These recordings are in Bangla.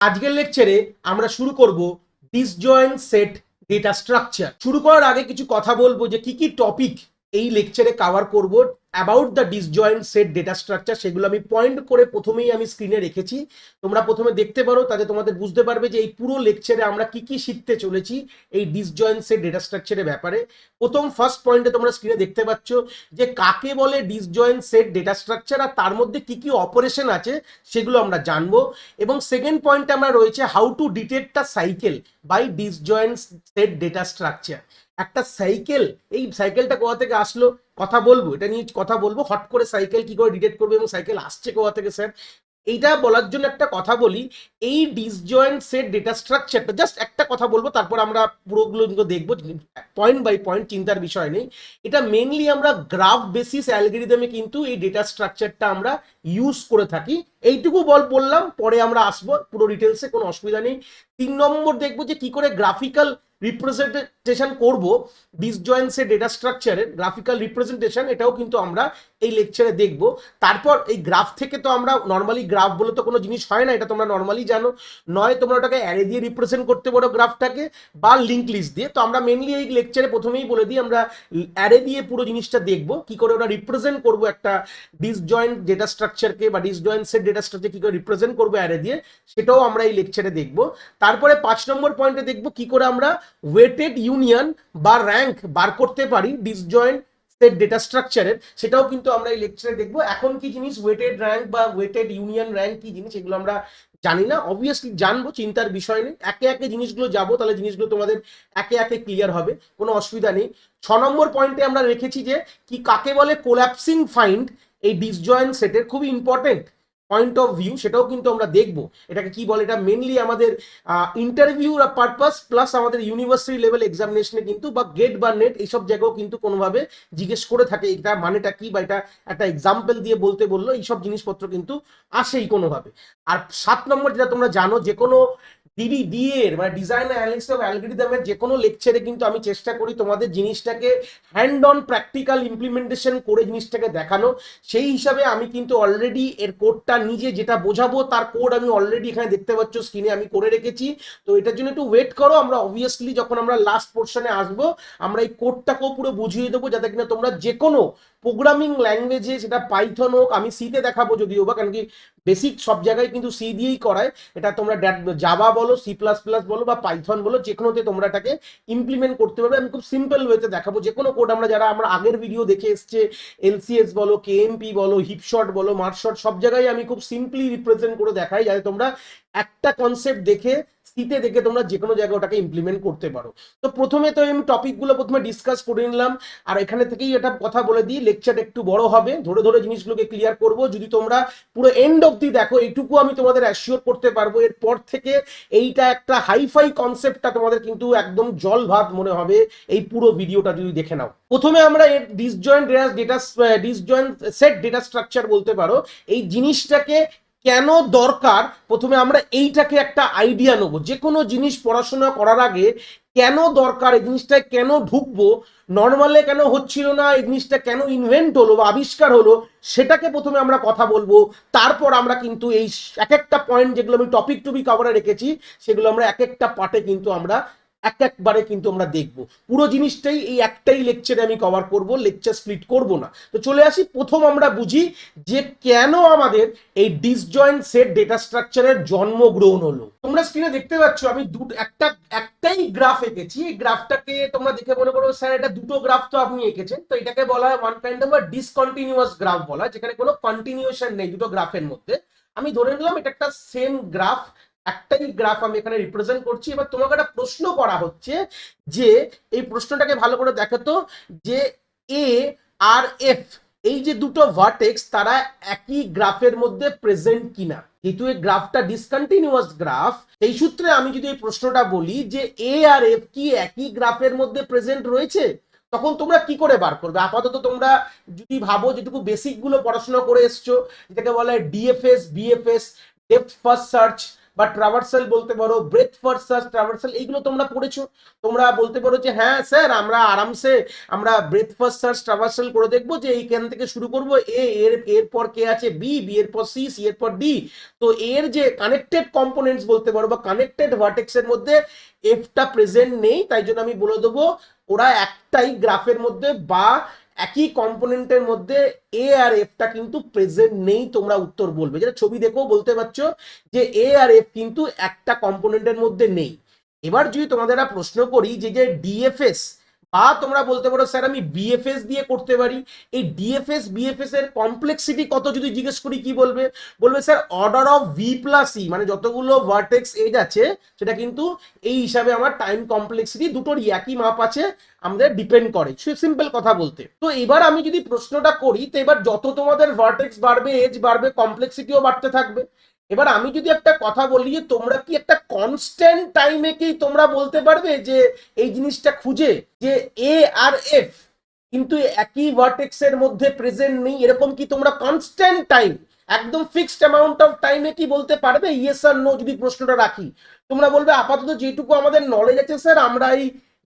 আজকের লেকচারে আমরা শুরু করব ডিসজয়েন্ট সেট ডেটা স্ট্রাকচার। শুরু করার আগে কিছু কথা বলবো যে কি কি টপিক এই লেকচারে কভার করব about the disjoint set data structure, সেগুলো আমি পয়েন্ট করে প্রথমেই আমি স্ক্রিনে রেখেছি। তোমরা প্রথমে দেখতে পারো, তাতে তোমাদের বুঝতে পারবে যে এই পুরো লেকচারে আমরা কি কি শিখতে চলেছি এই ডিসজয়েন্ট সেট ডেটা স্ট্রাকচারের ব্যাপারে। প্রথম ফার্স্ট পয়েন্টে তোমরা স্ক্রিনে দেখতে পাচ্ছ যে কাকে বলে ডিসজয়েন্ট সেট ডেটা স্ট্রাকচার, আর তার মধ্যে কি কি অপারেশন আছে সেগুলো আমরা জানবো। এবং সেকেন্ড পয়েন্টে আমরা রয়েছে how to detect a cycle by disjoint set data structure. একটা সাইকেল, এই সাইকেলটা কোথা থেকে আসলো কথা বলবো, এটা নিয়ে কথা বলবো। হট করে সাইকেল কি করে ডিটেক্ট করবে এবং সাইকেল আসছে কোথা থেকে স্যার, এইটা বলার জন্য একটা কথা বলি। এই ডিসজয়েন্ট সেট ডেটা স্ট্রাকচারটা জাস্ট একটা কথা বলবো, তারপর আমরা পুরোগুলো দেখবো পয়েন্ট বাই পয়েন্ট, চিন্তার বিষয় নেই। এটা মেনলি আমরা গ্রাফ বেসিস অ্যালগরিদমে কিন্তু এই ডেটা স্ট্রাকচারটা আমরা ইউজ করে থাকি। এইটুকু বললাম, পরে আমরা আসবো পুরো ডিটেলসে, কোনো অসুবিধা নেই। 3 নম্বর দেখবো যে কি করে গ্রাফিক্যাল রিপ্রেজেন্টেশন করব ডিসজয়েন্ট সেট ডেটা স্ট্রাকচারের গ্রাফিক্যাল রিপ্রেজেন্টেশন, এটাও কিন্তু আমরা এই লেকচারে দেখব। তারপর এই গ্রাফ থেকে তো আমরা নর্মালি, গ্রাফ বলে তো কোনো জিনিস হয় না, এটা তোমরা নর্মালি জানো। নয় তোমরা ওটাকে অ্যারে দিয়ে রিপ্রেজেন্ট করতে পারো গ্রাফটাকে, বা লিঙ্ক লিস্ট দিয়ে। তো আমরা মেনলি এই লেকচারে প্রথমেই বলে দিই, আমরা অ্যারে দিয়ে পুরো জিনিসটা দেখব, কি করে ওটা রিপ্রেজেন্ট করবো একটা ডিসজয়েন্ট ডেটা স্ট্রাকচারকে, বা ডিসজয়েন্ট সেট ডেটা স্ট্রাকচার কি করে রিপ্রেজেন্ট করবো অ্যারে দিয়ে, সেটাও আমরা এই লেকচারে দেখব। তারপরে 5 নম্বর পয়েন্টে দেখব কি করে আমরা ওয়েটেড ইউনিয়ন বা র্যাঙ্ক বার করতে পারি ডিসজয়েন্ট সেট ডেটা স্ট্রাকচারের, সেটাও কিন্তু আমরা এই লেকচারে দেখবো। এখন কি জিনিস ওয়েটেড র্যাঙ্ক বা ওয়েটেড ইউনিয়ন র্যাঙ্ক কি জিনিস, এগুলো আমরা জানি না, অবভিয়াসলি জানবো, চিন্তার বিষয় নেই। একে একে জিনিসগুলো যাবো, তাহলে জিনিসগুলো তোমাদের একে একে ক্লিয়ার হবে, কোনো অসুবিধা নেই। 6 নম্বর পয়েন্টে আমরা রেখেছি যে কি কাকে বলে কোল্যাপসিং ফাইন্ড এই ডিসজয়েন্ট সেটের, খুবই ইম্পর্টেন্ট পয়েন্ট অফ ভিউ, সেটাও কিন্তু আমরা দেখবো। এটাকে কি বলে, এটা মেনলি আমাদের ইন্টারভিউ পারপাস প্লাস আমাদের ইউনিভার্সিটি লেভেল এক্সামিনেশনে কিন্তু, বা গেট বা নেট এইসব জায়গাও কিন্তু কোনোভাবে জিজ্ঞেস করে থাকে এটা মানেটা কি, বা এটা একটা এক্সাম্পল দিয়ে বলতে বললো, এইসব জিনিসপত্র কিন্তু আসেই কোনোভাবে। আর 7 নম্বর যেটা তোমরা জানো, যে কোনো ডিএর মানে ডিজাইন অ্যানালিসিস অফ অ্যালগরিদমের যে কোনো লেকচারে কিন্তু আমি চেষ্টা করি তোমাদের জিনিসটাকে হ্যান্ড অন প্র্যাকটিক্যাল ইমপ্লিমেন্টেশন করে জিনিসটাকে দেখানো। সেই হিসাবে আমি কিন্তু অলরেডি এর কোডটা নিজে যেটা বোঝাবো তার কোড আমি অলরেডি এখানে দেখতে পাচ্ছ স্ক্রিনে আমি করে রেখেছি। তো এটার জন্য একটু ওয়েট করো, আমরা অবভিয়াসলি যখন আমরা লাস্ট পোর্শনে আসবো আমরা এই কোডটাকেও পুরো বুঝিয়ে দেবো, যাতে কিনা তোমরা যে কোনো প্রোগ্রামিং ল্যাঙ্গুয়েজে, সেটা পাইথন হোক, আমি সিতে দেখাবো যদিও বা, কারণ কি বেসিক সব জায়গায় কিন্তু সি দিয়েই করায়, এটা তোমরা জাভা বলো, সি প্লাস প্লাস বলো, বা পাইথন বলো, যে কোনোতে তোমরা এটাকে ইমপ্লিমেন্ট করতে পারবে। আমি খুব সিম্পল ওয়েতে দেখাবো, যে কোনো কোড আমরা যারা আমরা আগের ভিডিও দেখে এসছে, এলসিএস বলো, কেএমপি বলো, হিপশট বলো, মার্কশট, সব জায়গায় আমি খুব সিম্পলি রিপ্রেজেন্ট করে দেখাই, যাতে তোমরা একটা কনসেপ্ট দেখে সিতে দেখে তোমরা যে কোনো জায়গায় ওটাকে ইমপ্লিমেন্ট করতে পারো। তো প্রথমে তো আমি টপিকগুলো প্রথমে ডিসকাস করে নিলাম, আর এখানে থেকেই এটা কথা বলে দিই, লেকচার একটু বড় হবে, ধরে ধরে জিনিসগুলোকে ক্লিয়ার করব। যদি তোমরা পুরো এন্ড অব্দি দেখো, এইটুকু আমি তোমাদের অ্যাসিওর করতে পারবো, এরপর থেকে এইটা একটা হাইফাই কনসেপ্টটা তোমাদের কিন্তু একদম জল ভাত মনে হবে এই পুরো ভিডিওটা যদি দেখে নাও। প্রথমে আমরা এর ডিসজয়েন্ট সেট ডেটা স্ট্রাকচার বলতে পারো, এই জিনিসটাকে কেন দরকার, প্রথমে আমরা এইটাকে একটা আইডিয়া নেবো। যে কোনো জিনিস পড়াশোনা করার আগে কেন দরকার, এই জিনিসটা কেন ঢুকবো, নর্মালে কেন হচ্ছিল না, এই জিনিসটা কেন ইনভেন্ট হলো বা আবিষ্কার হলো, সেটাকে প্রথমে আমরা কথা বলবো। তারপর আমরা কিন্তু এই এক একটা পয়েন্ট যেগুলো আমি টপিক টু বি কভারে রেখেছি, সেগুলো আমরা এক একটা পার্টে কিন্তু আমরা একবারে কিন্তু আমরা দেখবো। পুরো জিনিসটাই এই একটাই লেকচারে আমি কভার করব, লেকচার স্প্লিট করব না। তো চলে আসি, প্রথম আমরা বুঝি যে কেন আমাদের এই ডিসজয়েন্ট সেট ডেটা স্ট্রাকচারের জন্মগ্রহণ হলো। তোমরা স্ক্রিনে দেখতে পাচ্ছ আমি একটাই গ্রাফ এঁকেছি। এই গ্রাফটাকে তোমরা দেখে মনে করো স্যার এটা দুটো গ্রাফ তো আপনি এঁকেছেন, তো এটাকে বলা হয় one kind of discontinuous graph বলা হয়, যেখানে কোনো কন্টিনিউশন নেই দুটো গ্রাফের মধ্যে। আমি ধরে নিলাম এটা একটা সেম গ্রাফ, একটাই গ্রাফ আমি এখানে রিপ্রেজেন্ট করছি। এবার তোমাকে একটা প্রশ্ন করা হচ্ছে, যে এই প্রশ্নটাকে ভালো করে দেখো তো, যে এ আর এফ এই যে দুটো ভার্টেক্স তারা একই গ্রাফের মধ্যে প্রেজেন্ট কিনা। যেহেতু এই গ্রাফটা ডিসকন্টিনিউয়াস গ্রাফ, এই সূত্রে আমি যদি এই প্রশ্নটা বলি যে এ আর এফ কি একই গ্রাফের মধ্যে প্রেজেন্ট রয়েছে, তখন তোমরা কি করে বার করবে? আপাতত তোমরা যদি ভাবো, যেটুকু বেসিক গুলো পড়াশোনা করে এসছো, যেটাকে বলা হয় DFS, BFS, depth first search, বা ট্রাভার্সাল বলতে পারো, ব্রেথ ফার্স্ট সার্চ ট্রাভার্সাল, এইগুলো তোমরা পড়েছো। তোমরা বলতে পারো যে হ্যাঁ স্যার আমরা আরামসে আমরা ব্রেথ ফার্স্ট সার্চ ট্রাভার্সাল করে দেখবো যে এইখান থেকে শুরু করবো, এরপর কে আছে বি, বি এর পর সি, সি এর পর ডি। তো এর যে কানেক্টেড কম্পোনেন্টস বলতে পারো বা কানেক্টেড ভার্টেক্সের মধ্যে এফটা প্রেজেন্ট নেই, তাই জন্য আমি বলে দেবো ওরা একটাই গ্রাফের মধ্যে বা একই কম্পোনেন্টের মধ্যে এ আর এফটা কিন্তু প্রেজেন্ট নেই। তোমরা উত্তর বলবে, যেটা ছবি দেখেও বলতে পারছো যে এ আর এফ কিন্তু একটা কম্পোনেন্টের মধ্যে নেই। এবার যদি তোমাদের প্রশ্ন করি যে যে ডিএফএস বা তোমরা বলতে পারো স্যার আমি বিএফএস দিয়ে করতে পারি, এই ডিএফএস বিএফএস এর কমপ্লেক্সিটি কত যদি জিজ্ঞেস করি কি বলবে? বলবে sir order of V plus E, মানে যতগুলো ভার্টেক্স এজ আছে সেটা কিন্তু এই হিসাবে আমার টাইম কমপ্লেক্সিটি দুটোরই একই মাপ আছে, আমাদের ডিপেন্ড করে, সিম্পল কথা বলতে। তো এবার আমি যদি প্রশ্নটা করি, তো এবার যত তোমাদের ভার্টেক্স বাড়বে, এজ বাড়বে, কমপ্লেক্সিটিও বাড়তে থাকবে। এবার আমি যদি একটা কথা বলি যে তোমরা কি একটা কনস্ট্যান্ট টাইমে কি তোমরা বলতে পারবে যে এই জিনিসটা খুঁজে যে এ আর এফ কিন্তু একই ভার্টেক্সের মধ্যে প্রেজেন্ট নেই, এরকম কি তোমরা কনস্ট্যান্ট টাইম একদম ফিক্সড অ্যামাউন্ট অফ টাইমে কি বলতে পারবে? ইয়েস আর নো যদি প্রশ্নটা রাখি, তোমরা বলবে আপাতত যেটুকু আমাদের নলেজ আছে স্যার আমরা এই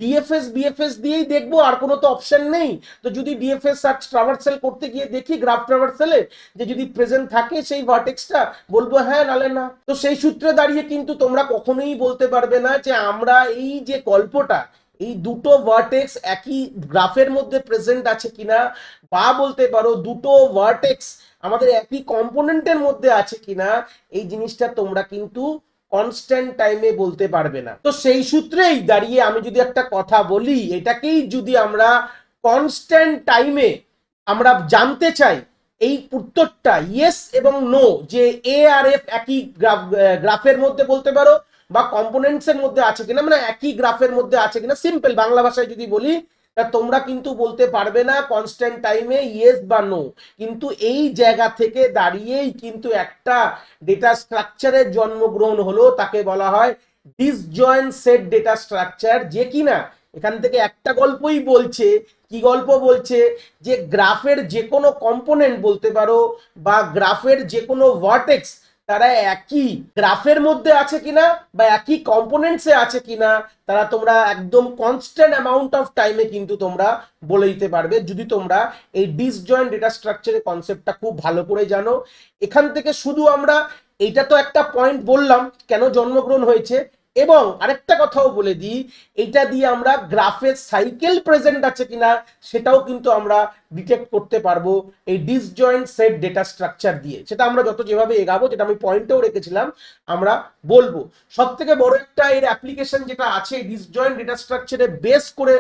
ডিএফএস বিএফএস দিয়েই দেখবো, আর কোনো তো অপশন নেই। তো যদি ডিএফএস সার্চ ট্রাভার্সাল করতে গিয়ে দেখি গ্রাফ ট্রাভার্সালে যে যদি প্রেজেন্ট থাকে সেই ভার্টেক্সটা, বলবো হ্যাঁ নালে না। তো সেই সূত্রে দাঁড়িয়ে কিন্তু তোমরা কখনোই বলতে পারবে না যে আমরা এই যে গল্পটা, এই দুটো ভার্টেক্স একই গ্রাফের মধ্যে প্রেজেন্ট আছে কিনা, বা বলতে পারো দুটো ভার্টেক্স আমাদের একই কম্পোনেন্টের মধ্যে আছে কিনা, এই জিনিসটা তোমরা কিন্তু কনস্ট্যান্ট টাইমে বলতে পারবে না। তো সেই সূত্রেই দাঁড়িয়ে আমি যদি একটা কথা বলি, এটাকেই যদি আমরা কনস্ট্যান্ট টাইমে আমরা জানতে চাই, এই উত্তরটা ইয়েস এবং নো যে এ আর এফ একই গ্রাফের মধ্যে বলতে পারো বা কম্পোনেন্টস এর মধ্যে আছে কিনা, মানে একই গ্রাফের মধ্যে আছে কিনা, সিম্পল বাংলা ভাষায় যদি বলি, তা তোমরা কিন্তু বলতে পারবে না কনস্ট্যান্ট টাইমে ইয়েস বা নো। কিন্তু এই জায়গা থেকে দাঁড়িয়েই কিন্তু একটা ডেটা স্ট্রাকচারের জন্মগ্রহণ হলো, তাকে বলা হয় ডিসজয়েন্ট সেট ডেটা স্ট্রাকচার, যে কিনা এখান থেকে একটা গল্পই বলছে। কি গল্প বলছে? যে গ্রাফের যে কোনো কম্পোনেন্ট বলতে পারো বা গ্রাফের যে কোনো ভার্টেক্স তারা একই গ্রাফের মধ্যে আছে কিনা বা একই কম্পোনেন্টসে আছে কিনা, তারা তোমরা একদম কনস্ট্যান্ট অ্যামাউন্ট অফ টাইমে কিন্তু তোমরা বলে দিতে পারবে, যদি তোমরা এই ডিসজয়েন্ট ডেটা স্ট্রাকচারের কনসেপ্টটা খুব ভালো করে জানো। এখান থেকে শুধু আমরা এইটা তো একটা পয়েন্ট বললাম কেন জন্মগ্রহণ হয়েছে, এবং আরেকটা কথাও বলে দিই, এটা দিয়ে আমরা গ্রাফের সাইকেল প্রেজেন্ট আছে কিনা সেটাও কিন্তু আমরা ডিটেক্ট করতে পারবো এই ডিসজয়েন্ট সেট ডেটা স্ট্রাকচার দিয়ে। সেটা আমরা যত যেভাবে এগাবো, যেটা আমি পয়েন্টেও রেখেছিলাম, আমরা বলবো। সব থেকে বড় একটা এর অ্যাপ্লিকেশন যেটা আছে ডিসজয়েন্ট ডেটা স্ট্রাকচারে বেস করে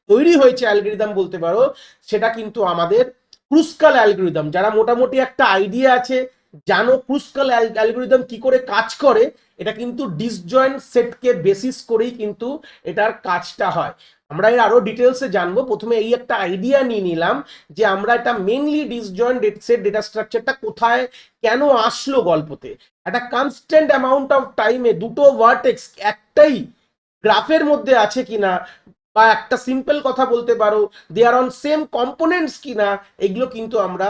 তৈরি হয়েছে অ্যালগরিদম বলতে পারো, সেটা কিন্তু আমাদের ক্রুস্কাল অ্যালগরিদম। যারা মোটামুটি একটা আইডিয়া আছে, জানো ক্রুস্কাল অ্যালগরিদম কি করে কাজ করে, এটা কিন্তু ডিসজয়েন্ট সেটকে বেসিস করেই কিন্তু এটার কাজটা হয়। আমরা এর আরো ডিটেলসে জানবো, প্রথমে এই একটা আইডিয়া নিয়ে নিলাম যে আমরা এটা মেইনলি ডিসজয়েন্ট সেট ডেটা স্ট্রাকচারটা কোথায় কেন আসলো গল্পতে। একটা কনস্ট্যান্ট অ্যামাউন্ট অফ টাইমে দুটো ভার্টেক্স একটাই গ্রাফের মধ্যে আছে কিনা, বা একটা সিম্পল কথা বলতে পারো দে আর অন সেম কম্পোনেন্টস কিনা, এগুলো কিন্তু আমরা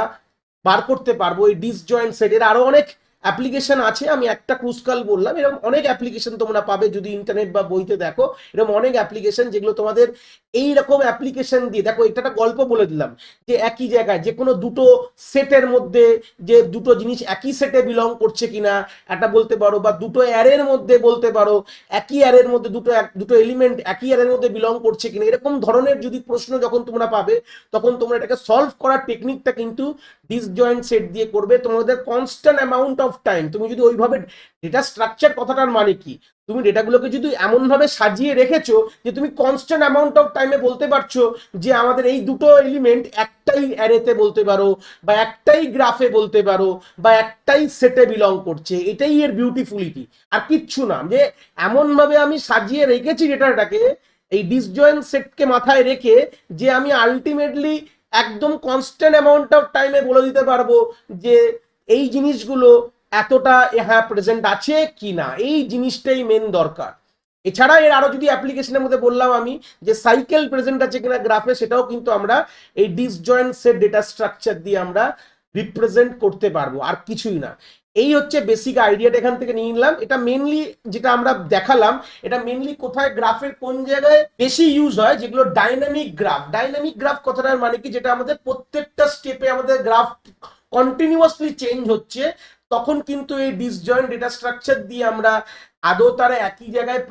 বার করতে পারবো এই ডিসজয়েন্ট সেটের। আরো অনেক অ্যাপ্লিকেশন আছে, আমি একটা ক্রুস্কাল বললাম, এরকম অনেক অ্যাপ্লিকেশন তোমরা পাবে যদি ইন্টারনেট বা বইতে দেখো, এরকম অনেক অ্যাপ্লিকেশন যেগুলো তোমাদের এই রকম অ্যাপ্লিকেশন দিয়ে, দেখো এটা একটা গল্প বলে দিলাম যে একই জায়গায় যে কোনো দুটো সেটের মধ্যে যে দুটো জিনিস একই সেটে বিলং করছে কিনা এটা বলতে পারো, বা দুটো অ্যারের মধ্যে বলতে পারো একই অ্যারের মধ্যে দুটো এলিমেন্ট একই অ্যারের মধ্যে বিলং করছে কিনা, এরকম ধরনের যদি প্রশ্ন যখন তোমরা পাবে, তখন তোমরা এটাকে সলভ করার টেকনিকটা কিন্তু ডিসজয়েন্ট সেট দিয়ে করবে। তোমাদের কনস্ট্যান্ট অ্যামাউন্ট অফ টাইম, তুমি যদি ওইভাবে ডেটা স্ট্রাকচার কথাটার মানে কি, তুমি ডেটাগুলোকে যদি এমন ভাবে সাজিয়ে রেখেছো যে তুমি কনস্ট্যান্ট অ্যামাউন্ট অফ টাইমে বলতে পারছো যে আমাদের এই দুটো এলিমেন্ট একটাই অ্যারেতে বলতে পারো, বা একটাই গ্রাফে বলতে পারো, বা একটাই সেটে বিলং করছে, এটাই এর বিউটিফুলিটি, আর কিচ্ছু না। যে এমন ভাবে আমি সাজিয়ে রেখেছি ডেটাটাকে এই ডিসজয়েন্ট সেটকে মাথায় রেখে, যে আমি আলটিমেটলি একদম কনস্ট্যান্ট অ্যামাউন্ট অফ টাইমে বলে দিতে পারবো যে এই জিনিসগুলো এতটা হ্যাঁ প্রেজেন্ট আছে কি না, এই জিনিসটাই মেন দরকার। এছাড়া এর আরো যদি অ্যাপ্লিকেশনের মধ্যে বললাম আমি যে সাইকেল প্রেজেন্ট আছে কিনা গ্রাফে, সেটাও কিন্তু আমরা এই ডিসজয়েন্ট সেট ডেটা স্ট্রাকচার দিয়ে আমরা রিপ্রেজেন্ট করতে পারবো, আর কিছুই না। এই হচ্ছে বেসিক আইডিয়াটা এখান থেকে নিয়ে নিলাম। এটা মেনলি যেটা আমরা দেখালাম, এটা মেনলি কোথায় গ্রাফের কোন জায়গায় বেশি ইউজ হয়, যেগুলো ডাইনামিক গ্রাফ। ডাইনামিক গ্রাফ কথাটার মানে কি, যেটা আমাদের প্রত্যেকটা স্টেপে আমাদের গ্রাফ কন্টিনিউয়াসলি চেঞ্জ হচ্ছে, তখন কিন্তু এই ডিসজয়েন্ট ডেটা স্ট্রাকচার দিয়ে আমরা আদৌ তারা একই জায়গায়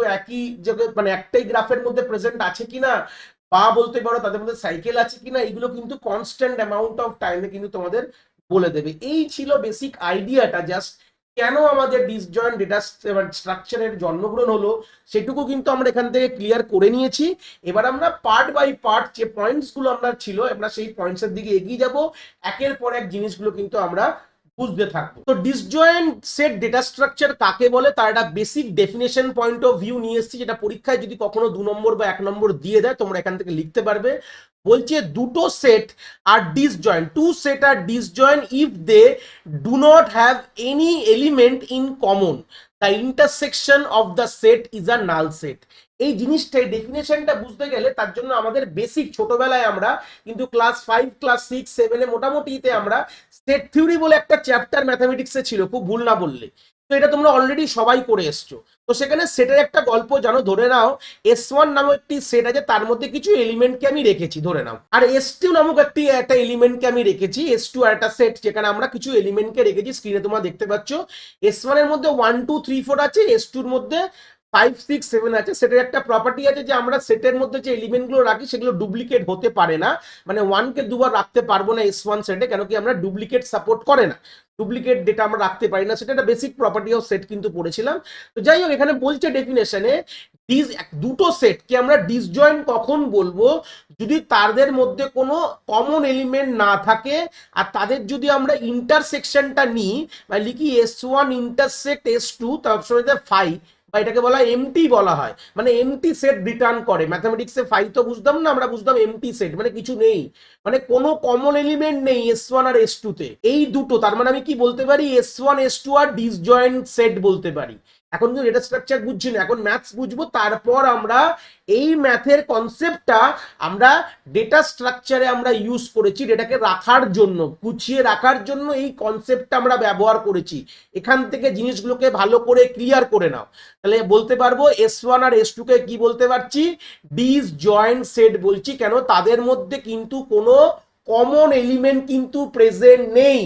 মানে একটাই গ্রাফের মধ্যে প্রেজেন্ট আছে কিনা, বা বলতে পারো তাদের মধ্যে সাইকেল আছে কিনা, এগুলো কিন্তু কনস্ট্যান্ট অ্যামাউন্ট অফ টাইমে কিন্তু তোমাদের বলে দেবে। এই ছিল বেসিক আইডিয়াটা, জাস্ট কেন আমাদের ডিসজয়েন্ট ডেটা স্ট্রাকচারের জন্মগ্রহণ হলো সেটুকু কিন্তু আমরা এখান থেকে ক্লিয়ার করে নিয়েছি। এবার আমরা পার্ট বাই পার্ট যে পয়েন্টস গুলো আমরা ছিল, আমরা সেই পয়েন্টস এর দিকে এগিয়ে যাব, একের পর এক জিনিসগুলো কিন্তু আমরা বুঝতে থাকবো। তো ডিসজয়েন্ট সেট ডেটা স্ট্রাকচার কাকে বলে তার একটা basic definition point of view নিয়ে এসেছি, যেটা পরীক্ষায় যদি কখনো 2 নম্বর বা 1 নম্বর দিয়ে দেয় তোমরা এখান থেকে লিখতে পারবে। বলছে দুটো set are disjoint, two set are disjoint if they do not have any element in common, the intersection of the set is a null set. এই জিনিসটাই ডেফিনেশনটা বুঝতে গেলে তার জন্য আমাদের বেসিক ছোটবেলায় আমরা কিন্তু ক্লাস 5 ক্লাস 6 7 মোটামুটিতে আমরা সেট থিওরি বলে একটা চ্যাপ্টার ম্যাথামেটিক্সে ছিল, খুব ভুল না বললে। তো এটা তোমরা অলরেডি সবাই করে এসছো। তো সেখানে সেটের একটা গল্প জানো, ধরে নাও S1 নামক একটি সেট আছে, তার মধ্যে কিছু এলিমেন্টকে আমি রেখেছি ধরে নাও, আর S2 নামক একটা এলিমেন্টকে আমি রেখেছি, S2 আর একটা সেট যেখানে আমরা কিছু এলিমেন্টকে রেখেছি, স্ক্রিনে তোমরা দেখতে পাচ্ছ। S1 এর মধ্যে 1 2 3 4 আছে, S2 এর মধ্যে 5 6 7 আছে। সেটার একটা প্রপার্টি আছে যে আমরা সেটের মধ্যে যে এলিমেন্টগুলো রাখি সেগুলো ডুপ্লিকেট হতে পারে না, মানে 1 কে দুবার রাখতে পারবো না S1 সেটে, কেন কি আমরা ডুপ্লিকেট সাপোর্ট করে না, ডুপ্লিকেট ডেটা আমরা রাখতে পারি না, সেটা একটা বেসিক প্রপার্টি অফ সেট কিন্তু পড়েছিলাম। তো যাই হোক, এখানে বলছে ডেফিনেশনে দুটো সেটকে আমরা ডিসজয়েন্ট কখন বলবো, যদি তাদের মধ্যে কোনো কমন এলিমেন্ট না থাকে, আর তাদের যদি আমরা ইন্টারসেকশনটা নিই বা লিখি S1 ইন্টারসেক্ট S2, তার সঙ্গে 5, বা এটাকে বলা হয় এমটি বলা হয়, মানে এমটি সেট রিটার্ন করে। ম্যাথমেটিক্সে 5 তো বুঝতাম না, আমরা বুঝতাম এমটি সেট মানে কিছু নেই, মানে কোনো কমন এলিমেন্ট নেই S1 আর S2 তে। এই দুটো, তার মানে আমি কি বলতে পারি, S1 S2 আর ডিসজয়েন্ট সেট বলতে পারি। এখন কিন্তু ডেটা স্ট্রাকচার বুঝছি না, এখন ম্যাথস বুঝবো, তারপর আমরা এই ম্যাথের কনসেপ্টটা আমরা ডেটা স্ট্রাকচারে আমরা ইউজ করেছি, ডেটাকে রাখার জন্য, গুছিয়ে রাখার জন্য এই কনসেপ্টটা আমরা ব্যবহার করেছি। এখান থেকে জিনিসগুলোকে ভালো করে ক্লিয়ার করে নাও, তাহলে বলতে পারবো S1 আর S2 কে কি বলতে পারছি, ডিসজয়েন্ট সেট বলছি। কেন, তাদের মধ্যে কিন্তু কোনো কমন এলিমেন্ট কিন্তু প্রেজেন্ট নেই,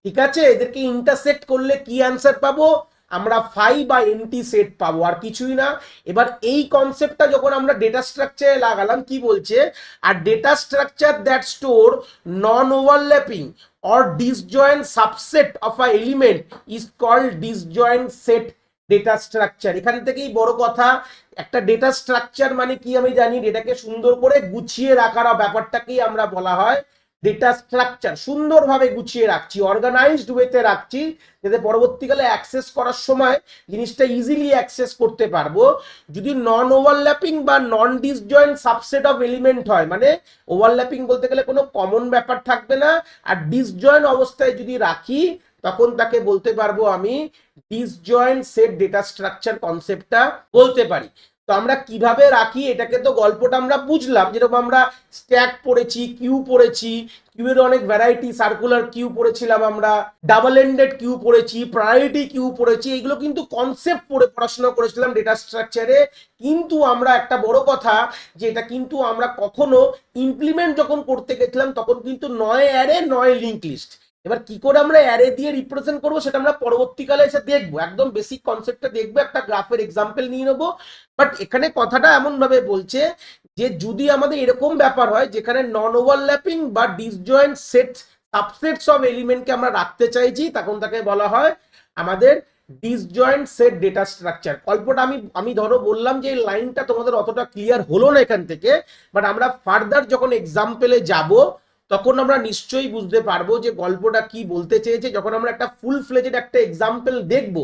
ঠিক আছে। এদেরকে ইন্টারসেক্ট করলে কি অ্যান্সার পাবো আমরা, 5 বা এমটি সেট পাবো, আর কিছুই না। এবার এই কনসেপ্টটা যখন আমরা ডেটা স্ট্রাকচারে লাগালাম, কি বলছে, আর data structure that store non overlapping or disjoint subset of a element is called disjoint set data structure. এখান থেকেই বড় কথা, একটা ডেটা স্ট্রাকচার মানে কি আমি জানি, ডেটাকে সুন্দর করে গুছিয়ে রাখার ব্যাপারটাকেই আমরা বলা হয় ডেটা স্ট্রাকচার। সুন্দরভাবে গুছিয়ে রাখছি, অর্গানাইজড ওয়েতে রাখছি, যাতে পরবর্তীকালে অ্যাক্সেস করার সময় জিনিসটা ইজিলি অ্যাক্সেস করতে পারবো। যদি নন ওভারল্যাপিং বা নন ডিসজয়েন্ট সাবসেট অফ এলিমেন্ট হয়, মানে ওভারল্যাপিং বলতে গেলে কোনো কমন ব্যাপার থাকবে না, আর ডিসজয়েন্ট অবস্থায় যদি রাখি তখন তাকে বলতে পারবো আমি ডিসজয়েন্ট সেট ডেটা স্ট্রাকচার কনসেপ্টটা বলতে পারি। তো আমরা কিভাবে রাখি এটাকে, তো গল্পটা আমরা বুঝলাম, যেরকম আমরা স্ট্যাক পড়েছি, কিউ পড়েছি, কিউয়ের অনেক ভ্যারাইটি, সার্কুলার কিউ পড়েছিলাম আমরা, ডাবল এন্ডেড কিউ পড়েছি, প্রায়োরিটি কিউ পড়েছি, এগুলো কিন্তু কনসেপ্ট পড়ে পড়াশোনা করেছিলাম ডেটা স্ট্রাকচারে। কিন্তু আমরা একটা বড় কথা, যে এটা কিন্তু আমরা কখনো ইমপ্লিমেন্ট যখন করতে গেছিলাম তখন কিন্তু নয় অ্যারে নয় লিঙ্ক লিস্ট। এবার কি করে আমরা অ্যারে দিয়ে রিপ্রেজেন্ট করবো সেটা আমরা পরবর্তীকালে এসে দেখবো, একদম বেসিক কনসেপ্টটা দেখবো, একটা গ্রাফের এক্সাম্পল নিয়ে নেবো। বাট এখানে কথাটা এমন ভাবে বলছে যে যদি আমাদের এরকম ব্যাপার হয় যেখানে নন ওভারল্যাপিং বা ডিসজয়েন্ট সেট সাবসেটস অফ এলিমেন্টকে আমরা রাখতে চাইছি, তখন তাকে বলা হয় আমাদের ডিসজয়েন্ট সেট ডেটা স্ট্রাকচার। গল্পটা আমি ধরো বললাম যে এই লাইনটা তোমাদের অতটা ক্লিয়ার হলো না এখান থেকে, বাট আমরা ফার্দার যখন এক্সাম্পলে যাব তখন আমরা নিশ্চয়ই বুঝতে পারবো যে গল্পটা কি বলতে চেয়েছে। যখন আমরা একটা ফুল ফ্লেজেড একটা এক্সাম্পল দেখব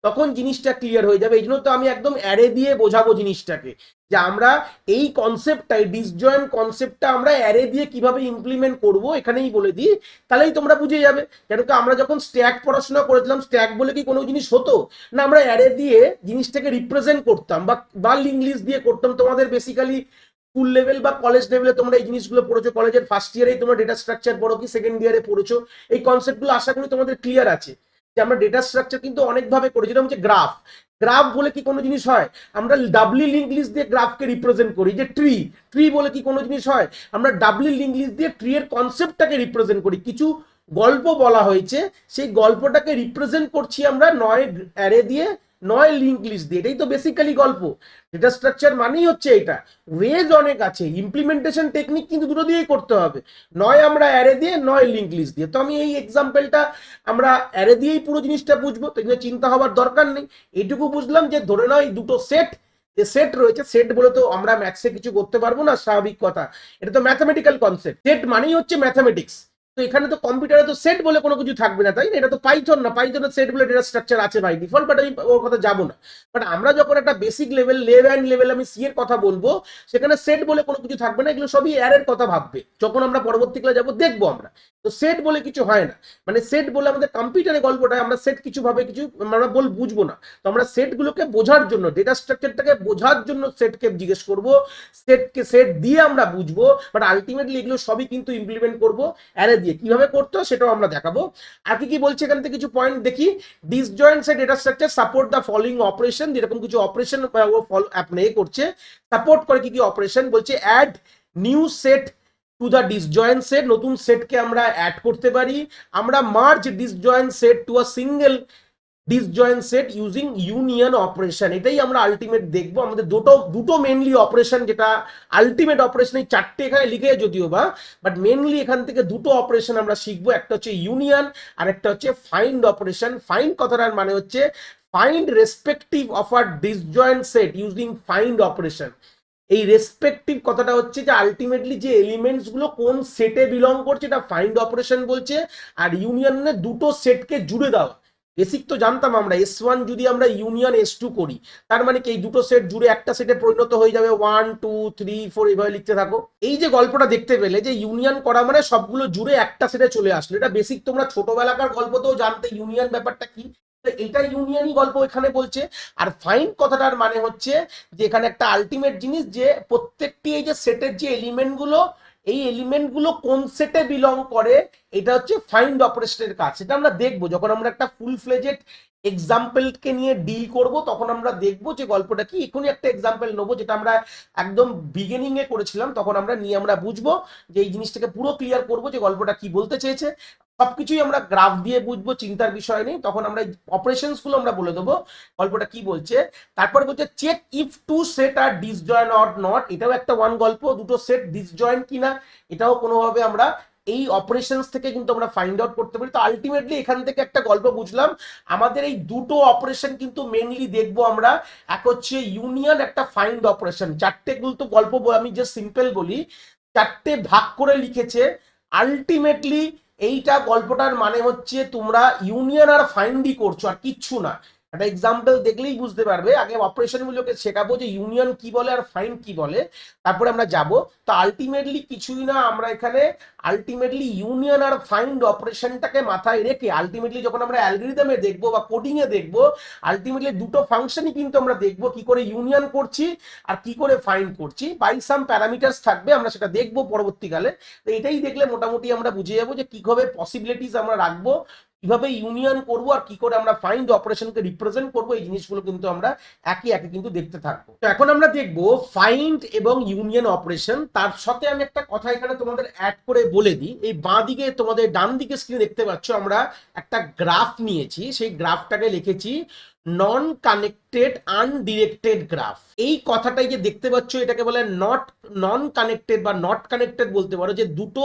তখন জিনিসটা ক্লিয়ার হয়ে যাবে। এই জন্য তো আমি একদম অ্যারে দিয়ে বোঝাবো জিনিসটাকে, যে আমরা এই কনসেপ্টটাই ডিসজয়েন্ট কনসেপ্টটা আমরা অ্যারে দিয়ে কিভাবে ইমপ্লিমেন্ট করব এখানেই বলে দিই, তাহলেই তোমরা বুঝে যাবে। কেন কি আমরা যখন স্ট্যাক পড়াশোনা করেছিলাম, স্ট্যাক বলে কি কোনো জিনিস হতো না, আমরা অ্যারে দিয়ে জিনিসটাকে রিপ্রেজেন্ট করতাম বা লিঙ্ক লিস্ট দিয়ে করতাম। তোমাদের বেসিক্যালি স্কুল লেভেল বা কলেজ লেভেলে তোমরা এই জিনিসগুলো পড়েছো, কলেজের ফার্স্ট ইয়ারেই তোমরা ডেটা স্ট্রাকচার পড়ো কি সেকেন্ড ইয়ারে পড়েছো, এই কনসেপ্টগুলো আশা করি তোমাদের ক্লিয়ার আছে। যে আমরা ডেটা স্ট্রাকচার কিন্তু অনেকভাবে করি, যেটা হচ্ছে গ্রাফ। গ্রাফ বলে কি কোনো জিনিস হয়? আমরা ডাবলি লিঙ্ক লিস্ট দিয়ে গ্রাফকে রিপ্রেজেন্ট করি। যে ট্রি, ট্রি বলে কি কোনো জিনিস হয়? আমরা ডাবলি লিঙ্ক লিস্ট দিয়ে ট্রি এর কনসেপ্টটাকে রিপ্রেজেন্ট করি। কিছু গল্প বলা হয়েছে, সেই গল্পটাকে রিপ্রেজেন্ট করছি আমরা নয় অ্যারে দিয়ে, নয় লিঙ্ক লিস্ট দিয়ে। এটাই তো বেসিক্যালি গল্প। ডেটা স্ট্রাকচার মানেই হচ্ছে এটা। ওয়েজ অনেক আছে, ইমপ্লিমেন্টেশন টেকনিক কিন্তু দুটো দিয়েই করতে হবে, নয় আমরা অ্যারে দিয়ে, নয় লিঙ্ক লিস্ট দিয়ে। তো আমি এই এক্সাম্পলটা আমরা অ্যারে দিয়েই পুরো জিনিসটা বুঝবো, তো এখানে চিন্তা হওয়ার দরকার নেই। এইটুকু বুঝলাম যে ধরে নাও এই দুটো সেট, যে সেট রয়েছে, সেট বলে তো আমরা ম্যাথসে কিছু করতে পারবো না, স্বাভাবিক কথা। এটা তো ম্যাথামেটিক্যাল কনসেপ্ট, সেট মানেই হচ্ছে ম্যাথামেটিক্স। তো এখানে তো কম্পিউটারে তো সেট বলে কোনো কিছু থাকবে না, তাই না? এটা তো পাইথন না, পাইথনের সেট বলে ডেটা স্ট্রাকচার আছে বাই ডিফল্ট, বাট আমি ওর কথা যাবো না। বাট আমরা যখন একটা বেসিক লেভেল, লেভেল আমি সি এর কথা বলবো, সেখানে সেট বলে কোনো কিছু থাকবে না, এগুলো সবই অ্যারের কথা ভাববে। যখন আমরা পরবর্তী ক্লাসে যাবো দেখবো আমরা, তো সেট বলে কিছু হয় না। মানে সেট বলে আমাদের কম্পিউটারে গল্পটা, আমরা সেট কিছু ভাবে কিছু আমরা বুঝবো না। তো আমরা সেটগুলোকে বোঝার জন্য, ডেটা স্ট্রাকচারটাকে বোঝার জন্য সেটকে জিজ্ঞেস করবো, সেটকে সেট দিয়ে আমরা বুঝবো, বাট আলটিমেটলি এগুলো সবই কিন্তু ইমপ্লিমেন্ট করবো অ্যারে দিয়ে। কিভাবে করতে হয় সেটাও আমরা দেখাবো। আর কি কি বলছে এখান থেকে কিছু পয়েন্ট দেখি। Disjoint set data structure support the following operation, যেরকম কিছু অপারেশন ও অ্যাপ্লাই করছে, সাপোর্ট করে কি কি অপারেশন বলছে। Add new set to the disjoint set, নতুন সেটকে আমরা অ্যাড করতে পারি। আমরা merge disjoint set to a single disjoint set using union operation. এটাই আমরা আলটিমেট দেখবো। আমাদের দুটো মেনলি অপারেশন, যেটা আলটিমেট অপারেশন এই চারটে এখানে লিখে যদিও বা, বাট মেনলি এখান থেকে দুটো অপারেশন আমরা শিখবো। একটা হচ্ছে ইউনিয়ন, আর একটা হচ্ছে ফাইন্ড অপারেশন। ফাইন্ড কথাটার মানে হচ্ছে find respective of a disjoint set using find operation. এই রেসপেক্টিভ কথাটা হচ্ছে যে আলটিমেটলি যে এলিমেন্টস গুলো কোন সেটে বিলং করছে, এটা ফাইন্ড অপারেশন বলছে। আর ইউনিয়নে দুটো সেটকে জুড়ে দেওয়া। বেসিক তো জানতাম আমরা, S1 যদি আমরা ইউনিয়ন S2 করি, তার মানে কি এই দুটো সেট জুড়ে একটা সেটে পরিণত হয়ে যাবে। 1 2 3 4 এইভাবে লিখতে থাকো। এই যে গল্পটা দেখতে পেলে যে ইউনিয়ন করা মানে সবগুলো জুড়ে একটা সেটে চলে আসলো, এটা বেসিক তোমরা ছোটবেলাকার গল্পতেও জানতে ইউনিয়ন ব্যাপারটা কি। এটা ইউনিয়নই গল্প এখানে বলছে। আর ফাইন্ড কথাটার মানে হচ্ছে যে এখানে একটা আলটিমেট জিনিস, যে প্রত্যেকটি এই যে সেটের যে এলিমেন্ট গুলো, এই এলিমেন্ট গুলো কোন সেটে বিলং করে, এটা হচ্ছে ফাইন্ড অপারেশনের কাজ। সেটা আমরা দেখবো যখন আমরা একটা ফুল ফ্লেজেড এক্সাম্পলকে নিয়ে ডিল করব, তখন আমরা দেখবো যে গল্পটা কি। এখনই একটা এক্সাম্পল নেবো যেটা আমরা একদম বিগিনিং এ করেছিলাম, তখন আমরা নিয়ে আমরা বুঝবো যে এই জিনিসটাকে পুরো ক্লিয়ার করবো যে গল্পটা কি বলতে চেয়েছে। সবকিছুই আমরা গ্রাফ দিয়ে বুঝবো, চিন্তার বিষয় নেই। তখন আমরা অপারেশনস গুলো আমরা বলে দেবো গল্পটা কি বলছে। তারপরে বলছে check if two set are disjoint or not, এটাও একটা ওয়ান গল্প। দুটো সেট ডিসজয়েন্ট কিনা এটাও কোনোভাবে আমরা এই অপারেশনস থেকে কিন্তু আমরা ফাইন্ড আউট করতে পারি। তো আলটিমেটলি এখান থেকে একটা গল্প বুঝলাম। আমাদের এই দুটো অপারেশন কিন্তু মেনলি দেখবো আমরা। এক হচ্ছে ইউনিয়ন, একটা ফাইন্ড অপারেশন। চারটে কিন্তু গল্প আমি যে সিম্পল বলি, চারটে ভাগ করে লিখেছে। আলটিমেটলি এইটা গল্পটার মানে হচ্ছে তোমরা ইউনিয়ন আর ফাইন্ডই করছো, আর কিচ্ছু না। একটা এক্সাম্পল দেখলেই বুঝতে পারবে। আগে অপারেশন গুলোকে শেখাবো যে ইউনিয়ন কি বলে আর ফাইন্ড কি বলে, তারপরে আমরা যাব। তো আলটিমেটলি কিছুই না, আমরা এখানে আলটিমেটলি ইউনিয়ন আর ফাইন্ড অপারেশনটাকে মাথায় রেখে আলটিমেটলি যখন আমরা অ্যালগরিদমে দেখবো বা কোডিং এ দেখবো, আলটিমেটলি দুটো ফাংশনই কিন্তু আমরা দেখবো কি করে ইউনিয়ন করছি আর কি করে ফাইন্ড করছি। বাই সাম প্যারামিটার্স থাকবে, আমরা সেটা দেখবো পরবর্তীকালে। তো এটাই দেখলে মোটামুটি আমরা বুঝে যাবো যে কিভাবে পসিবিলিটিস আমরা রাখবো, কিভাবে ইউনিয়ন করবো, আর কি করে আমরা ফাইন্ড অপারেশনকে রিপ্রেজেন্ট করবো। এই জিনিসগুলো কিন্তু আমরা একে একে কিন্তু দেখতে থাকবো। তো এখন আমরা দেখবো ফাইন্ড এবং ইউনিয়ন অপারেশন। তার সাথে আমি একটা কথা এখানে তোমাদের অ্যাড করে বলে দিই। এই বাঁ দিকে তোমাদের ডান দিকে স্ক্রিনে দেখতে পাচ্ছ আমরা একটা গ্রাফ নিয়েছি। সেই গ্রাফটাকে লিখেছি নন কানেক্টেড আনডিরেক্টেড গ্রাফ। এই কথাটাই যে দেখতে পাচ্ছ, এটাকে বলে নন কানেক্টেড বা নট কানেক্টেড বলতে পারো। যে দুটো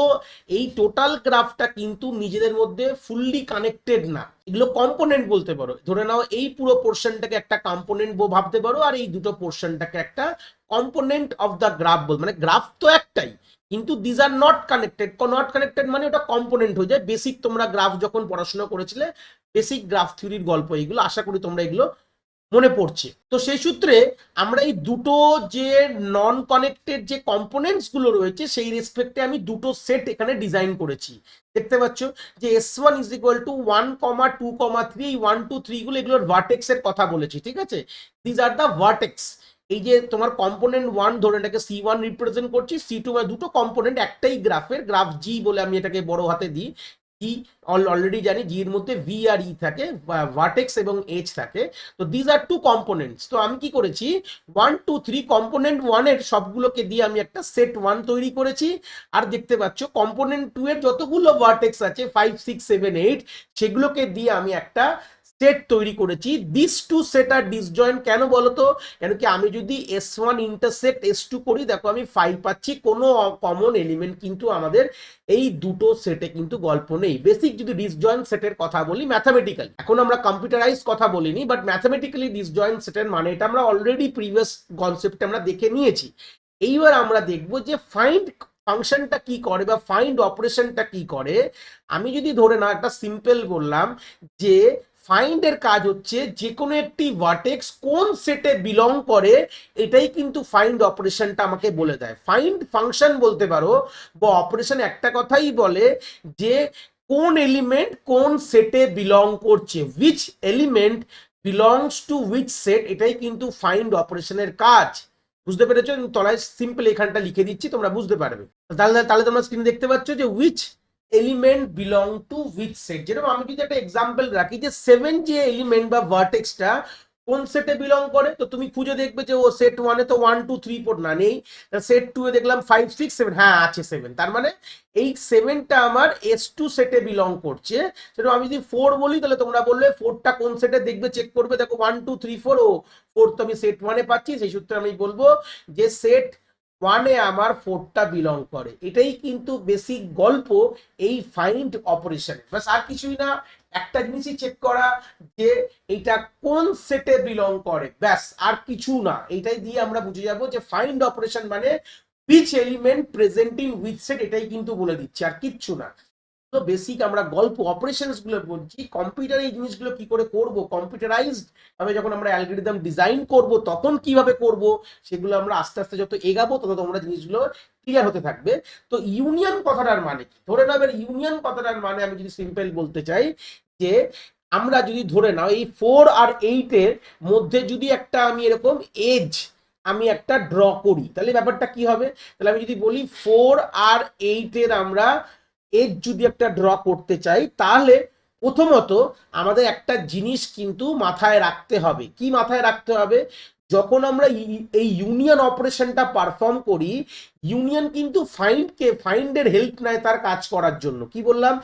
এই টোটাল গ্রাফটা কিন্তু নিজেদের মধ্যে ফুললি কানেক্টেড না, এগুলো কম্পোনেন্ট বলতে পারো। ধরে নাও এই পুরো পোর্শনটাকে একটা কম্পোনেন্ট ভাবতে পারো, আর এই দুটো পোর্শনটাকে একটা কম্পোনেন্ট অফ দ্য গ্রাফ বল। মানে গ্রাফ তো একটাই, কিন্তু these are not connected. Not connected মানে ওটা কম্পোনেন্ট হয়ে যায়। বেসিক তোমরা গ্রাফ যখন পড়াশোনা করেছিলে, বেসিক গ্রাফ থিওরির গল্প এইগুলো, আশা করি তোমরা এগুলো মনে পড়ছে। তো সেই সূত্রে আমরা এই দুটো যে নন কানেক্টেড যে কম্পোনেন্টস গুলো রয়েছে, সেই রেসপেক্টে আমি দুটো সেট এখানে ডিজাইন করেছি। দেখতে পাচ্ছ যে S1 ইজ ইকুয়াল টু 1, 2, 3। এই 1 2 3 গুলো এগুলোর ভার্টেক্স এর কথা বলেছি, ঠিক আছে? These are the vertex. এই যে তোমার কম্পোনেন্ট 1 ধরে এটাকে C1 রিপ্রেজেন্ট করছি, C2 মানে দুটো কম্পোনেন্ট একটাই গ্রাফের, গ্রাফ জি বলে আমি এটাকে বড় হাতে দিই। জি অলরেডি জানি জি এর মধ্যে ভি আর ই থাকে, ভার্টেক্স এবং এজ থাকে। তো দিজ আর টু কম্পোনেন্টস। তো আমি কি করেছি, 1 2 3 কম্পোনেন্ট 1 এর সবগুলোকে দিয়ে আমি একটা সেট 1 তৈরি করেছি। আর দেখতে পাচ্ছ কম্পোনেন্ট 2 এর যতগুলো ভার্টেক্স আছে 5 6 7 8 সেগুলোকে দিয়ে আমি একটা সেট তৈরি করেছি। This two set are disjoint কেন বলতো, কেন কি আমি যদি S1 ইন্টারসেক্ট S2 করি, দেখো আমি 5 পাচ্ছি, কোনো কমন এলিমেন্ট কিন্তু আমাদের এই দুটো সেটে কিন্তু গল্প নেই। বেসিক যদি ডিসজয়েন্ট সেটের কথা বলি ম্যাথামেটিক্যালি, এখন আমরা কম্পিউটারাইজ কথা বলিনি, বাট ম্যাথামেটিক্যালি ডিসজয়েন্ট সেটের মানে এটা আমরা অলরেডি প্রিভিয়াস কনসেপ্টে আমরা দেখে নিয়েছি। এইবার আমরা দেখব যে ফাইন্ড ফাংশনটা কি করে বা ফাইন্ড অপারেশনটা কি করে। আমি যদি ধরে না একটা সিম্পল বললাম যে ফাইন্ড এর কাজ হচ্ছে যে কোনো একটি ভার্টেক্স কোন সেটে বিলং করে, এটাই কিন্তু ফাইন্ড অপারেশনটা আমাকে বলে দেয়। ফাইন্ড ফাংশন বলতে পারো বা অপারেশন একটা কথাই বলে যে কোন এলিমেন্ট কোন সেটে বিলং করছে, which element belongs to which set, এটাই কিন্তু ফাইন্ড অপারেশনের কাজ। বুঝতে পেরেছো? তলায় সিম্পল এখানটা লিখে দিচ্ছি, তোমরা বুঝতে পারবে। তাহলে তাহলে তোমরা স্ক্রিনে দেখতে পাচ্ছ যে which element belong to which set. যেরকম আমি যদি একটা এক্সাম্পল রাখি যে 7 যে এলিমেন্ট বা ভার্টেক্সটা কোন সেটে বিলং করে, তো তুমি খুঁজে দেখবে যে ও সেট 1 এ তো 1 2 3 4 না নেই, সেট 2 এ দেখলাম 5 6 7, হ্যাঁ আছে 7, তার মানে এই 7টা আমার S2 সেটে বিলং করছে। সেটা আমি যদি 4 বলি তাহলে তোমরা বললে 4টা কোন সেটে, দেখবে চেক করবে, দেখো 1 2 3 4, ও 4 তো আমি সেট 1 এ পাচ্ছি, সেই সূত্রে আমি বলবো যে সেট 1 এ আমার 4টা বিলং করে। এটাই কিন্তু বেসিক গল্প এই ফাইন্ড অপারেশনে। বাস আর কিছুই না, একটা জিনিসই চেক করা যে এটা কোন সেটে বিলং করে, ব্যাস আর কিছু না। এইটাই দিয়ে আমরা বুঝে যাব যে ফাইন্ড অপারেশন মানে which element present in which set, এটাই কিন্তু বলে দিচ্ছে, আর কিচ্ছু না। তো বেসিক আমরা গল্প অপারেশনস গুলো বলছি। কম্পিউটারে এই জিনিসগুলো কি করে করব, কম্পিউটারাইজড ভাবে যখন আমরা অ্যালগরিদম ডিজাইন করব তখন কিভাবে করব, সেগুলো আমরা আস্তে আস্তে যত এগাবো তত তোমরা জিনিসগুলো ক্লিয়ার হতে থাকবে। তো ইউনিয়ন কথাটার মানে কি, ধরে নাও এর ইউনিয়ন কথাটার মানে আমি যদি সিম্পল বলতে চাই যে আমরা যদি ধরে নাও এই 4 আর 8 এর মধ্যে যদি একটা আমি এরকম এজ আমি একটা ড্র করি, তাহলে ব্যাপারটা কি হবে। তাহলে আমি যদি বলি 4 আর 8 এর আমরা এজ যদি একটা ড্র করতে চাই, তাহলে প্রথমত আমাদের একটা জিনিস কিন্তু মাথায় রাখতে হবে। কি মাথায় রাখতে হবে, যখন আমরা এই ইউনিয়ন অপারেশনটা পারফর্ম করি, ইউনিয়ন কিন্তু ফাইন্ডের হেল্প নেয় তার কাজ করার জন্য। কি বললাম,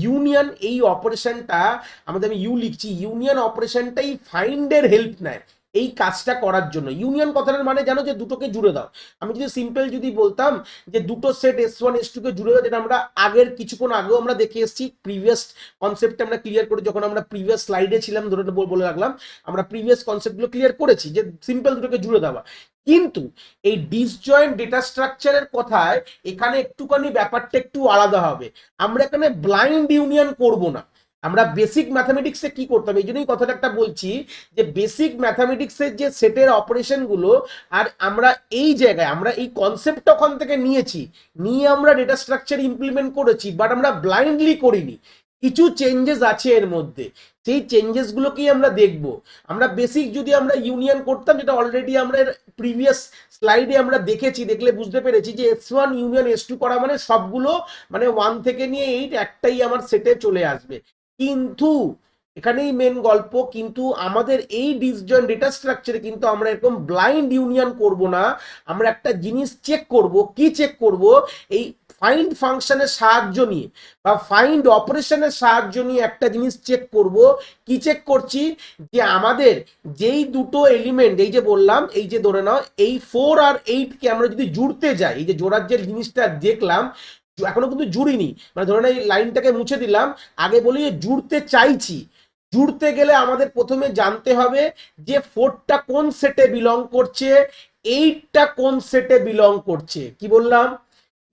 ইউনিয়ন এই অপারেশনটা আমাদের, আমি ইউ লিখছি, ইউনিয়ন অপারেশনটাই ফাইন্ডের হেল্প নেয় এই কাজটা করার জন্য। ইউনিয়ন কথাটার মানে জানো যে দুটোকে জুড়ে দাও। আমি যদি সিম্পল যদি বলতাম যে দুটো সেট S1 S2 কে জুড়ে দাও, যেটা আমরা আগের কিছুক্ষণ আগেও আমরা দেখে এসেছি, প্রিভিয়াস কনসেপ্টে আমরা ক্লিয়ার করে, যখন আমরা প্রিভিয়াস স্লাইডে ছিলাম ধরে বলে রাখলাম, আমরা প্রিভিয়াস কনসেপ্টগুলো ক্লিয়ার করেছি যে সিম্পল দুটোকে জুড়ে দেওয়া। কিন্তু এই ডিসজয়েন্ট ডেটা স্ট্রাকচারের কথায় এখানে একটুখানি ব্যাপারটা একটু আলাদা হবে। আমরা এখানে ব্লাইন্ড ইউনিয়ন করব না। আমরা বেসিক ম্যাথামেটিক্সে কি করতাম, এই জন্যই কথাটা একটা বলছি যে বেসিক ম্যাথামেটিক্সের যে সেটের অপারেশন গুলো, আর আমরা এই জায়গায় আমরা এই কনসেপ্টটা ওখান থেকে নিয়েছি, নিয়ে আমরা ডেটা স্ট্রাকচার ইমপ্লিমেন্ট করেছি, বাট আমরা ব্লাইন্ডলি করিনি। কিছু চেঞ্জেস আছে এর মধ্যে, সেই চেঞ্জেস গুলোকেই আমরা দেখব। আমরা বেসিক যদি আমরা ইউনিয়ন করতাম, যেটা অলরেডি আমরা প্রিভিয়াস স্লাইডে আমরা দেখেছি, দেখলে বুঝতে পেরেছি যে S1 ইউনিয়ন S2 করা মানে সবগুলো মানে 1 থেকে নিয়ে 8 একটাই আমার সেটে চলে আসবে। কিন্তু এখানেই মেন গল্প, কিন্তু আমাদের এই ডিসজয়েন্ট ডেটা স্ট্রাকচারে কিন্তু আমরা এরকম ব্লাইন্ড ইউনিয়ন করব না। আমরা একটা জিনিস চেক করব, কি চেক করব, এই ফাইন্ড ফাংশনের সাহায্য নিয়ে বা ফাইন্ড অপারেশনের সাহায্য নিয়ে একটা জিনিস চেক করব। কি চেক করছি, যে আমাদের যেই দুটো এলিমেন্ট, এই যে বললাম, এই যে ধরে নাও এই 4 আর 8 কে আমরা যদি জুড়তে যাই, এই যে জোড়ার যে জিনিসটা দেখলাম, এখনো কিন্তু জুড়িনি, মানে ধরে নাও এই লাইনটাকে মুছে দিলাম, আগে বলি যে জুড়তে চাইছি। জুড়তে গেলে আমাদের প্রথমে জানতে হবে যে 4টা কোন সেটে বিলং করছে, 8টা কোন সেটে বিলং করছে। কি বললাম,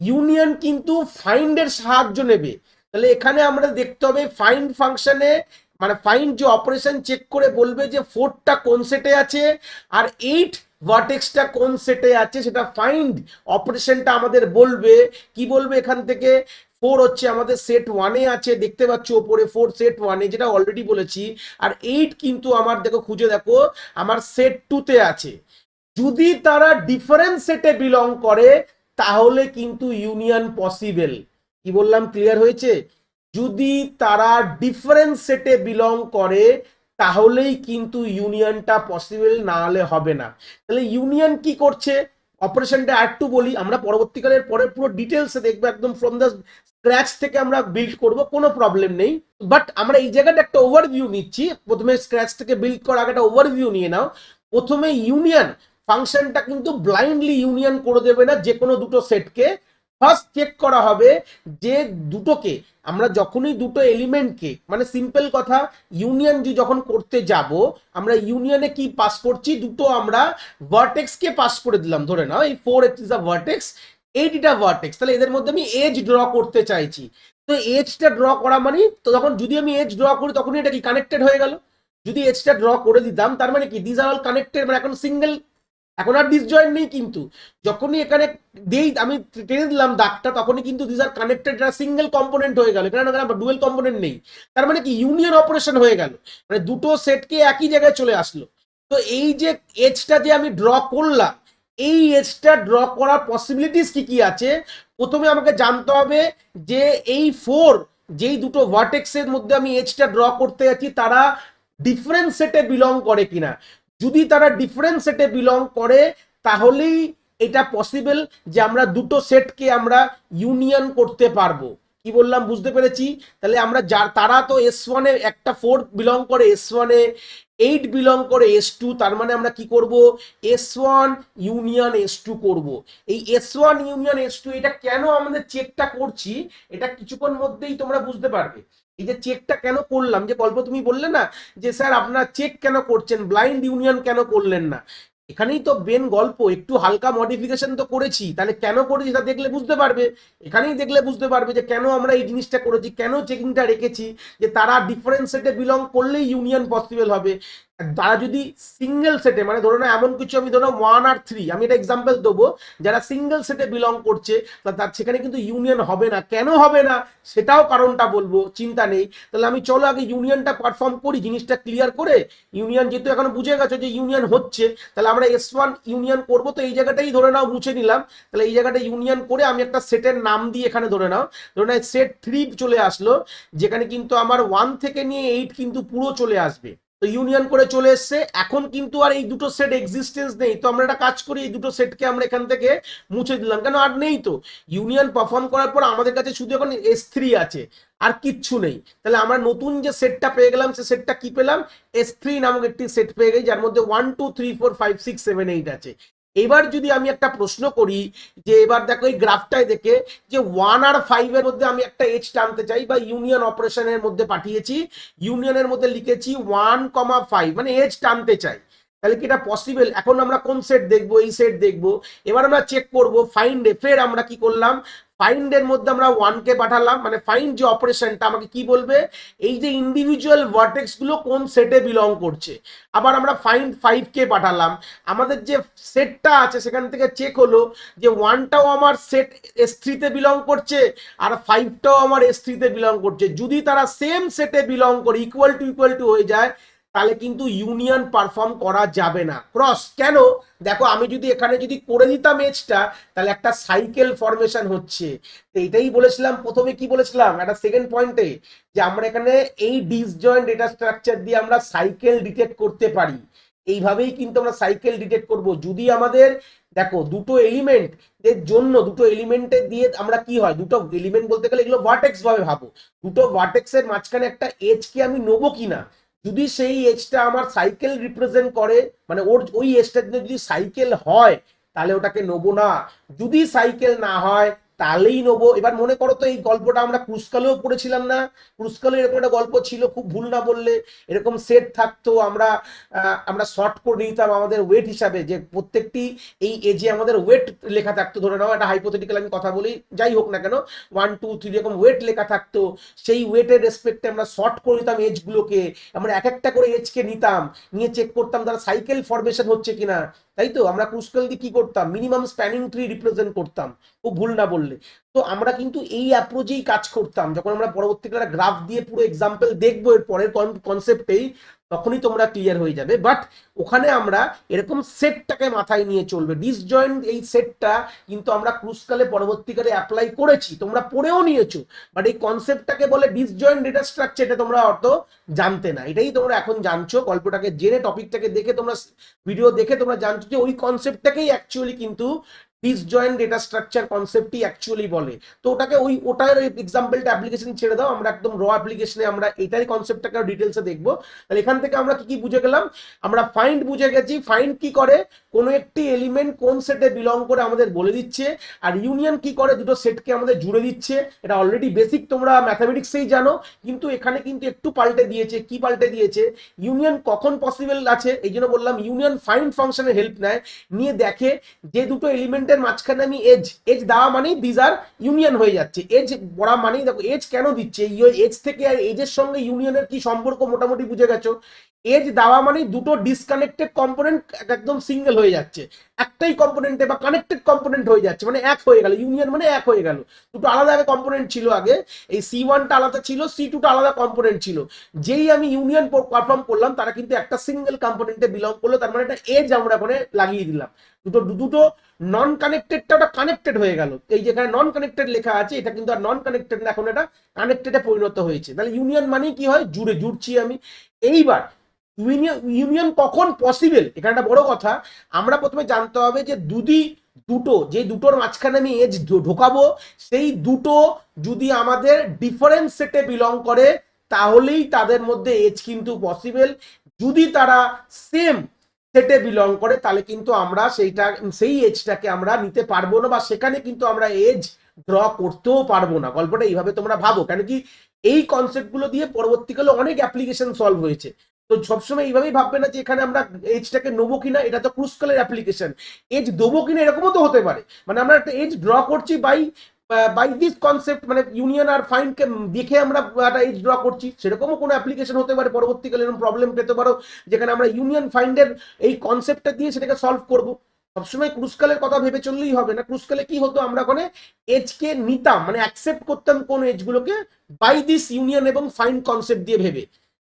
ইউনিয়ন কিন্তু ফাইন্ডের সাহায্য নেবে। তাহলে এখানে আমরা দেখতে হবে ফাইন্ড ফাংশনে, মানে ফাইন্ড যে অপারেশন চেক করে বলবে যে 4টা কোন সেটে আছে আর 8 ভার্টেক্সটা কোন সেটে আছে, সেটা ফাইন্ড অপারেশনটা আমাদের বলবে। কি বলবে এখান থেকে, 4 হচ্ছে আমাদের সেট 1 এ আছে, দেখতে পাচ্ছ ওপরে 4 সেট 1 এ, যেটা অলরেডি বলেছি। আর 8 কিন্তু আমার, দেখো খুঁজে দেখো, আমার সেট 2 তে আছে। যদি তারা ডিফারেন্ট সেটে বিলং করে তাহলে কিন্তু ইউনিয়ন পসিবল। কি বললাম, ক্লিয়ার হয়েছে? যদি তারা ডিফারেন্ট সেটে বিলং করে তাহলেই কিন্তু ইউনিয়নটা পসিবল, না হলে হবে না। তাহলে ইউনিয়ন কি করছে, অপারেশনটা একটু বলি, আমরা পরবর্তীকালের পরে পুরো ডিটেলসে দেখবো, একদম ফ্রম দ্য স্ক্র্যাচ থেকে আমরা বিল্ড করব, কোনো প্রবলেম নেই। বাট আমরা এই জায়গাটা একটা ওভারভিউ নিচ্ছি, প্রথমে স্ক্র্যাচ থেকে বিল্ড করার আগে একটা ওভারভিউ নিয়ে নাও। প্রথমে ইউনিয়ন ফাংশনটা কিন্তু ব্লাইন্ডলি ইউনিয়ন করে দেবে না যে কোনো দুটো সেটকে। ফার্স্ট চেক করা হবে যে দুটোকে আমরা যখনই দুটো এলিমেন্টকে, মানে সিম্পল কথা, ইউনিয়ন যখন করতে যাব আমরা ইউনিয়নে কি পাস করছি, দুটো আমরা ভার্টেক্সকে পাস করে দিলাম। ধরে নাও এই 4 ইজ আ ভার্টেক্স, 8 এটা ভার্টেক্স, তাহলে এদের মধ্যে আমি এজ ড্র করতে চাইছি। তো এজটা ড্র করা মানে, তো তখন যদি আমি এজ ড্র করি তখন এটা কি কানেক্টেড হয়ে গেল। যদি এজটা ড্র করে দিতাম তার মানে কি দিস আর অল কানেক্টেড, মানে এখন সিঙ্গেল, এখন আর ডিসজয়েন্ট নেই। কিন্তু যখনই এখানে দেই আমি টেনে দিলাম দাগটা, তখনই কিন্তু this are connected, single component হয়ে গেল, এখানে ডুয়েল কম্পোনেন্ট নেই। তার মানে কি ইউনিয়ন অপারেশন হয়ে গেল, মানে দুটো সেটকে একই জায়গায় চলে আসলো। তো এই যে এজটা যে আমি ড্র করলাম, এই এজটা ড্র করার পসিবিলিটিস কি কি আছে, প্রথমে আমাকে জানতে হবে যে এই 4 যেই দুটো ভার্টেক্সের মধ্যে আমি এজটা ড্র করতে যাচ্ছি তারা ডিফারেন্ট সেটে বিলং করে কিনা। যদি তারা ডিফারেন্ট সেটে বিলং করে তাহলেই এটা পসিবল যে আমরা দুটো সেটকে আমরা ইউনিয়ন করতে পারবো। কি বললাম বুঝতে পেরেছি? তাহলে আমরা তারা তো S1 এ একটা 4 বিলং করে S1 এ, 8 বিলং করে S2, তার মানে আমরা কি করব, S1 ইউনিয়ন S2 করব। এই S1 ইউনিয়ন S2 এটা কেন আমাদের চেকটা করছি, এটা কিছুক্ষণ মধ্যেই তোমরা বুঝতে পারবে। এই যে চেকটা কেন করলাম, যে গল্প তুমি বললে না যে স্যার আপনারা চেক কেন করছেন, ব্লাইন্ড ইউনিয়ন কেন করলেন না, এখানেই তো বেন গল্প। একটু হালকা মডিফিকেশন তো করেছি, তাহলে কেন করেছি তা দেখলে বুঝতে পারবে। এখানেই দেখলে বুঝতে পারবে যে কেন আমরা এই জিনিসটা করেছি, কেন চেকিংটা রেখেছি, যে তারা ডিফারেন্ট সেটে বিলং করলেই ইউনিয়ন পসিবল হবে। তারা যদি সিঙ্গেল সেটে, মানে ধরো না এমন কিছু, আমি ধরো 1 আর 3, আমি এটা এক্সাম্পল দেবো, যারা সিঙ্গেল সেটে বিলং করছে তার সেখানে কিন্তু ইউনিয়ন হবে না। কেন হবে না সেটাও কারণটা বলবো, চিন্তা নেই। তাহলে আমি চলো আগে ইউনিয়নটা পারফর্ম করি, জিনিসটা ক্লিয়ার করে। ইউনিয়ন যেহেতু এখন বুঝে গেছো যে ইউনিয়ন হচ্ছে, তাহলে আমরা S1 ইউনিয়ন করব। তো এই জায়গাটাই ধরে নাও মুছে নিলাম, তাহলে এই জায়গাটা ইউনিয়ন করে আমি একটা সেটের নাম দিয়ে এখানে ধরে নাও সেট 3 চলে আসলো, যেখানে কিন্তু আমার 1 থেকে নিয়ে 8 কিন্তু পুরো চলে আসবে। তো ইউনিয়ন করে চলে এসছে, এখন কিন্তু আর এই দুটো সেট এক্সিস্টেন্স নেই। তো আমরা একটা কাজ করি, এই দুটো সেটকে আমরা এখান থেকে মুছে দিলাম, কেন আর নেই তো। ইউনিয়ন পারফর্ম করার পর আমাদের কাছে শুধু এখন S3 আছে, আর কিচ্ছু নেই। তাহলে আমরা নতুন যে সেটটা পেয়ে গেলাম, সে সেটটা কি পেলাম, S3 নামক একটি সেট পেয়ে গেছি, যার মধ্যে 1 2 3 4 5 6 7 8 আছে। এবার যদি আমি একটা প্রশ্ন করি, যে এবার দেখো এই গ্রাফটায় দেখে যে 1 আর 5 এর মধ্যে আমি একটা এজ টানতে চাই, বা ইউনিয়ন অপারেশনের মধ্যে পাঠিয়েছি, ইউনিয়নের মধ্যে লিখেছি 1,5, মানে এজ টানতে চাই। তাহলে কি এটা পসিবল? এখন আমরা কোন সেট দেখবো, এই সেট দেখবো। এবার আমরা চেক করব ফাইন্ডে, ফের আমরা কি করলাম, ফাইন্ডের মধ্যে আমরা 1 কে পাঠালাম, মানে ফাইন্ড যে অপারেশনটা আমাকে কি বলবে, এই যে ইন্ডিভিজুয়াল ভার্টেক্স গুলো কোন সেটে বিলং করছে। আবার আমরা ফাইন্ড 5 কে পাঠালাম, আমাদের যে সেটটা আছে সেখান থেকে চেক হলো যে 1টাও আমার সেট S3 তে বিলং করছে, আর 5টাও আমার S3 তে বিলং করছে। যদি তারা সেম সেটে বিলং করে, ইকুয়াল টু হয়ে যায়, তাহলে কিন্তু ইউনিয়ন পারফর্ম করা যাবে না। ক্রস কেন, দেখো আমি যদি এখানে যদি করে দিতাম এজটা, তাহলে একটা সাইকেল ফরমেশন হচ্ছে। তো এটাই বলেছিলাম প্রথমে, কি বলেছিলাম একটা সেকেন্ড পয়েন্টে, যে আমরা এখানে এই ডিসজয়েন্ট ডেটা স্ট্রাকচার দিয়ে আমরা সাইকেল ডিটেক্ট করতে পারি। এইভাবেই কিন্তু আমরা সাইকেল ডিটেক্ট করব। যদি আমাদের দেখো দুটো এলিমেন্ট এর জন্য, দুটো এলিমেন্টের দিয়ে আমরা কি হয়, দুটো এলিমেন্ট বলতে গেলে এগুলো ভার্টেক্স ভাবে ভাবো, দুটো ভার্টেক্সের মাঝখানে একটা এজ কে আমি নেবো কিনা। যদি সেই এজটা আমার সাইকেল রিপ্রেজেন্ট করে, মানে ওই এজটা যদি সাইকেল হয় তাহলে ওটাকে নেবো না, যদি সাইকেল না হয় তাহলেই নেবো। এবার মনে করো তো এই গল্পটা আমরা ক্রুসকালেও পড়েছিলাম না, ক্রুসকালে এরকম একটা গল্প ছিল, খুব ভুল না বললে, এরকম সেট থাকতো, আমরা শর্ট করে নিতাম আমাদের ওয়েট হিসাবে, যে প্রত্যেকটি এই এজে আমাদের ওয়েট লেখা থাকতো। ধরে নাও একটা হাইপোথেটিক্যাল আমি কথা বলি, যাই হোক না কেন, 1 2 3 এরকম ওয়েট লেখা থাকতো। সেই ওয়েটের রেসপেক্টে আমরা শর্ট করে নিতাম এজগুলোকে, আমরা এক একটা করে এজকে নিতাম, নিয়ে চেক করতাম তারা সাইকেল ফরমেশন হচ্ছে কিনা। তাই তো আমরা ক্রুসকাল দিয়ে কি করতাম, মিনিমাম স্প্যানিং ট্রি রিপ্রেজেন্ট করতাম, খুব ভুল না বললে। তো আমরা কিন্তু এই অ্যাপ্রোচেই কাজ করতাম। যখন আমরা পরবর্তীকালে গ্রাফ দিয়ে পুরো এক্সাম্পল দেখবো এর পরের কনসেপ্টেই, তখনই তোমরা ক্লিয়ার হয়ে যাবে। বাট ওখানে আমরা এরকম সেটটাকে মাথায় নিয়ে চলবে। ডিসজয়েন্ট এই সেটটা কিন্তু আমরা ক্রুসকালে পরবর্তীকালে অ্যাপ্লাই করেছি, তোমরা পড়েও নিয়েছো, বাট এই কনসেপ্টটাকে বলে ডিসজয়েন্ট ডেটা স্ট্রাকচার, এটা তোমরা অত জানতে না, এটাই তোমরা এখন জানছো। গল্পটাকে জেনে টপিকটাকে দেখে তোমরা ভিডিও দেখে তোমরা জানছো যে ওই কনসেপ্টটাকেই অ্যাকচুয়ালি কিন্তু ডিসজয়েন্ট ডেটা স্ট্রাকচার কনসেপ্টই অ্যাকচুয়ালি বলে। তো ওটার এক্সাম্পলটা অ্যাপ্লিকেশন ছেড়ে দাও, আমরা একদম র অ্যাপ্লিকেশনে আমরা এটাই কনসেপ্টটাকে ডিটেলসে দেখবো। তাহলে এখান থেকে আমরা কি কি বুঝে গেলাম? আমরা ফাইন্ড বুঝে গেছি। ফাইন্ড কি করে? কোনো একটি এলিমেন্ট কোন সেটে বিলং করে আমাদের বলে দিচ্ছে। আর ইউনিয়ন কি করে? দুটো সেটকে আমাদের জুড়ে দিচ্ছে। এটা অলরেডি বেসিক তোমরা ম্যাথামেটিক্সেই জানো, কিন্তু এখানে কিন্তু একটু পাল্টে দিয়েছে। কি পাল্টে দিয়েছে? ইউনিয়ন কখন পসিবল আছে এই জন্য বললাম ইউনিয়ন ফাইন্ড ফাংশনের হেল্প নেয়, নিয়ে দেখে যে দুটো এলিমেন্টের মাঝখানে আমি এজ দেওয়া মানেই দিজ আর ইউনিয়ন হয়ে যাচ্ছে। এজ বড়া মানেই দেখো এজ কেন দিচ্ছে, এজ থেকে আর এজের সঙ্গে ইউনিয়নের কি সম্পর্ক মোটামুটি বুঝে গেছো। এজ দেওয়া মানে দুটো ডিসকানেক্টেড কম্পোনেন্ট একদম সিঙ্গেল হয়ে যাচ্ছে, একটাই কম্পোনেন্টে বা কানেক্টেড কম্পোনেন্ট হয়ে যাচ্ছে, মানে এক হয়ে গেল। ইউনিয়ন মানে এক হয়ে গেল। দুটো আলাদা আগে কম্পোনেন্ট ছিল, আগে এই C1টা আলাদা ছিল, C2টা আলাদা কম্পোনেন্ট ছিল। যেই আমি ইউনিয়ন পারফর্ম করলাম তারা কিন্তু একটা সিঙ্গেল কম্পোনেন্টে বিলং করলো, তার মানে একটা এজ আমরা ওখানে লাগিয়ে দিলাম। দুটো নন কানেক্টেডটা ওটা কানেক্টেড হয়ে গেল। এই যেখানে নন কানেক্টেড লেখা আছে এটা কিন্তু আর নন কানেক্টেড না, এখন এটা কানেক্টেডে পরিণত হয়েছে। তাহলে ইউনিয়ন মানে কি হয়? জুড়ছি আমি। এইবার ইউনিয়ন কখন পসিবল, এখানে একটা বড় কথা। আমরা প্রথমে জানতে হবে যে যে দুটোর মাঝখানে আমি এজ ঢোকাবো, সেই দুটো যদি আমাদের ডিফারেন্ট সেটে বিলং করে তাহলেই তাদের মধ্যে এজ কিন্তু পসিবল। যদি তারা সেম সেটে বিলং করে তাহলে কিন্তু আমরা সেই এজটাকে আমরা নিতে পারবো না, বা সেখানে কিন্তু আমরা এজ ড্র করতেও পারবো না। গল্পটা এইভাবে তোমরা ভাবো, কেন কি এই কনসেপ্টগুলো দিয়ে পরবর্তীকালে অনেক অ্যাপ্লিকেশন সলভ হয়েছে। তো সবসময় এইভাবেই ভাববে না যে এখানে আমরা এজটাকে নেবো কিনা, এটা তো ক্রুসকালের অ্যাপ্লিকেশন, এজ দেবো কিনা এরকমও তো হতে পারে। মানে আমরা একটা এজ ড্র করছি বাই দিস কনসেপ্ট, মানে ইউনিয়ন আর ফাইন্ডকে দেখে আমরা একটা এজ ড্র করছি, সেরকমও কোনো অ্যাপ্লিকেশন হতে পারে পরবর্তীকালে। এরকম প্রবলেম পেতে পারো যেখানে আমরা ইউনিয়ন ফাইন্ডের এই কনসেপ্টটা দিয়ে সেটাকে সলভ করবো। সবসময় ক্রুসকালের কথা ভেবে চললেই হবে না। ক্রুসকালে কি হতো, আমরা ওখানে এজকে নিতাম, মানে অ্যাকসেপ্ট করতাম কোন এজগুলোকে বাই দিস ইউনিয়ন এবং ফাইন্ড কনসেপ্ট দিয়ে ভেবে।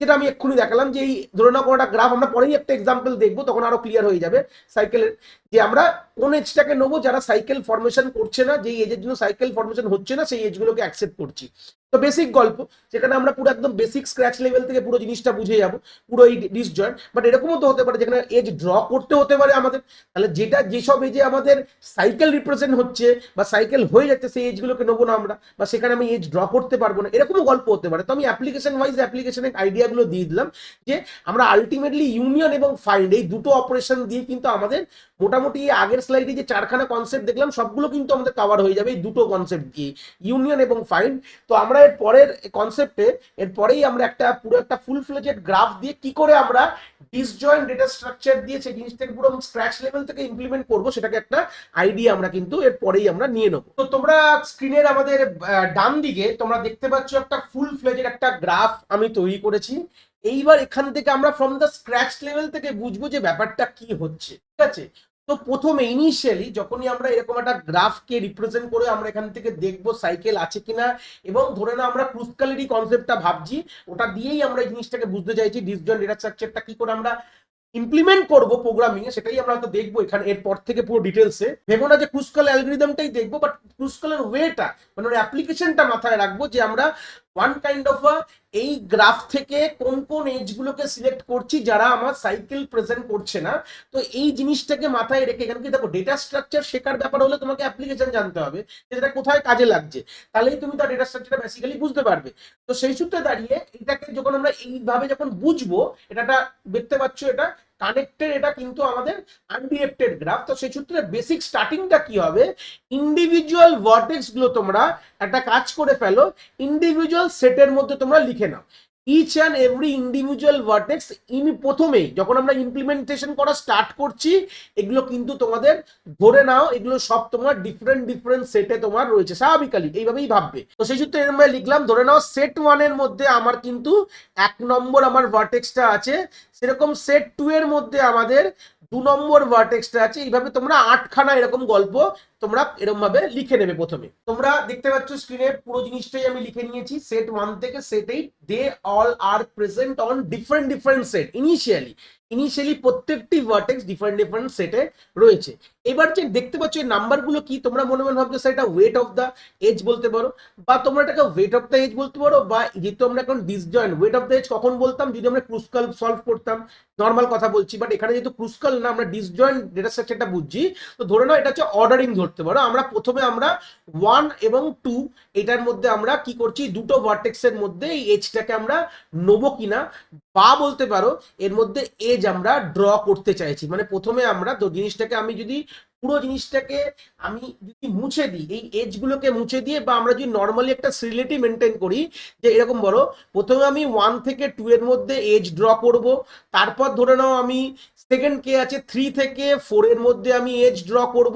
যেটা আমি এক্ষুনি দেখালাম যে এই ধরে নাও কোনো একটা গ্রাফ, আমরা পরেই একটা এক্সাম্পল দেখবো, তখন আরো ক্লিয়ার হয়ে যাবে সাইকেলের, যে আমরা কোন এজটাকে নেবো যারা সাইকেল ফরমেশন করছে না, যেই এজের জন্য সাইকেল ফরমেশন হচ্ছে না সেই এজগুলোকে অ্যাকসেপ্ট করছি। তো বেসিক গল্প, যেখানে আমরা পুরো একদম বেসিক স্ক্র্যাচ লেভেল থেকে পুরো জিনিসটা বুঝে যাবো, পুরো এই ডিসজয়েন্ট। বাট এরকমও তো হতে পারে যেখানে এজ ড্র করতে হতে পারে আমাদের। তাহলে যেসব এজে আমাদের সাইকেল রিপ্রেজেন্ট হচ্ছে বা সাইকেল হয়ে যাচ্ছে সেই এজগুলোকে নেবো না আমরা, বা সেখানে আমি এজ ড্র করতে পারবো না, এরকমও গল্প হতে পারে। তো আমি অ্যাপ্লিকেশন ওয়াইজ অ্যাপ্লিকেশনের আইডিয়াগুলো দিয়ে দিলাম যে আমরা আলটিমেটলি ইউনিয়ন এবং ফাইন্ড এই দুটো অপারেশন দিয়ে কিন্তু আমাদের মোটামুটি আগের স্লাইডে যে চারখানা কনসেপ্ট দেখলাম সবগুলো কিন্তু আমাদের কভার হয়ে যাবে এই দুটো কনসেপ্ট দিয়ে, ইউনিয়ন এবং ফাইন্ড। তো আমরা এর পরের কনসেপ্টে এরপরেই আমরা পুরো একটা ফুল ফ্লেজেড গ্রাফ দিয়ে কি করে আমরা ডিসজয়েন্ট ডেটা স্ট্রাকচার দিয়ে সেই জিনিসটাকে পুরো স্ক্র্যাচ লেভেল থেকে ইমপ্লিমেন্ট করবো, সেটাকে একটা আইডিয়া আমরা কিন্তু এরপরেই আমরা নিয়ে নেবো। তো তোমরা স্ক্রিনের আমাদের ডান দিকে তোমরা দেখতে পাচ্ছ একটা ফুল ফ্লেজেড একটা গ্রাফ আমি তৈরি করেছি। এইবার এখান থেকে আমরা ফ্রম দ্য স্ক্র্যাচ লেভেল থেকে বুঝবো যে ব্যাপারটা কি হচ্ছে, ঠিক আছে। তো প্রথমে ইনিশিয়ালি যখনই আমরা এরকম একটা গ্রাফকে রিপ্রেজেন্ট করে আমরা এখান থেকে দেখবো সাইকেল আছে কিনা, এবং ধরে না আমরা ক্রুসকালেরই কনসেপ্টটা ভাবছি, ওটা দিয়েই আমরা এই জিনিসটাকে বুঝতে চাইছি ডিসজয়েন্ট ডেটা স্ট্রাকচারটা কি করে আমরা ইমপ্লিমেন্ট করবো প্রোগ্রামিং এ, সেটাই আমরা হয়তো দেখবো এখানে এরপর থেকে পুরো ডিটেলসে। ভেবো না যে ক্রুসকাল অ্যালগরিদমটাই দেখবো, বাট ক্রুসকালের ওয়েটা মানে ওর অ্যাপ্লিকেশনটা মাথায় রাখবো, যে আমরা ওয়ান কাইন্ড অফ এই গ্রাফ থেকে কোন কোন এজগুলোকে সিলেক্ট করছি যারা আমার সাইকেল প্রেজেন্ট করছে না। তো এই জিনিসটাকে মাথায় রেখে, এখানে কি দেখো ডেটা স্ট্রাকচার শেখার ব্যাপার হলে তোমাকে অ্যাপ্লিকেশন জানতে হবে যে এটা কোথায় কাজে লাগছে, তাহলেই তুমি তার ডেটা স্ট্রাকচারটা বেসিক্যালি বুঝতে পারবে। তো সেই সূত্রে দাঁড়িয়ে এটাকে যখন আমরা এইভাবে যখন বুঝবো, এটা দেখতে পাচ্ছ এটা কানেক্টেড, এটা কিন্তু আমাদের আনডিরেক্টেড গ্রাফ। তো সেই সূত্রে বেসিক স্টার্টিংটা কি হবে, ইন্ডিভিজুয়াল ভার্টেক্স গুলো তোমরা একটা কাজ করে ফেলো, ইন্ডিভিজুয়াল সেটের মধ্যে তোমরা লিখে নাও each and every individual vertex. প্রথমেই যখন আমরা ইমপ্লিমেন্টেশন করা স্টার্ট করছি, এগুলো কিন্তু তোমাদের ধরে নাও এগুলো সব তোমার ডিফারেন্ট সেটে তোমার রয়েছে, স্বাভাবিকলি এইভাবেই ভাববে। তো সেই সূত্রে এরকম লিখলাম, ধরে নাও সেট 1 এর মধ্যে আমার কিন্তু 1 নম্বর আমার ভার্টেক্সটা আছে, সেরকম সেট 2 এর মধ্যে আমাদের নম্বর ভার্টেক্সটা আছে, এইভাবে তোমরা 8খানা এরকম গল্প তোমরা এরকম ভাবে লিখে নেবে। প্রথমে তোমরা দেখতে পাচ্ছ স্ক্রিনে পুরো জিনিসটাই আমি লিখে নিয়েছি, সেট 1 থেকে set 8 they all are present on different different set. Initially প্রত্যেকটি ভার্টেক্স ডিফারেন্ট ডিফারেন্ট সেটে রয়েছে। এবার যে দেখতে পাচ্ছ এই নাম্বারগুলো কি, তোমরা মনে মনে ভাবছো সেটা ওয়েট অফ দ্য এজ বলতে পারো, বা তোমরা এটাকে ওয়েট অফ দ্য এজ বলতে পারো, বা যেহেতু আমরা এখন disjoint, weight of the edge কখন বলতাম যদি আমরা ক্রুসকাল সলভ করতাম, নর্মাল কথা বলছি, বাট এখানে যেহেতু ক্রুসকাল না আমরা ডিসজয়েন্ট ডেটা স্ট্রাকচারটা বুঝছি, তো ধরে নাও এটা হচ্ছে অর্ডারিং ধরতে পারো। আমরা প্রথমে আমরা 1 এবং 2 এটার মধ্যে আমরা কি করছি, দুটো ভার্টেক্সের মধ্যে এই এজটাকে আমরা নেবো কিনা, বা বলতে পারো এর মধ্যে এজ আমরা ড্র করতে চাইছি। মানে প্রথমে আমরা তো জিনিসটাকে আমি যদি পুরো জিনিসটাকে আমি যদি মুছে দিই, এই এজ গুলোকে মুছে দিয়ে, বা আমরা যদি নর্মালি একটা সিরিয়ালিটি মেনটেন করি, যে এরকম বড় প্রথমে আমি 1 থেকে 2 এর মধ্যে এজ ড্র করব, তারপর ধরে নাও আমি সেকেন্ড কে আছে 3 থেকে 4 এর মধ্যে আমি এজ ড্র করব,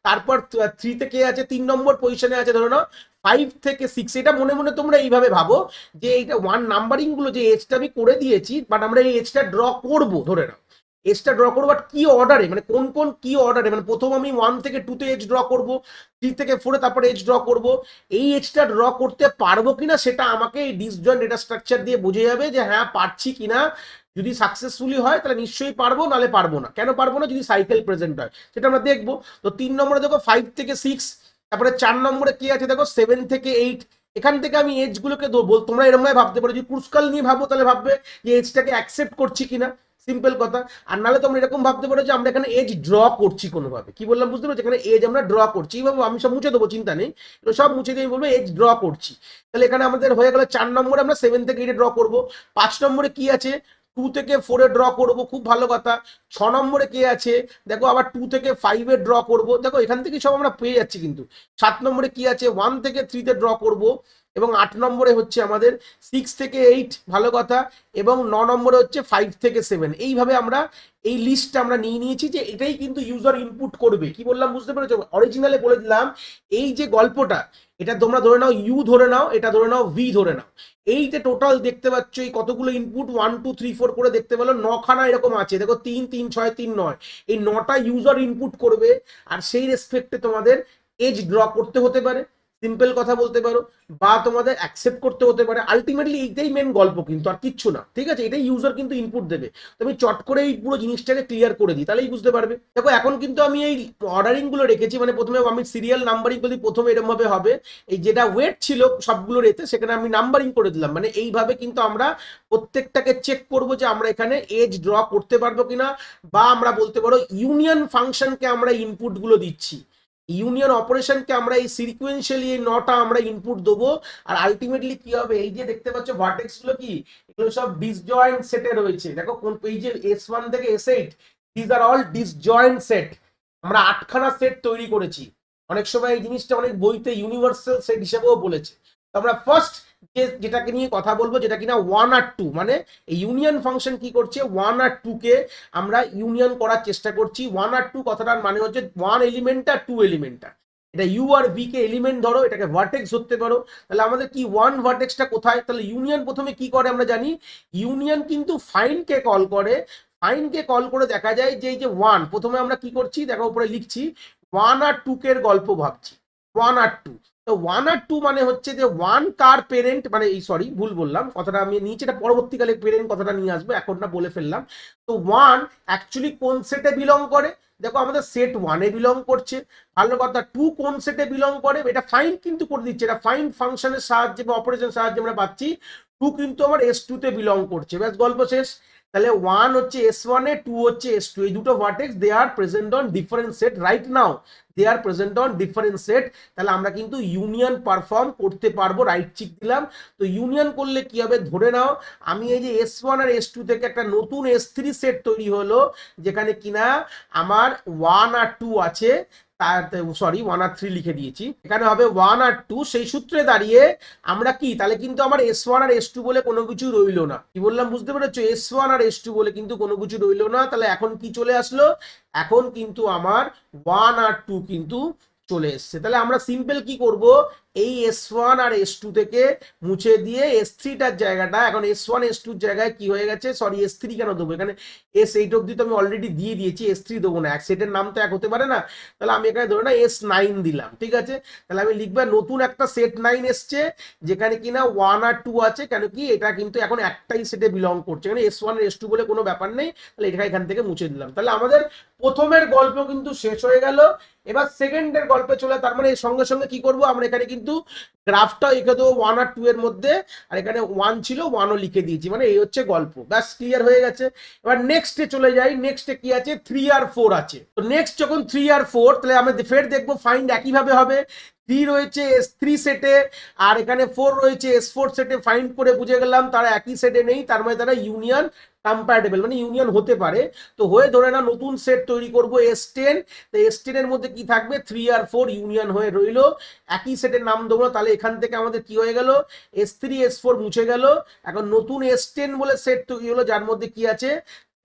তারপর 3 থেকে আছে 3 নম্বর পজিশনে আছে ধরে নাও 5 থেকে 6। এটা মনে মনে তোমরা এইভাবে ভাবো যে এইটা 1 নাম্বারিং গুলো যে এজটা আমি করে দিয়েছি, বাট আমরা এই এজটা ড্র করব, ধরে নাও এজটা ড্র করবো, বাট কি অর্ডারে, মানে কোন কোন কি অর্ডারে, মানে প্রথম আমি 1 থেকে 2 তে এজ ড্র করব, 3 থেকে 4 এ তারপরে এজ ড্র করব। এই এজটা ড্র করতে পারবো কিনা সেটা আমাকে এই ডিসজয়েন্ট ডেটা স্ট্রাকচার দিয়ে বুঝে যাবে যে হ্যাঁ পারছি কিনা। যদি সাকসেসফুলি হয় তাহলে নিশ্চয়ই পারবো, নাহলে পারবো না। কেন পারবো না, যদি সাইকেল প্রেজেন্ট হয় সেটা আমরা দেখবো। তো 3 নম্বরে দেখো 5 থেকে 6, তারপরে 4 নম্বরে কি আছে দেখো 7 থেকে 8। এখান থেকে আমি এজ গুলোকে তোমরা এরকম ভাবতে পারো, যদি পুরস্কার নিয়ে ভাবো তাহলে ভাববে যে এজটাকে অ্যাকসেপ্ট করছি কিনা, সিম্পল কথা। আর নাহলে তোমরা এরকম ভাবতে পারো যে আমরা এখানে এজ ড্র করছি কোনোভাবে, কি বললাম বুঝতে পারছো, এখানে এজ আমরা ড্র করছি, এইভাবে আমি সব মুছে দেবো, চিন্তা নেই, সব মুছে দিয়ে বলবো এজ ড্র করছি। তাহলে এখানে আমাদের হয়ে গেল 4 নম্বরে আমরা 7 থেকে 8 ড্র করবো। 5 নম্বরে কি আছে 2 থেকে 4 এ ড্র করবো, খুব ভালো কথা। 6 নম্বরে কে আছে দেখো আবার 2 থেকে 5 এ ড্র করবো, দেখো এখান থেকে সব আমরা পেয়ে যাচ্ছি কিন্তু। 7 নম্বরে কি আছে 1 থেকে 3 তে ড্র করবো, এবং 8 নম্বরে হচ্ছে আমাদের 6 থেকে 8, ভালো কথা, এবং 9 নম্বরে হচ্ছে 5 থেকে 7। এইভাবে আমরা এই লিস্টটা আমরা নিয়ে নিয়েছি, যে এটাই কিন্তু ইউজার ইনপুট করবে। কি বললাম বুঝতে পেরেছো, অরিজিনালে বলে দিলাম এই যে গল্পটা, এটা তোমরা ধরে নাও ইউ ধরে নাও, এটা ধরে নাও ভি ধরে নাও। এই যে টোটাল দেখতে পাচ্ছ এই কতগুলো ইনপুট 1 2 3 4 করে দেখতে পেলো 9খানা এরকম আছে, দেখো 3 3 6 3 9, এই 9টা ইউজার ইনপুট করবে। আর সেই রেসপেক্টে তোমাদের এজ ড্র করতে হতে পারে, সিম্পল কথা বলতে পারো, বা তোমাদের অ্যাকসেপ্ট করতে হতে পারে। আলটিমেটলি এইটাই মেন গল্প কিন্তু, আর কিচ্ছু না, ঠিক আছে। এটাই ইউজার কিন্তু ইনপুট দেবে। তুমি চট করে এই পুরো জিনিসটাকে ক্লিয়ার করে দিই, তাহলেই বুঝতে পারবে। দেখো এখন কিন্তু আমি এই অর্ডারিং গুলো রেখেছি, মানে প্রথমে আমি সিরিয়াল নাম্বারিং বলি, প্রথমে এরকম ভাবে হবে, এই যেটা ওয়েট ছিল সবগুলোর এতে সেখানে আমি নাম্বারিং করে দিলাম। মানে এইভাবে কিন্তু আমরা প্রত্যেকটাকে চেক করব যে আমরা এখানে এজ ড্র করতে পারবো কিনা, বা আমরা বলতে পারো ইউনিয়ন ফাংশনকে আমরা ইনপুট গুলো দিচ্ছি, ইউনিয়ন অপারেশনকে আমরা এই সিকুয়েন্সিয়ালি এই 9টা আমরা ইনপুট দেবো। আর আলটিমেটলি কি হবে, এই যে দেখতে পাচ্ছ ভার্টেক্স গুলো কি, এগুলো সব ডিসজয়েন্ট সেটে রয়েছে। দেখো কোন এই যে S1 থেকে S8, this are all disjoint set. আমরা 8খানা সেট তৈরি করেছি। অনেক সময় এই জিনিসটা অনেক বইতে ইউনিভার্সাল সেট হিসেবেও বলেছে। তো আমরা ফার্স্ট যেটাকে নিয়ে কথা বলবো, যেটা কিনা 1 আর 2, মানে এই ইউনিয়ন ফাংশন কি করছে 1 আর 2 কে আমরা ইউনিয়ন করার চেষ্টা করছি। 1 আর 2 কথাটার মানে হচ্ছে 1 এলিমেন্টটা 2 এলিমেন্টটা, এটা ইউ আর ভি কে এলিমেন্ট ধরো, এটাকে ভার্টেক্স ধরতে পারো। তাহলে আমাদের কি 1 ভার্টেক্সটা কোথায়, তাহলে ইউনিয়ন প্রথমে কি করে আমরা জানি, ইউনিয়ন কিন্তু ফাইন্ড কে কল করে। ফাইন্ড কে কল করে দেখা যায় যে এই যে 1, প্রথমে আমরা কি করছি দেখো উপরে লিখছি 1 আর 2 কে গল্প ভাবছি, 1 আর 2। তো 1 আর 2 মানে হচ্ছে যে 1 কার পেরেন্ট, মানে এই সরি ভুল বললাম কথাটা, আমি নিচে এটা পরবর্তীকালে পেরেন্ট কথাটা নিয়ে আসবো, এখন না বলে ফেললাম। তো 1 অ্যাকচুয়ালি কোন সেটে বিলং করে, দেখো আমাদের সেট 1 এ বিলং করছে, ভালো কথা। 2 কোন সেটে বিলং করে, এটা ফাইন্ড কিন্তু করে দিচ্ছে, এটা ফাইন্ড ফাংশনের সাহায্যে বা অপারেশনের সাহায্যে আমরা পাচ্ছি 2 কিন্তু আমার S2 তে বিলং করছে, ব্যাস গল্প শেষ। তাহলে 1 হচ্ছে S1 এ, 2 হচ্ছে S2, এই দুটো vertex they are present on different set right now, they are present on different set. তাহলে আমরা কিন্তু ইউনিয়ন পারফর্ম করতে পারবো, রাইট চিক দিলাম। তো ইউনিয়ন করলে কি হবে, ধরে নাও আমি এই যে S1 আর S2 থেকে একটা নতুন S3 সেট তৈরি হলো, যেখানে কিনা আমার 1 আর 2 আছে, সরি 1 আর 3 লিখে দিয়েছি, এখানে হবে 1 আর 2। সেই সূত্রে দাঁড়িয়ে আমরা কি, তাহলে কিন্তু আমার S1 আর S2 বলে কোনো কিছু রইলো না। কি বললাম বুঝতে পেরেছো, S1 আর S2 বলে কিন্তু কোনো কিছু রইলো না। তাহলে এখন কি চলে আসলো, এখন কিন্তু আমার 1 আর 2 কিন্তু চলে এসছে। তাহলে আমরা সিম্পল কি করব, এই S1 আর S2 থেকে মুছে দিয়ে S3টার জায়গাটা এখন S1 S2 জায়গায় কি হয়ে গেছে, সরি S3 কেন দেবো, এখানে S8 অব্দি তো আমি অলরেডি দিয়ে দিয়েছি, S3 দেবো না, এক সেটের নাম তো এক হতে পারে না, তাহলে আমি এখানে ধরে না S9 দিলাম, ঠিক আছে। তাহলে আমি লিখবে নতুন একটা সেট 9 এসছে যেখানে কিনা 1 আর 2 আছে, কেন কি এটা কিন্তু এখন একটাই সেটে বিলং করছে, এখানে S1 আর S2 বলে কোনো ব্যাপার নেই, তাহলে এটা এখান থেকে মুছে দিলাম। তাহলে আমাদের প্রথমের গল্প কিন্তু শেষ হয়ে গেল। এবার সেকেন্ডের গল্পে চলে, তার মানে সঙ্গে সঙ্গে কি করব আমরা এখানে কিন্তু গ্রাফটা এঁকে দেবো 1 আর 2 এর মধ্যে, আর এখানে 1 ছিল 1ও লিখে দিয়েছি, মানে এই হচ্ছে গল্প, ব্যাস ক্লিয়ার হয়ে গেছে। এবার নেক্সটে চলে যাই, নেক্সটে কি আছে 3 আর 4 আছে। তো নেক্সট যখন 3 আর 4, তাহলে আমরা ফের দেখবো ফাইন্ড একইভাবে হবে, 3 রয়েছে S3 সেটে আর এখানে 4 রয়েছে S4 সেটে, ফাইন্ড করে বুঝে গেলাম তারা একই সেটে নেই, তার মানে তারা ইউনিয়ন কম্প্যাটেবল, মানে ইউনিয়ন হতে পারে। তো হয়ে ধরে না নতুন সেট তৈরি করব S10, তো S10 এর মধ্যে কি থাকবে 3 আর 4 ইউনিয়ন হয়ে রইলো, একই সেটের নাম দেবো, তাহলে এখান থেকে আমাদের কি হয়ে গেল S3 S4 মুছে গেল, এখন নতুন S10 বলে সেট তৈরি হলো যার মধ্যে কি আছে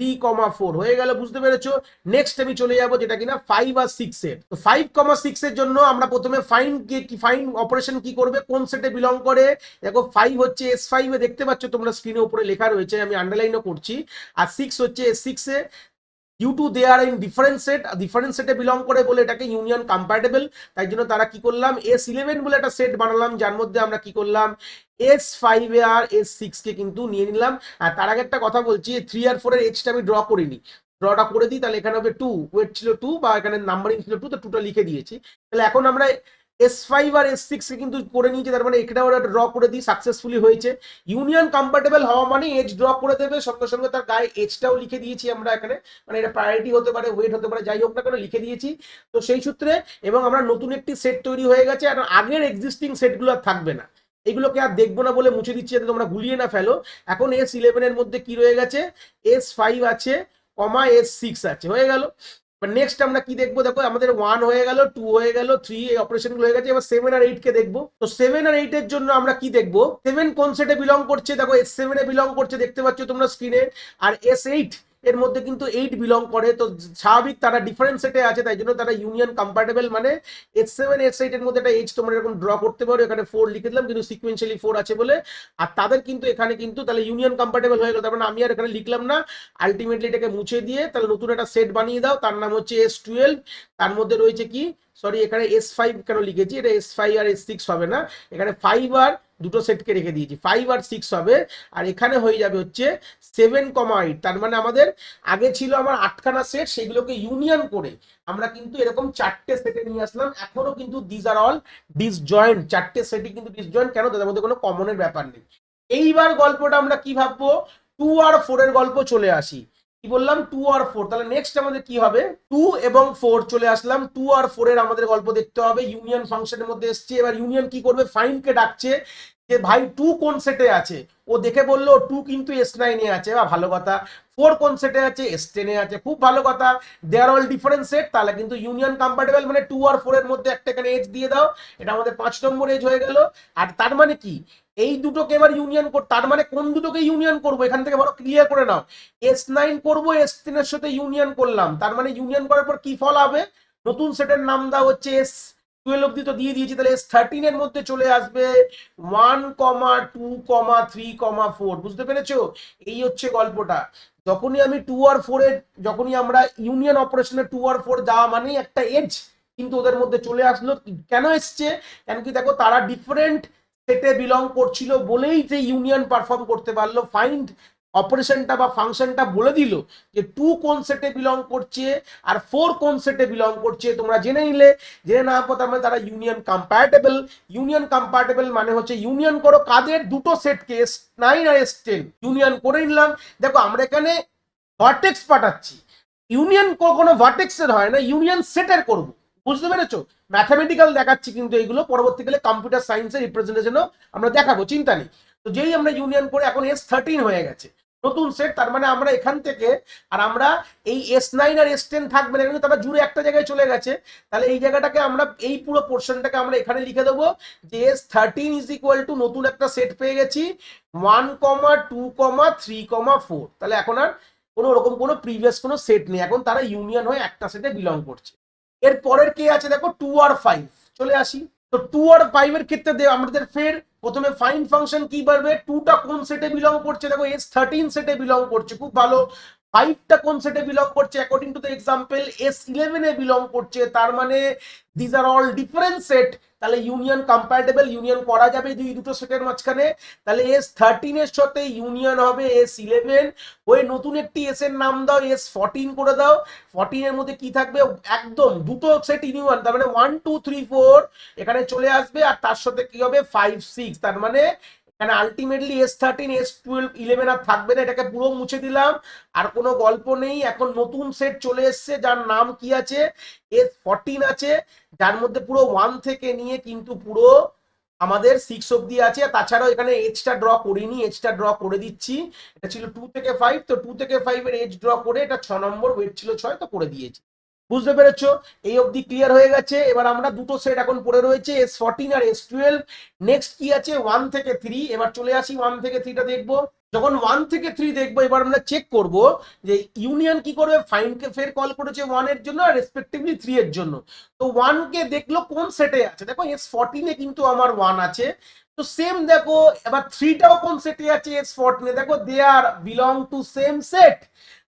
3,4 হয়ে গেল, বুঝতে পেরেছো। নেক্সট আমি চলে যাব যেটা কিনা 5 আর 6 এর। তো 5,6 এর জন্য আমরা প্রথমে ফাইন্ড কি ফাইন্ড অপারেশন কি করবে, কোন সেটে বিলং করে, দেখো 5 হচ্ছে S5 এ, দেখতে পাচ্ছ তোমরা স্ক্রিনের উপরে লেখা রয়েছে, আমি আন্ডারলাইনও করছি, আর 6 হচ্ছে S6 এ। Due to they are in different সেটে বিলং করে বলে এটাকে ইউনিয়ন কম্প্যাটেবল, তাই জন্য তারা কি করলাম S11 বলে একটা সেট বানালাম, যার মধ্যে আমরা কি করলাম S5 এ আর S6 কে কিন্তু নিয়ে নিলাম। আর তার আগে একটা কথা বলছি, 3 আর 4 এর এজটা আমি ড্র করিনি, ড্রটা করে দিই, তাহলে এখানে হবে 2, ওয়েট ছিল 2 বা এখানে নাম্বারিং ছিল 2, তো 2টা লিখে দিয়েছি। তাহলে এখন আমরা S5 আর S6 কে কিন্তু করে নিয়েছি, তার মানে এখানে ওরা ড্র করে দিই, সাকসেসফুলি হয়েছে। ইউনিয়ন কম্প্যাটেবল হওয়া মানে এজ ড্র করে দেবে, সঙ্গে সঙ্গে তার গায়ে এজটাও লিখে দিয়েছি আমরা এখানে, মানে এটা প্রায়োরিটি হতে পারে, ওয়েট হতে পারে, যাই হোক না কেন লিখে দিয়েছি। তো সেই সূত্রে এবং আমরা নতুন একটি সেট তৈরি হয়ে গেছে, আর আগের এক্সিস্টিং সেটগুলো আর থাকবে না, এগুলোকে আর দেখবো না বলে মুছে দিচ্ছি যাতে তোমরা গুলিয়ে না ফেলো। এখন S11 এর মধ্যে কি রয়ে গেছে S5 আছে, কমা S6 আছে, হয়ে গেল। নেক্সট আমরা কি দেখবো, দেখো আমাদের 1 হয়ে গেল, 2 হয়ে গেল, 3, এই অপারেশন গুলো হয়ে গেছে। এবার 7 আর 8 কে দেখবো। তো 7 আর 8 এর জন্য আমরা কি দেখবো, 7 কোন সেটে বিলং করছে, দেখো S7 এ বিলং করছে, দেখতে পাচ্ছ তোমরা স্ক্রিনে, আর S8 এর মধ্যে কিন্তু 8 বিলং করে, তো স্বাভাবিক তারা ডিফারেন্ট সেটে আছে, তাই জন্য তারা ইউনিয়ন কম্প্যাটেবল, মানে S7 S8 এর মধ্যে একটা এজ তোমরা এরকম ড্র করতে পারো, এখানে 4 লিখে দিলাম কিন্তু সিকোয়েন্সিয়ালি 4 আছে বলে, আর তাদের কিন্তু এখানে কিন্তু তাহলে ইউনিয়ন কম্প্যাটেবল হয়ে গেল, তার মানে আমি আর এখানে লিখলাম না, আলটিমেটলি এটাকে মুছে দিয়ে তাহলে নতুন একটা সেট বানিয়ে দাও, তার নাম হচ্ছে S12, তার মধ্যে রয়েছে কি, সরি এখানে S5 কেন লিখেছি, এটা S5 আর S6 হবে না, এখানে 5 আর দুটো সেটকে রেখে দিয়েছি, 5 আর 6 হবে, আর এখানে হয়ে যাবে হচ্ছে 7,8, তার মানে আমাদের আগে ছিল আমার 8খানা সেট, সেগুলোকে ইউনিয়ন করে আমরা কিন্তু এরকম 4টে সেটে নিয়ে আসলাম। এখনো কিন্তু দিস আর অল ডিসজয়েন্ট, 4টে সেটই কিন্তু ডিসজয়েন্ট, কেন তাদের মধ্যে কোনো কমনের ব্যাপার নেই। এইবার গল্পটা আমরা কি ভাববো, 2 আর 4 এর গল্প চলে আসি। কি বললাম 2 আর 4, তাহলে নেক্সট আমাদের কি হবে 2 এবং 4 চলে আসলাম, 2 আর 4 এর আমাদের গল্প দেখতে হবে, ইউনিয়ন ফাংশনের মধ্যে এসছে। এবার ইউনিয়ন কি করবে, ফাইন্ড কে ডাকছে যে ভাই 2 কোন সেটে আছে, ও দেখে বললো 2 কিন্তু S9 এ আছে, বা ভালো কথা, 4 কোন সেটে আছে S10 এ আছে, খুব ভালো কথা, দে আর অল ডিফারেন্ট সেট, তাহলে কিন্তু ইউনিয়ন কম্প্যাটেবল, মানে 2 আর 4 এর মধ্যে একটা এখানে এজ দিয়ে দাও, এটা আমাদের 5 নম্বর এজ হয়ে গেল। আর তার মানে কি এই দুটোকে এবার ইউনিয়ন কর, তার মানে কোন দুটোকে ইউনিয়ন করবো এখান থেকে বড় ক্লিয়ার করে নাও, S9 করবো S10 এর সাথে ইউনিয়ন করলাম, তার মানে ইউনিয়ন করার পর কি ফল হবে, নতুন সেটের নাম দাও হচ্ছে S12 অব্দি তো দিয়ে দিয়েছি, তাহলে S13 এর মধ্যে চলে আসবে 1, 2, 3, 4, বুঝতে পেরেছো, এই হচ্ছে গল্পটা। যখনই আমি 2 আর 4 এর, যখনই আমরা ইউনিয়ন অপারেশনে 2 আর 4 দেওয়া মানে একটা এজ কিন্তু ওদের মধ্যে চলে আসলো, কেন এসছে, কেন কি দেখো তারা ডিফারেন্ট সেটে বিলং করছিল বলেই যে ইউনিয়ন পারফর্ম করতে পারলো, ফাইন্ড অপারেশনটা বা ফাংশনটা বলে দিল যে 2 কোন সেটে বিলং করছে আর 4 কোন সেটে বিলং করছে, তোমরা জেনে নিলে, জেনে না পর মানে তারা ইউনিয়ন কম্প্যাটেবল। ইউনিয়ন কম্প্যাটেবল মানে হচ্ছে ইউনিয়ন করো কাদের, দুটো সেটকে S9 আর S10 ইউনিয়ন করে নিলাম। দেখো আমরা এখানে ভার্টেক্স পাঠাচ্ছি, ইউনিয়ন কোনো ভার্টেক্সের হয় না, ইউনিয়ন সেটের করব, বুঝতে পেরেছো, ম্যাথামেটিক্যাল দেখাচ্ছি কিন্তু এইগুলো পরবর্তীকালে কম্পিউটার সায়েন্সের রিপ্রেজেন্টেশনও আমরা দেখাবো, চিন্তা নেই। তো যেই আমরা ইউনিয়ন করে এখন S13 হয়ে গেছে নতুন সেট, তার মানে আমরা এখান থেকে আর আমরা এই S9 আর S10 থাকবে না, কিন্তু তারা জুড়ে একটা জায়গায় চলে গেছে, তাহলে এই জায়গাটাকে আমরা এই পুরো পোর্শনটাকে আমরা এখানে লিখে দেবো যে S13 ইজ ইকুয়াল টু নতুন একটা সেট পেয়ে গেছি 1, 2, 3, 4, তাহলে এখন আর কোনো রকম কোনো প্রিভিয়াস কোনো সেট নেই, এখন তারা ইউনিয়ন হয়ে একটা সেটে বিলং করছে। এর পরের কে আছে দেখো 2 আর 5, চলে আসি। তো 2 আর 5 এর ক্ষেত্রে আমাদের ফের প্রথমে ফাইন্ড ফাংশন কি পারবে, 2টা কোন সেটে বিলং করছে, দেখো S13 সেটে বিলং করছে, খুব ভালো। 5টা কোন সেটে বিলং করছে, according to the example S11 এ বিলং করছে, তার মানে this are all different set, তাহলে ইউনিয়ন কম্প্যাটেবল, ইউনিয়ন করা যাবে দুটো সেটের মাঝখানে। তাহলে S13 এর সাথে ইউনিয়ন হবে S11, ওই নতুন একটি এস এর নাম দাও, S14 করে দাও। 14 এর মধ্যে কি থাকবে, একদম দুটো সেট ইউনিয়ন, তার মানে 1 2 3 4 এখানে চলে আসবে, আর তার সাথে কি হবে 5 6, তার মানে এখানে আলটিমেটলি S13 S12 11 আর থাকবে না, এটাকে পুরো মুছে দিলাম, আর কোনো গল্প নেই। এখন নতুন সেট চলে এসছে যার নাম কি আছে, S14 আছে, যার মধ্যে পুরো 1 থেকে নিয়ে কিন্তু পুরো আমাদের 6 অব্দি আছে। তাছাড়াও এখানে এজটা ড্র করিনি, এজটা ড্র করে দিচ্ছি। এটা ছিল 2 থেকে 5, তো 2 থেকে 5 এর এজ ড্র করে এটা 6 নম্বর, ওয়েট ছিল 6, তো করে দিয়েছি। বুঝতে পেরেছো? এই অবধি ক্লিয়ার হয়ে গেছে। এবার আমরা দুটো সেট এখন পড়ে রয়েছে, S14 আর S12। নেক্সট কি আছে, 1 থেকে 3। এবার চলে আসি 1 থেকে 3টা দেখবো। যখন 1 থেকে 3 দেখবো, এবার আমরা চেক করব যে ইউনিয়ন কি করবে, ফাইন্ড কে ফের কল করেছে 1 এর জন্য আর রেসপেক্টিভলি 3 এর জন্য। তো 1 কে দেখলো কোন সেটে আছে, দেখো S14 এ কিন্তু আমার 1 আছে। তো সেম দেখো এবার 3টাও কোন সেটে আছে, S14 এ, দেখো দে আর বিলং টু সেম সেট।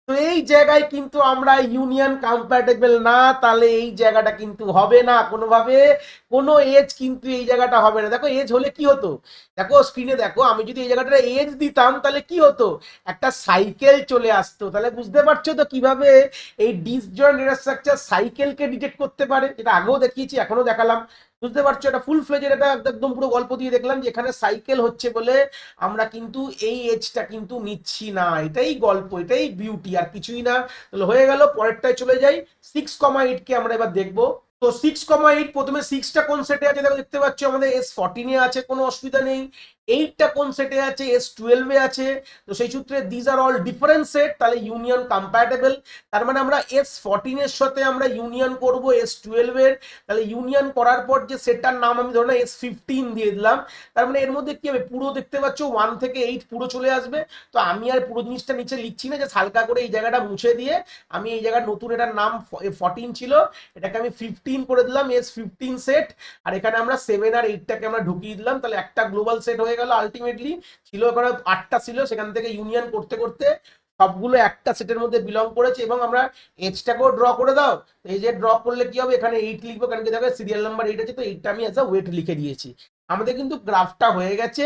তো এই জায়গায় কিন্তু আমরা ইউনিয়ন কম্প্যাটেবল না, তাহলে এই জায়গাটা কিন্তু হবে না কোনোভাবে, কোনো এজ কিন্তু এই জায়গাটা হবে না। দেখো এজ হলে কি হতো, দেখো স্ক্রিনে দেখো, আমি যদি এই জায়গাটা এজ দিতাম তাহলে কি হতো, একটা সাইকেল চলে আসতো। তাহলে বুঝতে পারছো তো কিভাবে এই ডিসজয়েন্ট ডেটা স্ট্রাকচার সাইকেলকে ডিটেক্ট করতে পারে, এটা আগেও দেখিয়েছি, এখনো দেখালাম। বুঝতে পারছো, এটা ফুল ফ্লেজের, এটা একদম পুরো গল্প দিয়ে দেখলাম যে এখানে সাইকেল হচ্ছে বলে আমরা কিন্তু এই এজটা কিন্তু নিচ্ছি না, এটাই গল্প, এটাই বিউটি, আর কিছুই না। তাহলে হয়ে গেল, পরেরটায় চলে যাই। 6,8 কে আমরা এবার দেখবো। তো 6,8, প্রথমে 6টা কোন সেটে আছে, দেখো দেখতে পাচ্ছ আমাদের S14 এ আছে, কোনো অসুবিধা নেই। 8টা কোন সেটে আছে, S12 এ আছে। তো সেই সূত্রে these are all different set, তাহলে ইউনিয়ন কম্প্যাটেবল। তার মানে আমরা S14 এর সাথে আমরা ইউনিয়ন করব S12 এর। তাহলে ইউনিয়ন করার পর যে সেটটার নাম আমি ধরুন S15 দিয়ে দিলাম, তার মানে এর মধ্যে কি হবে, পুরো দেখতে পাচ্ছ 1 থেকে 8 পুরো চলে আসবে। তো আমি আর পুরো জিনিসটা নিচে লিখছি না, যে হালকা করে এই জায়গাটা মুছে দিয়ে আমি এই জায়গার নতুন, এটার নাম 14 ছিল, এটাকে আমি 15 করে দিলাম, S15 সেট। আর এখানে আমরা 7 আর 8টাকে আমরা ঢুকিয়ে দিলাম, তাহলে একটা গ্লোবাল সেট হয়ে গেল। আলটিমেটলি ছিল ওখানে 8টা ছিল, সেখান থেকে ইউনিয়ন করতে করতে সবগুলো একটা সেটের মধ্যে বিলং করেছে। এবং আমরা এজটাকেও ড্র করে দাও, এই যে ড্র করলে কি হবে, এখানে 8 লিখবো, কারণ কি দেখো সিরিয়াল নাম্বার 8 আছে, তো 8টা আমি অ্যাজ আ ওয়েট লিখে দিয়েছি। আমাদের কিন্তু গ্রাফটা হয়ে গেছে।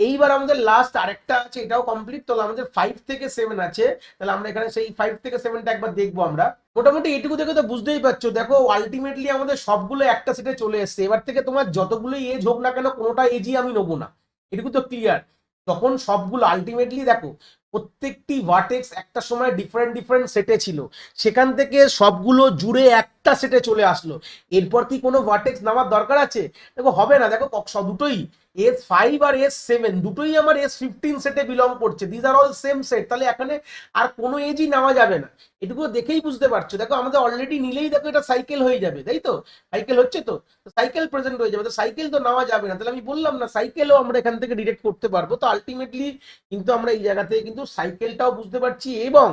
এইবার আমাদের লাস্ট আরেকটা আছে, এটাও কমপ্লিট। তাহলে আমাদের 5 থেকে 7 আছে, তাহলে আমরা এখানে সেই 5 থেকে 7টা একবার দেখবো আমরা। মোটামুটি এইটুকু দেখে তো বুঝতেই পারছো, দেখো আলটিমেটলি আমাদের সবগুলো একটা সেটে চলে এসছে। এবার থেকে তোমার যতগুলো এজ হোক না কেন, কোনোটা এজই আমি নেবো না, এটুকু তো ক্লিয়ার। তখন সবগুলো আলটিমেটলি দেখো, প্রত্যেকটি ভার্টেক্স একটা সময় ডিফারেন্ট ডিফারেন্ট সেটে ছিল, সেখান থেকে সবগুলো জুড়ে একটা সেটে চলে আসলো। এরপর কি কোনো ভার্টেক্স নামার দরকার আছে? দেখো হবে না, দেখো দুটোই S5 আর S7 দুটোই আমার S15 সেটে বিলং করছে, these are all same set, তাহলে এখানে আর কোনো এজই নেওয়া যাবে না। এটুকু দেখেই বুঝতে পারছো, দেখো আমাদের অলরেডি নিলেই দেখো এটা সাইকেল হয়ে যাবে, তাই তো? সাইকেল হচ্ছে, তো সাইকেল প্রেজেন্ট হয়ে যাবে, তো সাইকেল তো নেওয়া যাবে না। তাহলে আমি বললাম না, সাইকেলও আমরা এখান থেকে ডিটেক্ট করতে পারবো। তো আলটিমেটলি কিন্তু আমরা এই জায়গা থেকে কিন্তু সাইকেলটাও বুঝতে পারছি, এবং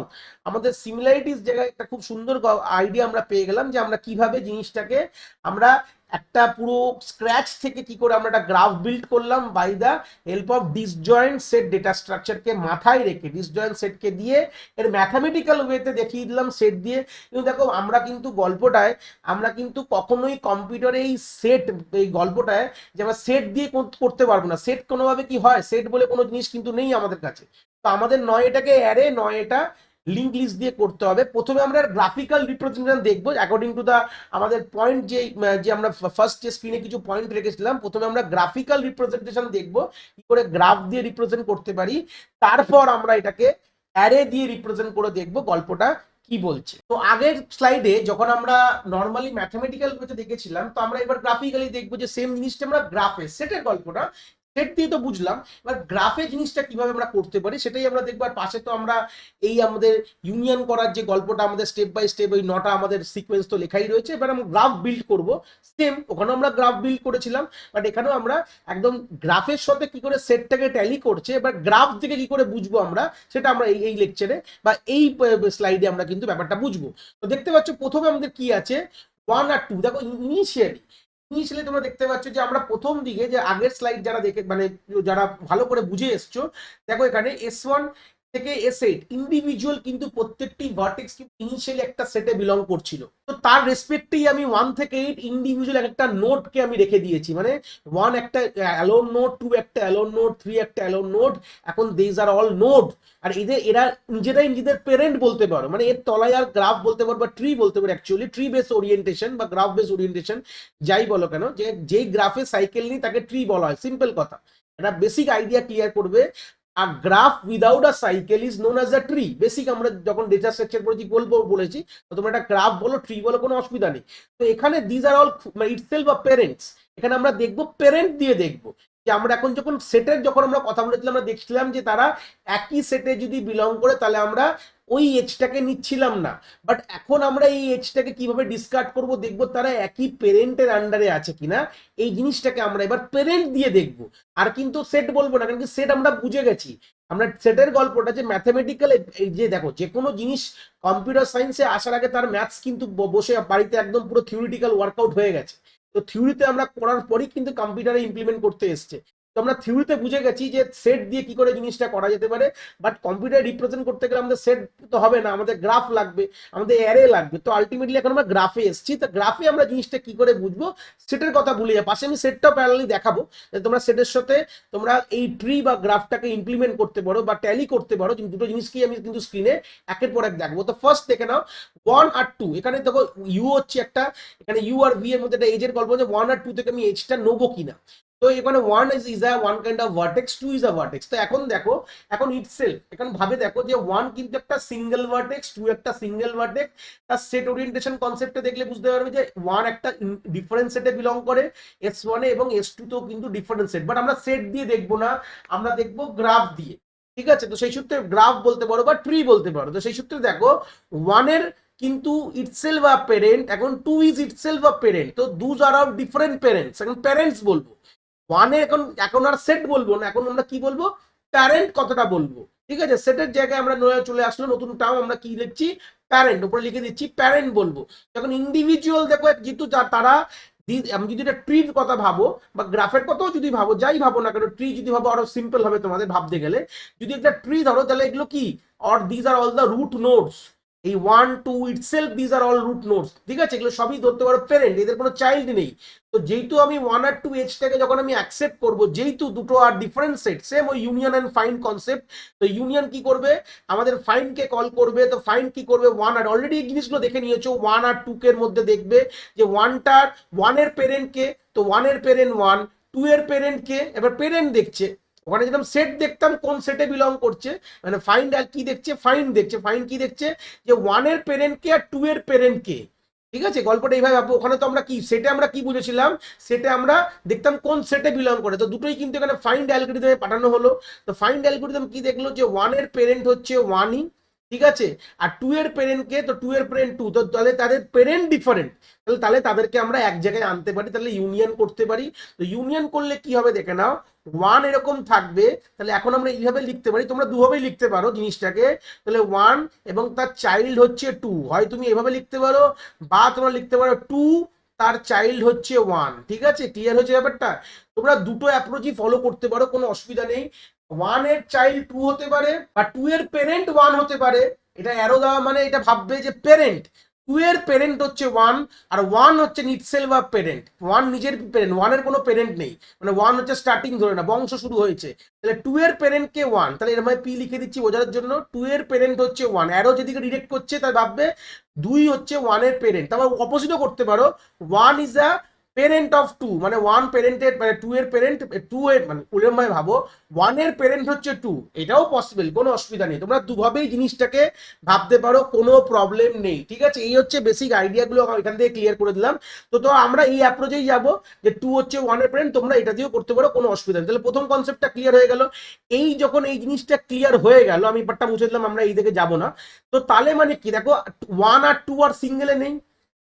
আমাদের সিমিলারিটিস জায়গায় একটা খুব সুন্দর আইডিয়া আমরা পেয়ে গেলাম, যে আমরা কিভাবে জিনিসটাকে আমরা একটা পুরো স্ক্র্যাচ থেকে কি করে আমরা একটা গ্রাফ বিল্ড করলাম by the help of disjoint set data স্ট্রাকচারকে মাথায় রেখে, ডিসজয়েন্ট সেটকে দিয়ে এর ম্যাথামেটিক্যাল ওয়েতে দেখিয়ে দিলাম সেট দিয়ে। কিন্তু দেখো আমরা কিন্তু গল্পটায়, আমরা কিন্তু কখনোই কম্পিউটারে এই সেট, এই গল্পটায় যে আমরা সেট দিয়ে করতে পারবো না। সেট কোনোভাবে কি হয়, সেট বলে কোনো জিনিস কিন্তু নেই আমাদের কাছে। তো আমাদের নয় এটাকে অ্যারে, নয় এটা লিঙ্ক লিস্ট দিয়ে করতে হবে। প্রথমে আমরা গ্রাফিক্যাল রিপ্রেজেন্টেশন দেখবো অ্যাকর্ডিং টু দা আমাদের পয়েন্ট, যে আমরা ফার্স্ট যে স্ক্রিনে কিছু পয়েন্ট রেখেছিলাম, প্রথমে আমরা গ্রাফিক্যাল রিপ্রেজেন্টেশন দেখবো কি করে গ্রাফ দিয়ে রিপ্রেজেন্ট করতে পারি। তারপর আমরা এটাকে অ্যারে দিয়ে রিপ্রেজেন্ট করে দেখবো গল্পটা কি বলছে। তো আগের স্লাইডে যখন আমরা নর্মালি ম্যাথমেটিক্যাল ওয়েতে দেখেছিলাম, তো আমরা এবার গ্রাফিক্যালি দেখবো যে সেম জিনিসটা আমরা গ্রাফে, সেটের গল্পটা সেট দিয়ে তো বুঝলাম, এবার গ্রাফে জিনিসটা কিভাবে আমরা করতে পারি সেটাই আমরা দেখবো। আর পাশে তো আমরা এই আমাদের ইউনিয়ন করার যে গল্পটা আমাদের স্টেপ বাই স্টেপ, ওই 9টা আমাদের সিকোয়েন্স তো লেখাই রয়েছে। এবার আমরা গ্রাফ বিল্ড করব, সেম ওখানেও আমরা গ্রাফ বিল্ড করেছিলাম, বাট এখানেও আমরা একদম গ্রাফের সাথে কি করে সেটটাকে ট্যালি করছে, এবার গ্রাফ থেকে কি করে বুঝবো আমরা, সেটা আমরা এই লেকচারে বা এই স্লাইডে আমরা কিন্তু ব্যাপারটা বুঝবো। তো দেখতে পাচ্ছ প্রথমে আমাদের কি আছে, 1 আর 2, দেখো ইনিশিয়ালি ইনিশিয়ালি তোমরা দেখতে পাচ্ছ যে আমরা প্রথম দিকে যে আগের স্লাইড যারা দেখে মানে যারা ভালো করে বুঝে এসছো, দেখো এখানে S1 থেকে S8 ইন্ডিভিজুয়াল কিন্তু প্রত্যেকটি ভার্টেক্স কিন্তু ইনিশিয়ালি একটা সেটে বিলং করছিল। তো তার রেসপেক্টেই আমি 1 থেকে 8 ইন্ডিভিজুয়াল একটা নোডকে আমি রেখে দিয়েছি, মানে 1 একটা অ্যালোন নোড, 2 একটা অ্যালোন নোড, 3 একটা অ্যালোন নোড। এখন দিজ আর অল নোড, আর এরা নিজেরাই নিজেদের পেরেন্ট বলতে পারো, মানে এর তলায় আর গ্রাফ বলতে পারো বা ট্রি বলতে পারো, অ্যাকচুয়ালি ট্রি বেস ওরিয়েন্টেশন বা গ্রাফ বেস ওরিয়েন্টেশন যাই বলো কেন, যে যেই গ্রাফে সাইকেল নেই তাকে ট্রি বলা হয়। সিম্পল কথা, একটা বেসিক আইডিয়া ক্লিয়ার করবে। A graph without a cycle is known as a tree. Basic আমরা যখন ডেটা স্ট্রাকচার করেছি বলেছি, তো তোমরা একটা গ্রাফ বলো, ট্রি বলো, কোনো অসুবিধা নেই। তো এখানে দিজ আর অল ইটসেলফ বা পেরেন্টস। এখানে আমরা দেখবো পেরেন্ট দিয়ে দেখবো যে আমরা এখন যখন সেটের যখন আমরা কথা বলেছিলাম, আমরা দেখছিলাম যে তারা একই সেটে যদি বিলং করে তাহলে আমরা ওই এজটাকে নিচ্ছিলাম না। বাট এখন আমরা এই এজটাকে কিভাবে ডিসকার্ড করব দেখবো তারা একই পেরেন্টের আন্ডারে আছে কিনা। এই জিনিসটাকে আমরা এবার পেরেন্ট দিয়ে দেখবো, আর কিন্তু সেট বলবো না, কারণ সেট আমরা বুঝে গেছি। আমরা সেটের গল্পটা যে ম্যাথমেটিক্যাল, এই যে দেখো যে কোনো জিনিস কম্পিউটার সায়েন্সে আসার আগে তার ম্যাথস কিন্তু বসে বাড়িতে একদম পুরো থিওরিটিক্যাল ওয়ার্কআউট হয়ে গেছে। তো থিওরিতে আমরা করার পরই কিন্তু কম্পিউটারে ইমপ্লিমেন্ট করতে এসছে। তো আমরা থিওরিতে বুঝে গেছি যে সেট দিয়ে কি করে জিনিসটা করা যেতে পারে, বাট কম্পিউটার রিপ্রেজেন্ট করতে গেলে আমাদের সেট তো হবে না, আমাদের গ্রাফ লাগবে, আমাদের অ্যারে লাগবে। তো আলটিমেটলি এখন আমরা গ্রাফে এসেছি। তো গ্রাফে আমরা জিনিসটা কি করে বুঝবো, সেটের কথা ভুলে যাবো। পাশে আমি সেটটাও প্যারালালি দেখাবো, তোমরা সেটের সাথে তোমরা এই ট্রি বা গ্রাফটাকে ইমপ্লিমেন্ট করতে পারো বা ট্যালি করতে পারো। দুটো জিনিসকেই আমি কিন্তু স্ক্রিনে একের পর এক দেখবো। তো ফার্স্ট দেখে নাও 1 আর 2। এখানে দেখো ইউ হচ্ছে একটা, এখানে ইউ আর ভি এর মধ্যে একটা এজের গল্প, যে 1 আর 2 থেকে আমি এজটা নেবো কিনা। তো এখানে 1 is a one kind of vertex, 2 is a vertex. তো এখন দেখো, এখন ইটসেলফ এখন ভাবে দেখো যে 1 কিন্তু একটা সিঙ্গেল ভার্টেক্স, 2 একটা সিঙ্গেল ভার্টেক্স। তার সেট ওরিয়েন্টেশন কনসেপ্টে দেখলে বুঝতে পারবে যে 1 একটা ডিফারেন্ট সেটে বিলং করে S1 এ, এবং S2 তেও কিন্তু ডিফারেন্ট সেট। বাট আমরা সেট দিয়ে দেখবো না, আমরা দেখবো গ্রাফ দিয়ে। ঠিক আছে, তো সেই সূত্রে গ্রাফ বলতে পারো বা ট্রি বলতে পারো। তো সেই সূত্রে দেখো 1 এর কিন্তু ইটসেলফ আ পেরেন্ট, এখন 2 ইজ ইটসেলফ আ পেরেন্ট। তো দুজ আর অফ ডিফারেন্ট পেরেন্টস, এখন প্যারেন্টস বলবো। 1 এ এখন এখন আর সেট বলবো না, এখন আমরা কি বলবো, প্যারেন্ট কথাটা বলবো। ঠিক আছে, সেটের জায়গায় আমরা চলে আসলো নতুন টার্ম, আমরা কি লিখছি, প্যারেন্ট, উপরে লিখে দিচ্ছি প্যারেন্ট বলবো। যখন ইন্ডিভিজুয়াল দেখো, যেহেতু তারা আমি যদি একটা ট্রির কথা ভাবো বা গ্রাফের কথাও যদি ভাবো, যাই ভাবো না কেন, ট্রি যদি ভাবো আরো সিম্পল হবে তোমাদের ভাবতে গেলে। যদি একটা ট্রি ধরো তাহলে এগুলো কি, or these are all the root nodes. এই 1 2 itself these are all root nodes. ঠিক আছে, এগুলো সবই ধরতে পারো প্যারেন্ট, এদের কোনো চাইল্ড নেই। তো যেহেতু আমি 1 আর 2 এজটাকে যখন আমি অ্যাকসেপ্ট করবো, যেহেতু দুটো আর ডিফারেন্ট সেট, সেম ওই ইউনিয়ন এন্ড ফাইন্ড কনসেপ্ট। তো ইউনিয়ন কি করবে, আমাদের ফাইন্ড কে কল করবে। তো ফাইন্ড কি করবে, 1 আর, অলরেডি এই জিনিসগুলো দেখে নিয়েছো, 1 আর 2 এর মধ্যে দেখবে যে 1 এর পেরেন্ট কে, তো 1 এর পেরেন্ট 1, 2 এর পেরেন্ট কে, এবার পেরেন্ট দেখছে। ওখানে যেরকম সেট দেখতাম কোন সেটে বিলং করছে, মানে ফাইন্ড আর কি দেখছে, ফাইন্ড দেখছে। ফাইন্ড কি দেখছে, যে 1 এর পেরেন্ট কে আর 2 এর পেরেন্ট কে। ঠিক আছে, গল্পটা এইভাবে ভাববো। ওখানে তো আমরা কি সেটে আমরা কি বুঝেছিলাম, সেটে আমরা দেখতাম কোন সেটে বিলং করে। তো দুটোই কিন্তু এখানে ফাইন্ড অ্যালগরিদমে পাঠানো হলো। তো ফাইন্ড অ্যালগরিদম কি দেখলো, যে 1 এর পেরেন্ট হচ্ছে 1ই, ঠিক আছে, আর 2 এর পেরেন্ট কে, তো 2 এর পেরেন্ট 2। তো তাহলে তাদের পেরেন্ট ডিফারেন্ট, তাহলে তাদেরকে আমরা এক জায়গায় আনতে পারি, তাহলে ইউনিয়ন করতে পারি। তো ইউনিয়ন করলে কি হবে দেখে নাও, 1 এরকম থাকবে। তাহলে এখন আমরা এইভাবে লিখতে পারি, তোমরা দুভাবেই লিখতে পারো জিনিসটাকে। তাহলে 1 এবং তার চাইল্ড হচ্ছে 2, হয় তুমি এভাবে লিখতে পারো, বা তোমরা লিখতে পারো 2 তার চাইল্ড হচ্ছে 1। ঠিক আছে, ক্লিয়ার হচ্ছে ব্যাপারটা। তোমরা দুটো অ্যাপ্রোচই ফলো করতে পারো, কোনো অসুবিধা নেই। 1 এর চাইল্ড 2 হতে পারে, বা 2 এর পেরেন্ট 1 হতে পারে। এটা অ্যারো দেওয়া মানে এটা ভাববে যে পেরেন্ট, 2 এর পেরেন্ট হচ্ছে 1, আর 1 হচ্ছে ইটসেলফ আ পেরেন্ট। 1 নিজের পেরেন্ট, 1 এর কোনো পেরেন্ট নেই, মানে 1 হচ্ছে স্টার্টিং, ধরে না বংশ শুরু হয়েছে। তাহলে 2 এর পেরেন্ট কে 1, তাহলে এর মানে পি লিখে দিচ্ছি বোঝার জন্য। 2 এর পেরেন্ট হচ্ছে 1, অ্যারো যেদিকে ডিরেক্ট করছে তাই ভাববে 2 হচ্ছে 1 এর পেরেন্ট। তারপর অপোজিটও করতে পারো, 1 ইজ আ পেরেন্ট অফ 2, মানে 1 পেরেন্টের, মানে 2 এর পেরেন্ট 2 এর, মানে উল্লেমভাবে ভাবো 1 এর পেরেন্ট হচ্ছে 2। এটাও পসিবল, কোনো অসুবিধা নেই। তোমরা দুভাবেই জিনিসটাকে ভাবতে পারো, কোনো প্রবলেম নেই। ঠিক আছে, এই হচ্ছে বেসিক আইডিয়াগুলো এখান থেকে ক্লিয়ার করে দিলাম। তো আমরা এই অ্যাপ্রোচেই যাবো, যে 2 হচ্ছে 1 এর পেরেন্ট, তোমরা এটা দিয়েও করতে পারো, কোনো অসুবিধা নেই। তাহলে প্রথম কনসেপ্টটা ক্লিয়ার হয়ে গেল। এই যখন এই জিনিসটা ক্লিয়ার হয়ে গেল, আমি ব্যাপারটা মুছে দিলাম, আমরা এই দিকে যাবো না। তো তাহলে মানে কি, দেখো 1 আর 2 আর সিঙ্গেলে নেই,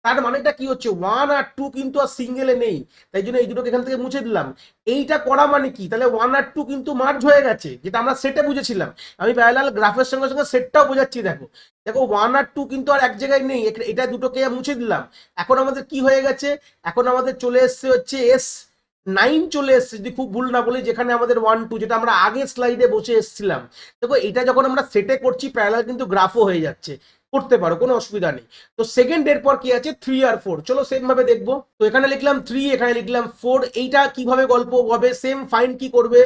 তার মানেটা কি হচ্ছে, 1 আর 2 কিন্তু আর সিঙ্গেলে নেই, তাই জন্য এই দুটোকে এখান থেকে মুছে দিলাম। এইটা করা মানে কি, তাহলে 1 আর 2 কিন্তু মার্জ হয়ে গেছে, যেটা আমরা সেটে বুঝেছিলাম। আমি প্যারালাল গ্রাফের সঙ্গে সঙ্গে সেটটাও বোঝাচ্ছি। দেখো দেখো 1 আর 2 কিন্তু আর এক জায়গায় নেই, এটা দুটোকে মুছে দিলাম। এখন আমাদের কি হয়ে গেছে, এখন আমাদের চলে এসছে হচ্ছে S9 চলে এসছে, যদি খুব ভুল না বলি, যেখানে আমাদের 1 2 যেটা আমরা আগে স্লাইডে বসে এসেছিলাম। দেখো এটা যখন আমরা সেটে করছি প্যারালাল কিন্তু গ্রাফও হয়ে যাচ্ছে, করতে পারো, কোনো অসুবিধা নেই। তো সেকেন্ড এর পর কি আছে, 3 আর 4, চলো সেম ভাবে দেখবো। তো এখানে লিখলাম 3, এখানে লিখলাম 4, এইটা কিভাবে গল্প হবে, সেম ফাইন্ড কি করবে,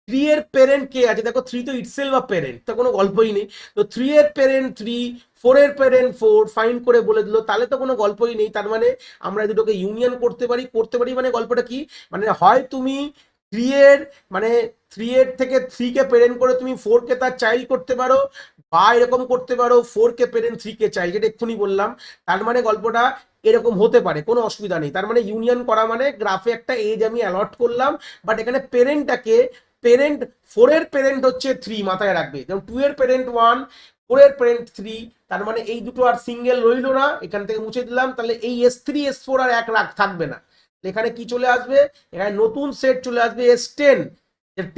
3 এর প্যারেন্ট কে আছে, দেখো 3 তো ইটসেলফ আ প্যারেন্ট, তো কোনো গল্পই নেই। তো 3 এর প্যারেন্ট 3, 4 এর প্যারেন্ট 4 ফাইন্ড করে বলে দিল, তাহলে তো কোনো গল্পই নেই। তার মানে আমরা এই দুটোকে ইউনিয়ন করতে পারি, মানে গল্পটা কি, মানে হয় তুমি 3 এর মানে 3 এর থেকে 3 কে প্যারেন্ট করে তুমি 4 কে তার চাইল্ড করতে পারো, বা এরকম করতে পারো 4 কে প্যারেন্ট 3 কে চাইল্ড, যেটা এক্ষুনি বললাম। তার মানে গল্পটা এরকম হতে পারে, কোনো অসুবিধা নেই। তার মানে ইউনিয়ন করা মানে গ্রাফে একটা এজ আমি অ্যালট করলাম, বাট এখানে প্যারেন্টটাকে, প্যারেন্ট 4 এর প্যারেন্ট হচ্ছে 3, মাথায় রাখবে, যেমন 2 এর প্যারেন্ট 1, 4 এর প্যারেন্ট 3। তার মানে এই দুটো আর সিঙ্গেল রইলো না, এখান থেকে মুছে দিলাম। তাহলে এই S3 S4 আর এক রাখ থাকবে না, এখানে কি চলে আসবে, এখানে নতুন সেট চলে আসবে S10।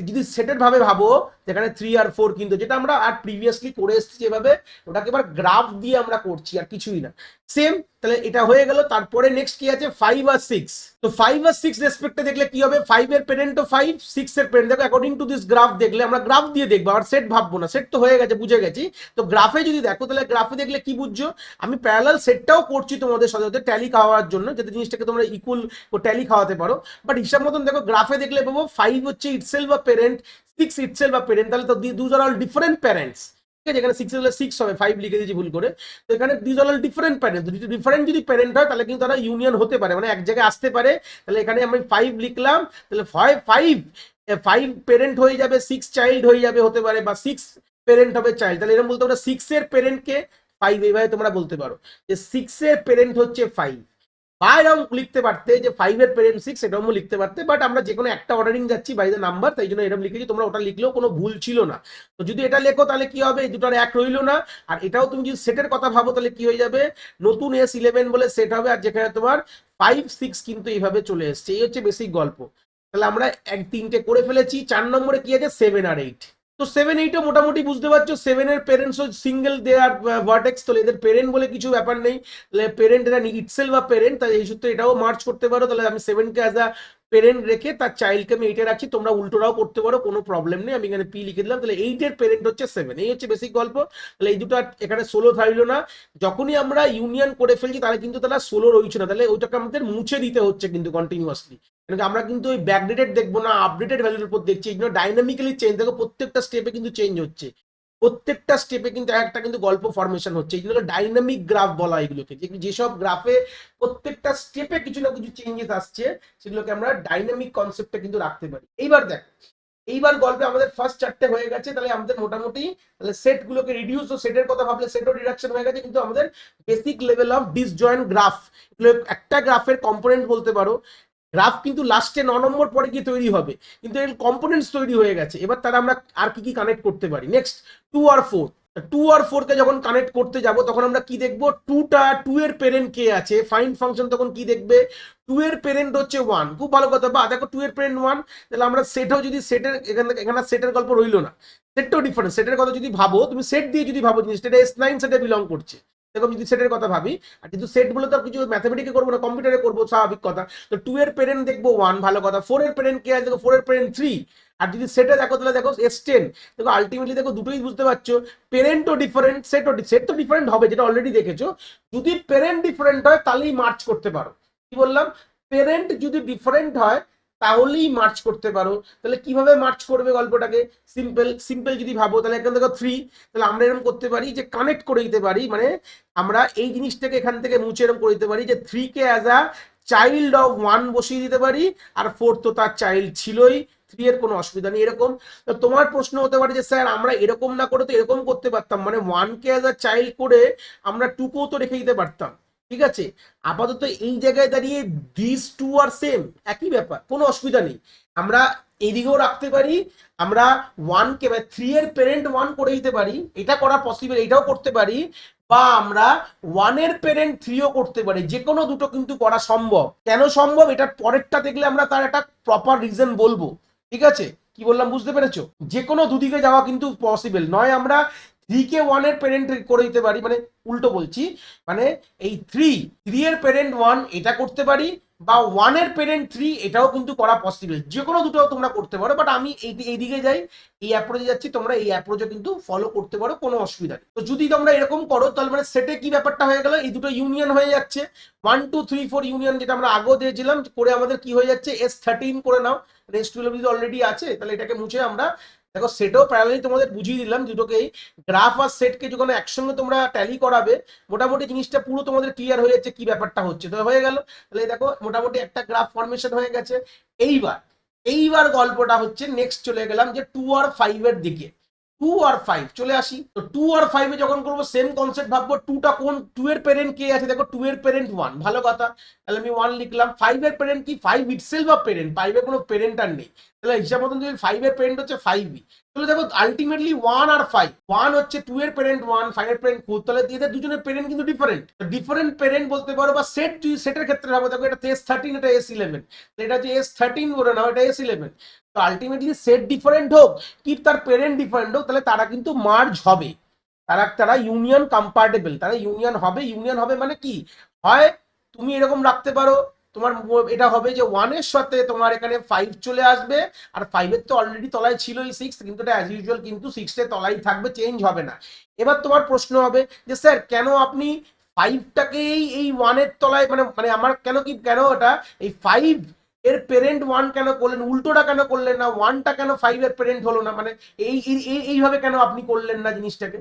যদি সেটের ভাবে ভাবো, যেখানে 3 আর 4 কিন্তু, যেটা আমরা আর প্রিভিয়াসলি করে এসেছি যেভাবে, ওটাকে এবার গ্রাফ দিয়ে আমরা করছি, আর কিছুই না, সেম। তাহলে এটা হয়ে গেল। তারপরে নেক্সট কি আছে, 5 আর 6। তো 5 আর 6 রেসপেক্টে দেখলে কি হবে, 5 এর প্যারেন্ট 5, 6 এর প্যারেন্ট, দেখো অ্যাকর্ডিং টু দিস গ্রাফ দেখলে, আমরা গ্রাফ দিয়ে দেখবো, আর সেট ভাববো না, সেট তো হয়ে গেছে, বুঝে গেছি। তো গ্রাফে যদি দেখো, তাহলে গ্রাফে দেখলে কি বুঝছো, আমি প্যারালাল সেটটাও করছি তোমাদের সাথে সাথে ট্যালি খাওয়ার জন্য, যাতে জিনিসটাকে তোমরা ইকুয়াল ও ট্যালি খাওয়াতে পারো। বাট হিসাব মতন দেখো গ্রাফে দেখলে পাবো 5 হচ্ছে ইটসেলফ বা প্যারেন্ট, 6 ইটসেলফ বা প্যারেন্ট, তাহলে তো দুজ আর অল ডিফারেন্ট প্যারেন্টস। ঠিক আছে, এখানে 6 হলে 6 হবে, 5 লিখে দিয়েছি ভুল করে। তো এখানে দুজ আর অল ডিফারেন্ট প্যারেন্ট, ডিফারেন্ট যদি প্যারেন্ট হয় তাহলে কিন্তু তারা ইউনিয়ন হতে পারে, মানে এক জায়গায় আসতে পারে। তাহলে এখানে আমি 5 লিখলাম, তাহলে 5 প্যারেন্ট হয়ে যাবে, 6 চাইল্ড হয়ে যাবে, হতে পারে, বা 6 প্যারেন্ট হবে চাইল্ড। তাহলে এরকম বলতে পারো 6 এর প্যারেন্টকে 5, এইভাবে তোমরা বলতে পারো যে 6 এর প্যারেন্ট হচ্ছে 5। বা এরকম লিখতে পারতে যে 5 এর প্যারেন্ট 6, এরকম লিখতে পারতে, বাট আমরা যে কোনো একটা অর্ডারিং যাচ্ছি বাই দ্য নাম্বার, তাই জন্য এরকম লিখেছি, তোমরা ওটা লিখলেও কোনো ভুল ছিল না। তো যদি এটা লেখো তাহলে কি হবে, এই দুটোর এক রইলো না। আর এটাও তুমি যদি সেটের কথা ভাবো, তাহলে কি হয়ে যাবে, নতুন S11 বলে সেট হবে, আর যেখানে তোমার 5 6 কিন্তু এইভাবে চলে এসছে। এই হচ্ছে বেসিক গল্প। তাহলে আমরা 3টে করে ফেলেছি। 4 নম্বরে কি আছে, 7 আর 8। তো 7 8ও মোটামুটি বুঝতে পারছো, 7 এর পেরেন্টস সিঙ্গেল দেয়ার ভার্টেক্স, তো এদের পেরেন্ট বলে কিছু ব্যাপার নেই, তাহলে পেরেন্ট এটা ইটসেলফ বা পেরেন্ট, তাই এই সূত্রে এটাও মার্চ করতে পারো। তাহলে আমি 7 কে অ্যাজ আ পেরেন্ট রেখে তার চাইল্ডকে আমি 8 এ রাখছি, তোমরা উল্টোটাও করতে পারো, কোনো প্রবলেম নেই। আমি এখানে পি লিখে দিলাম, তাহলে 8 এর পেরেন্ট হচ্ছে 7। এই হচ্ছে বেসিক গল্প। তাহলে এই দুটো এখানে 16 থাকলো না। যখনই আমরা ইউনিয়ন করে ফেলছি, তাহলে কিন্তু তারা 16 রয়েছে না, তাহলে ওইটাকে আমাদের মুছে দিতে হচ্ছে কিন্তু কন্টিনিউয়াসলি। আমরা কিন্তু ওই ব্যাকডেটেড দেখবো না, আপডেটেড ভ্যালুর উপর দেখছি, এই জন্য ডাইনামিক্যালি চেঞ্জ, দেখো প্রত্যেকটা স্টেপে কিন্তু চেঞ্জ হচ্ছে, প্রত্যেকটা স্টেপে কিন্তু একটা কিন্তু গল্প ফরমেশন হচ্ছে। এই জন্য ডাইনামিক গ্রাফ বলা হয় এগুলোকে, যেসব গ্রাফে প্রত্যেকটা স্টেপে কিছু না কিছু চেঞ্জেস আসছে, সেগুলোকে আমরা ডাইনামিক কনসেপ্টে কিন্তু রাখতে পারি। এইবার দেখ, এইবার গল্পে আমাদের ফার্স্ট 4টে হয়ে গেছে, তাহলে আমাদের মোটামুটি তাহলে সেট গুলোকে রিডিউস, ও সেটের কথা ভাবলে সেটও রিডাকশন হয়ে গেছে, কিন্তু আমাদের basic level of disjoint graph, একটা গ্রাফের কম্পোনেন্ট বলতে পারো। গ্রাফ কিন্তু লাস্টে 9 নম্বর পরে গিয়ে তৈরি হবে, কিন্তু এর কম্পোনেন্টস তৈরি হয়ে গেছে। এবার তারা আমরা আর কি কি কানেক্ট করতে পারি, নেক্সট 2 আর 4। 2 আর 4 কে যখন কানেক্ট করতে যাব, তখন আমরা কি দেখবো, 2 এর পেরেন্ট কে আছে, ফাইন্ড ফাংশন তখন কি দেখবে, 2 এর পেরেন্ট হচ্ছে 1। খুব ভালো কথা, বা দেখো 2 এর পেরেন্ট 1, তাহলে আমরা সেটও যদি সেটের এখানে সেটের গল্প রইলো না, সেটটাও ডিফারেন্ট। সেটের কথা যদি ভাবো, তুমি সেট দিয়ে যদি ভাবো জিনিসটা, এটা S9 সেটে বিলং করছে, এরকম যদি সেটের কথা ভাবি। আর কিন্তু সেট বলে তো কিছু ম্যাথমেটিকে করবো না, কম্পিউটারে করবো, স্বাভাবিক কথা। তো 2 এর পেরেন্ট দেখবো 1, ভালো কথা। 4 এর পেরেন্ট কে আছে, দেখো 4 এর পেরেন্ট 3। আর যদি সেটে দেখো, তাহলে দেখো S10। দেখো আলটিমেটলি দেখো দুটোই বুঝতে পারছো, পেরেন্টও ডিফারেন্ট, সেট তো ডিফারেন্ট হবে, যেটা অলরেডি দেখেছো। যদি পেরেন্ট ডিফারেন্ট হয় তাহলেই মার্চ করতে পারো। কি বললাম, পেরেন্ট যদি ডিফারেন্ট হয় তাহলেই মার্চ করতে পারো। তাহলে কিভাবে মার্চ করবে গল্পটাকে, সিম্পল যদি ভাবো, তাহলে এখানে দেখো 3, তাহলে আমরা এরকম করতে পারি যে কানেক্ট করে দিতে পারি, মানে আমরা এই জিনিসটাকে এখান থেকে মুছে এরকম করে দিতে পারি যে 3 কে অ্যাজ আ চাইল্ড অফ 1 বসিয়ে দিতে পারি, আর 4 তো তার চাইল্ড ছিলই, 3 এর কোনো অসুবিধা নেই। এরকম তো তোমার প্রশ্ন হতে পারে যে স্যার আমরা এরকম না করে তো এরকম করতে পারতাম, মানে 1 কে অ্যাজ আ চাইল্ড করে আমরা 2 কেও তো রেখে দিতে পারতাম। ঠিক আছে, আপাতত এই জায়গায় দাঁড়িয়ে দিস টু আর সেম, একই ব্যাপার, কোনো অসুবিধা নেই। আমরা এইদিকেও রাখতে পারি, আমরা 1 কে 3 এর পেরেন্ট 1 করে দিতে পারি, এটা করা পসিবল, এটাও করতে পারি। বা আমরা ওয়ানের পেরেন্ট থ্রিও করতে পারি, যে কোনো দুটো কিন্তু করা সম্ভব। কেন সম্ভব এটার পরেরটা দেখলে আমরা তার একটা প্রপার রিজন বলবো, ঠিক আছে? কি বললাম বুঝতে পেরেছো? যে কোনো দুদিকে যাওয়া কিন্তু পসিবল নয়। আমরা থ্রি কে ওয়ানের পেরেন্ট করে দিতে পারি, মানে উল্টো বলছি, মানে এই থ্রি এর পেরেন্ট ওয়ান এটা করতে পারি, বা ওয়ানের পেরেন্ট থ্রি এটাও কিন্তু করা পসিবল। যে কোনো দুটো তোমরা করতে পারো, বাট আমি এইদিকে যাই, এই অ্যাপ্রোচে যাচ্ছি, তোমরা এই অ্যাপ্রোচে কিন্তু ফলো করতে পারো, কোনো অসুবিধা নেই। তো যদি তোমরা এরকম করো তাহলে মানে সেটে কি ব্যাপারটা হয়ে গেল, এই দুটো ইউনিয়ন হয়ে যাচ্ছে, 1 2 3 4 ইউনিয়ন, যেটা আমরা আগেও দিয়েছিলাম করে, আমাদের কি হয়ে যাচ্ছে, S13 করে নাও। S12 যদি অলরেডি আছে তাহলে এটাকে মুছে আমরা, দেখো সেটও প্যারালালি তোমাদের বুঝিয়ে দিলাম দুটোকেই। গ্রাফ আর সেটকে যখন একসঙ্গে তোমরা ট্যালি করাবে, মোটামুটি জিনিসটা পুরো তোমাদের ক্লিয়ার হয়ে যাচ্ছে কি ব্যাপারটা হচ্ছে। তো হয়ে গেল, তাহলে দেখো মোটামুটি একটা গ্রাফ ফরমেশন হয়ে গেছে। এইবার এইবার গল্পটা হচ্ছে, নেক্সট চলে গেলাম যে 2 আর 5 এর দিকে। 2 আর 5 চলে আসি। তো 2 আর 5 এ যখন করবো সেম কনসেপ্ট ভাববো, 2টা কোন, 2 এর পেরেন্ট কে আছে, দেখো 2 এর পেরেন্ট 1, ভালো কথা, তাহলে আমি 1 লিখলাম। 5 এর পেরেন্ট কি, 5 ইটসেলফ অফ পেরেন্ট, 5 এর কোনো পেরেন্ট আর নেই, তাহলে হিসাব মতন যদি 5 এর পেরেন্ট হচ্ছে 5ই, তাহলে দেখো আলটিমেটলি 1 আর 5, 1 হচ্ছে 2 এর পেরেন্ট 1, 5 এর পেরেন্ট 4, তাহলে এদের দুজনের পেরেন্ট কিন্তু ডিফারেন্ট। ডিফারেন্ট পেরেন্ট বলতে পারো, বা সেট, সেটের ক্ষেত্রে ভাবো, দেখো এটা S13, এটা S11, এটা হচ্ছে S13 বলে নাও, এটা S11। তো আলটিমেটলি সেট ডিফারেন্ট হোক কি তার পেরেন্ট ডিফারেন্ট হোক, তাহলে তারা কিন্তু মার্জ হবে, তারা তারা ইউনিয়ন কম্পার্টেবল, তারা ইউনিয়ন হবে। ইউনিয়ন হবে মানে কি হয়, তুমি এরকম রাখতে পারো, তোমার এটা হবে যে 1 এর সাথে তোমার এখানে 5 চলে আসবে, আর 5 এর তো অলরেডি তলায় ছিলই 6, কিন্তু এটা অ্যাজ ইউজুয়াল কিন্তু 6 এর তলায় থাকবে, চেঞ্জ হবে না। এবার তোমার প্রশ্ন হবে যে স্যার কেন আপনি 5টাকেই এই 1 এর তলায়, মানে মানে আমার কেন কি, কেন এটা এই 5 এর পেরেন্ট 1 কেন করলেন, উল্টোটা কেন করলেন না, 1টা কেন 5 এর পেরেন্ট হলো না, মানে এইভাবে কেন আপনি করলেন না জিনিসটাকে?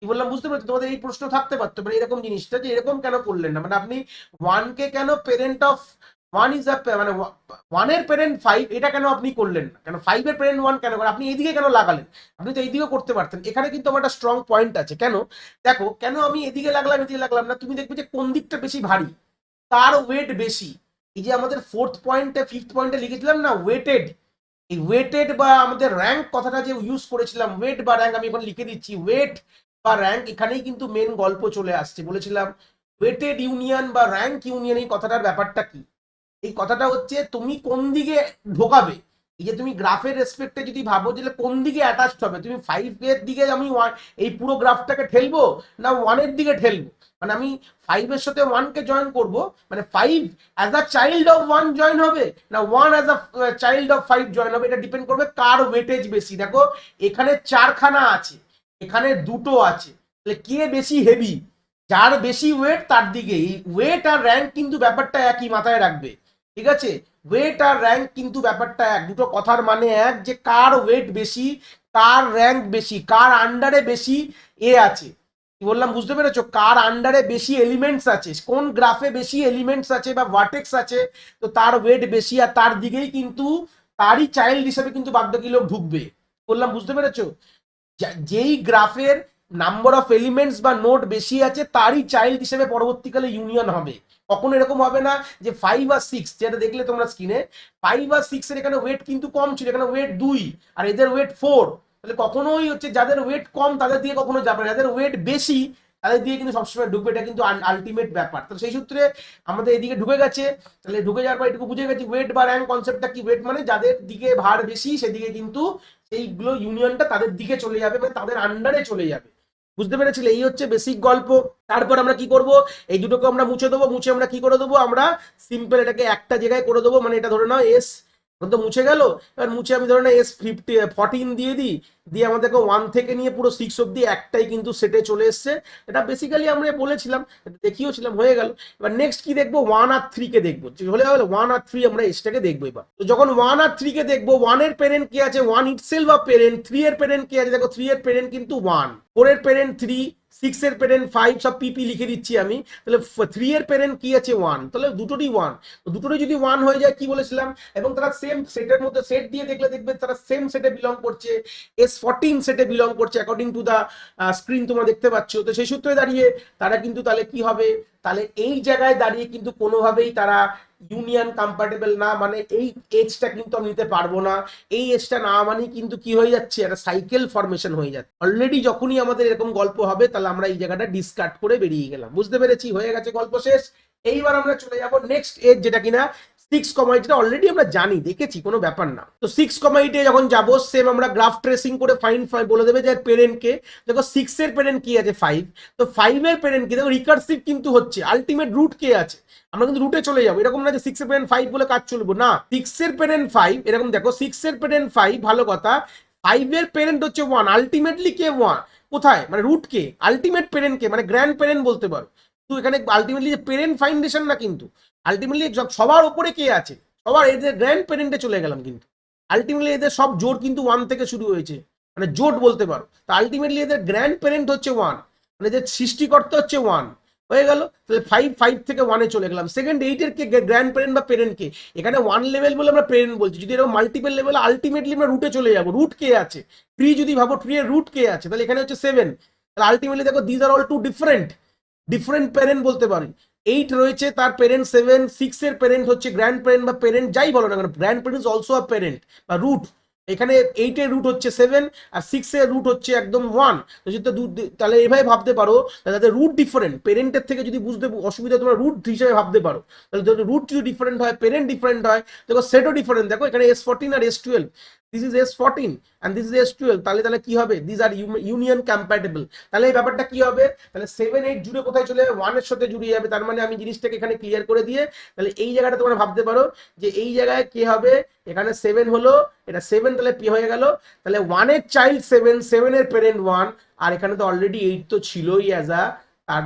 কি বললাম বুঝতে পারছো? তোমাদের এই প্রশ্ন থাকতে পারতো, মানে এরকম জিনিসটা যে এরকম কেন করলেন না, মানে আপনি 1 কে কেন পেরেন্ট অফ 1 ইজ আ, মানে 1 এর পেরেন্ট 5 এটা কেন আপনি করলেন না, কেন 5 এর পেরেন্ট 1 কেন করেন, আপনি এইদিকে কেন লাগালেন? আপনি তো এইদিকেও করতে পারতেন। এখানে কিন্তু আমার একটা স্ট্রং পয়েন্ট আছে। কেন? দেখো কেন আমি এদিকে লাগলাম এদিকে লাগলাম না, তুমি দেখবে যে কোন দিকটা বেশি ভারী, তার ওয়েট বেশি। এই যে আমাদের ফোর্থ পয়েন্টে, ফিফথ পয়েন্টে লিখেছিলাম না ওয়েটেড, এই ওয়েটেড বা আমাদের র্যাঙ্ক কথাটা যে ইউজ করেছিলাম, ওয়েট বা র্যাঙ্ক, আমি এখন লিখে দিচ্ছি, ওয়েট বা র্যাঙ্ক, এখানেই কিন্তু মেন গল্প চলে আসছে। বলেছিলাম ওয়েটেড ইউনিয়ন বা র্যাঙ্ক ইউনিয়ন, এই কথাটার ব্যাপারটা কি? এই কথাটা হচ্ছে তুমি কোন দিকে ঢোকাবে। এই যে তুমি গ্রাফের রেসপেক্টে যদি ভাবো যে কোন দিকে অ্যাটাচড হবে, তুমি 5 এর দিকে আমি এই পুরো গ্রাফটাকে ঠেলবো, না 1 এর দিকে ঠেলবো, মানে আমি 5 এর সাথে 1 কে জয়েন করব, মানে 5 as a child of 1 join হবে, না 1 as a child of 5 join হবে, এটা ডিপেন্ড করবে কার ওয়েটেজ বেশি। দেখো এখানে 4খানা আছে, এখানে 2টো আছে, তাহলে কে বেশি হেভি, যার বেশি ওয়েট তার দিকে। ওয়েট আর র্যাঙ্ক কিন্তু ব্যাপারটা একই, মাথায় রাখবে, ঠিক আছে? ওয়েট আর র্যাঙ্ক কিন্তু ব্যাপারটা এক, দুটো কথার মানে এক, যে কার ওয়েট বেশি, কার র্যাঙ্ক বেশি, কার আন্ডারে বেশি আছে। কি বললাম বুঝতে পেরেছো? কার আন্ডারে বেশি এলিমেন্টস আছে, কোন গ্রাফে বেশি এলিমেন্টস আছে বা ভার্টেক্স আছে, তো তার ওয়েট বেশি, আর তার দিকেই কিন্তু তারই চাইল্ড হিসেবে কিন্তু বাকি লোক ঢুকবে। বললাম বুঝতে পেরেছো? যেই গ্রাফের নাম্বার অফ এলিমেন্টস বা নোড বেশি আছে, তারই চাইল্ড হিসেবে পরবর্তীকালে ইউনিয়ন হবে। কখনো এরকম হবে না যে 5 আর 6, যেটা দেখলে তোমরা স্ক্রিনে, 5 আর 6 এর এখানে ওয়েট কিন্তু কম ছিল, এখানে ওয়েট 2 আর এদের ওয়েট 4, তাহলে কখনোই হচ্ছে যাদের ওয়েট কম তাদের দিয়ে কখনো যাবে না, যাদের ওয়েট বেশি তাদের দিয়ে কিন্তু সবসময় ঢুকবে। এটা কিন্তু আলটিমেট ব্যাপার। তো সেই সূত্রে আমাদের এদিকে ঢুকে গেছে, তাহলে ঢুকে যাওয়ার পর এটুকু বুঝে গেছি ওয়েট বা র্যাঙ্ক কনসেপ্টটা কি। ওয়েট মানে যাদের দিকে ভার বেশি সেদিকে কিন্তু এইগুলো ইউনিয়নটা তাদের দিকে চলে যাবে, মানে তাদের আন্ডারে চলে যাবে। বুঝতে পেরেছিলে? এই হচ্ছে বেসিক গল্প। তারপর আমরা কি করব, এই দুটোকে আমরা মুছে দেবো, মুছে আমরা কি করে দেবো, আমরা সিম্পল এটাকে একটা জায়গায় করে দেবো, মানে এটা ধরে নাও এস, তো মুছে গেল। এবার মুছে আমি ধরে নাও S14 দিয়ে দিই, দিয়ে আমাদেরকে 1 থেকে নিয়ে পুরো 6 অব্দি একটাই কিন্তু সেটে চলে এসছে। এটা বেসিক্যালি আমরা বলেছিলাম, দেখিয়েছিলাম, হয়ে গেল। এবার নেক্সট কি দেখবো, 1 আর 3 কে দেখবো, হলে 1 আর 3 আমরা এসটাকে দেখবো। এবার তো যখন 1 আর 3 কে দেখবো, 1 এর পেরেন্ট কি আছে, 1 ইটসেলফ বা পেরেন্ট, 3 এর পেরেন্ট কি আছে, দেখো 3 এর পেরেন্ট কিন্তু 1, 4 এর পেরেন্ট 3, 6 এর পেরেন্ট 5, সব পিপি লিখে দিচ্ছি আমি। তাহলে 3 এর পেরেন্ট কি আছে 1, তাহলে দুটোরই 1, দুটোরই যদি 1 হয়ে যায়, কি বলেছিলাম, এবং তারা সেম সেটের মধ্যে, সেট দিয়ে দেখলে দেখবে তারা সেম সেটে বিলং করছে, S14 সেটে বিলং করছে অ্যাকর্ডিং টু দা স্ক্রিন তোমরা দেখতে পাচ্ছ। তো সেই সূত্রে দাঁড়িয়ে তারা কিন্তু তাহলে কি হবে, তাহলে এই জায়গায় দাঁড়িয়ে কিন্তু কোনোভাবেই তারা ইউনিয়ন কম্প্যাটেবল না, মানে এই এজটা কিন্তু আমি নিতে পারবো না। এই এজটা না মানে কিন্তু কি হয়ে যাচ্ছে, একটা সাইকেল ফরমেশন হয়ে যাচ্ছে। অলরেডি যখনই আমাদের এরকম গল্প হবে তাহলে আমরা এই জায়গাটা ডিসকার্ড করে বেরিয়ে গেলাম। বুঝতে পেরেছি, হয়ে গেছে গল্প শেষ। এইবার আমরা চলে যাব নেক্সট এজ, যেটা কিনা 6, যেটা অলরেডি আমরা জানি, দেখেছি, কোনো ব্যাপার না। তো 6, যখন যাবো সেম আমরা গ্রাফ ট্রেসিং করে ফাইন বলে দেবে যে পেরেন্ট কে। দেখো 6 এর পেরেন্ট কি আছে 5, তো 5 এর পেরেন্ট কি, দেখো রিকার্সিভ কিন্তু হচ্ছে, আলটিমেট রুট কে আছে, আমরা কিন্তু রুটে চলে যাবো। এরকম না যে 6 এর পেরেন্ট 5 বলে কাজ চলবো না, 6 এর পেরেন্ট 5, এরকম দেখো 6 এর পেরেন্ট 5, ভালো কথা, 5 এর পেরেন্ট হচ্ছে 1, আলটিমেটলি কে 1 কোথায়, মানে রুট কে, আলটিমেট পেরেন্ট কে, মানে গ্র্যান্ড পেরেন্ট বলতে পারো। তো এখানে আলটিমেটলি যে পেরেন্ট ফাইন্ডেশন না, কিন্তু আলটিমেটলি সবার উপরে কে আছে, সবার এদের গ্র্যান্ড পেরেন্টে চলে গেলাম, কিন্তু আলটিমেটলি এদের সব জোট কিন্তু 1 থেকে শুরু হয়েছে, মানে জোট বলতে পারো। তো আলটিমেটলি এদের গ্র্যান্ড পেরেন্ট হচ্ছে 1, মানে এদের সৃষ্টিকর্তা হচ্ছে 1, হয়ে গেল। তাহলে 5 থেকে 1-এ চলে গেলাম। সেকেন্ড 8-এর কে গ্র্যান্ড পেরেন্ট বা পেরেন্ট কে, এখানে 1 লেভেল বলে আমরা পেরেন্ট বলছি, যদি এরকম মাল্টিপল লেভেল আলটিমেটলি আমরা রুটে চলে যাবো, রুট কে আছে, ট্রি যদি ভাবো ট্রি এর রুট কে আছে, তাহলে এখানে হচ্ছে 7। তাহলে আলটিমেটলি দেখো these are all two different different parent বলতে পারি। 8 রয়েছে, তার পেরেন্ট 7, 6 এর পেরেন্ট হচ্ছে গ্র্যান্ড পেরেন্ট বা পেরেন্ট যাই বলো না কেন, grand parent also a parent বা রুট। এখানে 8 এর রুট হচ্ছে 7 আর 6 এর রুট হচ্ছে একদম 1। তো যেটা তাহলে এভাবে ভাবতে পারো, তাদের রুট ডিফারেন্ট, পেরেন্টের থেকে যদি বুঝতে অসুবিধা, তোমরা রুট হিসেবে ভাবতে পারো। তাহলে যদি রুট যদি ডিফারেন্ট হয়, পেরেন্ট ডিফারেন্ট হয়, দেখো সেটও ডিফারেন্ট। দেখো এখানে S14 আর S12, this is S14 and this is S12, তাহলে কি হবে, দিস আর ইউনিয়ন কম্প্যাটেবল। তাহলে এই ব্যাপারটা কি হবে, তাহলে 7, 8 জুড়ে কোথায় চলে যাবে, 1 এর সাথে জুড়ে যাবে। তার মানে আমি জিনিসটাকে এখানে ক্লিয়ার করে দিয়ে, তাহলে এই জায়গাটা তোমরা ভাবতে পারো যে এই জায়গায় কি হবে, এখানে 7 হলো, এটা 7, তাহলে পি হয়ে গেল। তাহলে 1 এর চাইল্ড 7, 7 এর পেরেন্ট 1, আর এখানে তো অলরেডি 8 তো ছিলই অ্যাজ আ, তার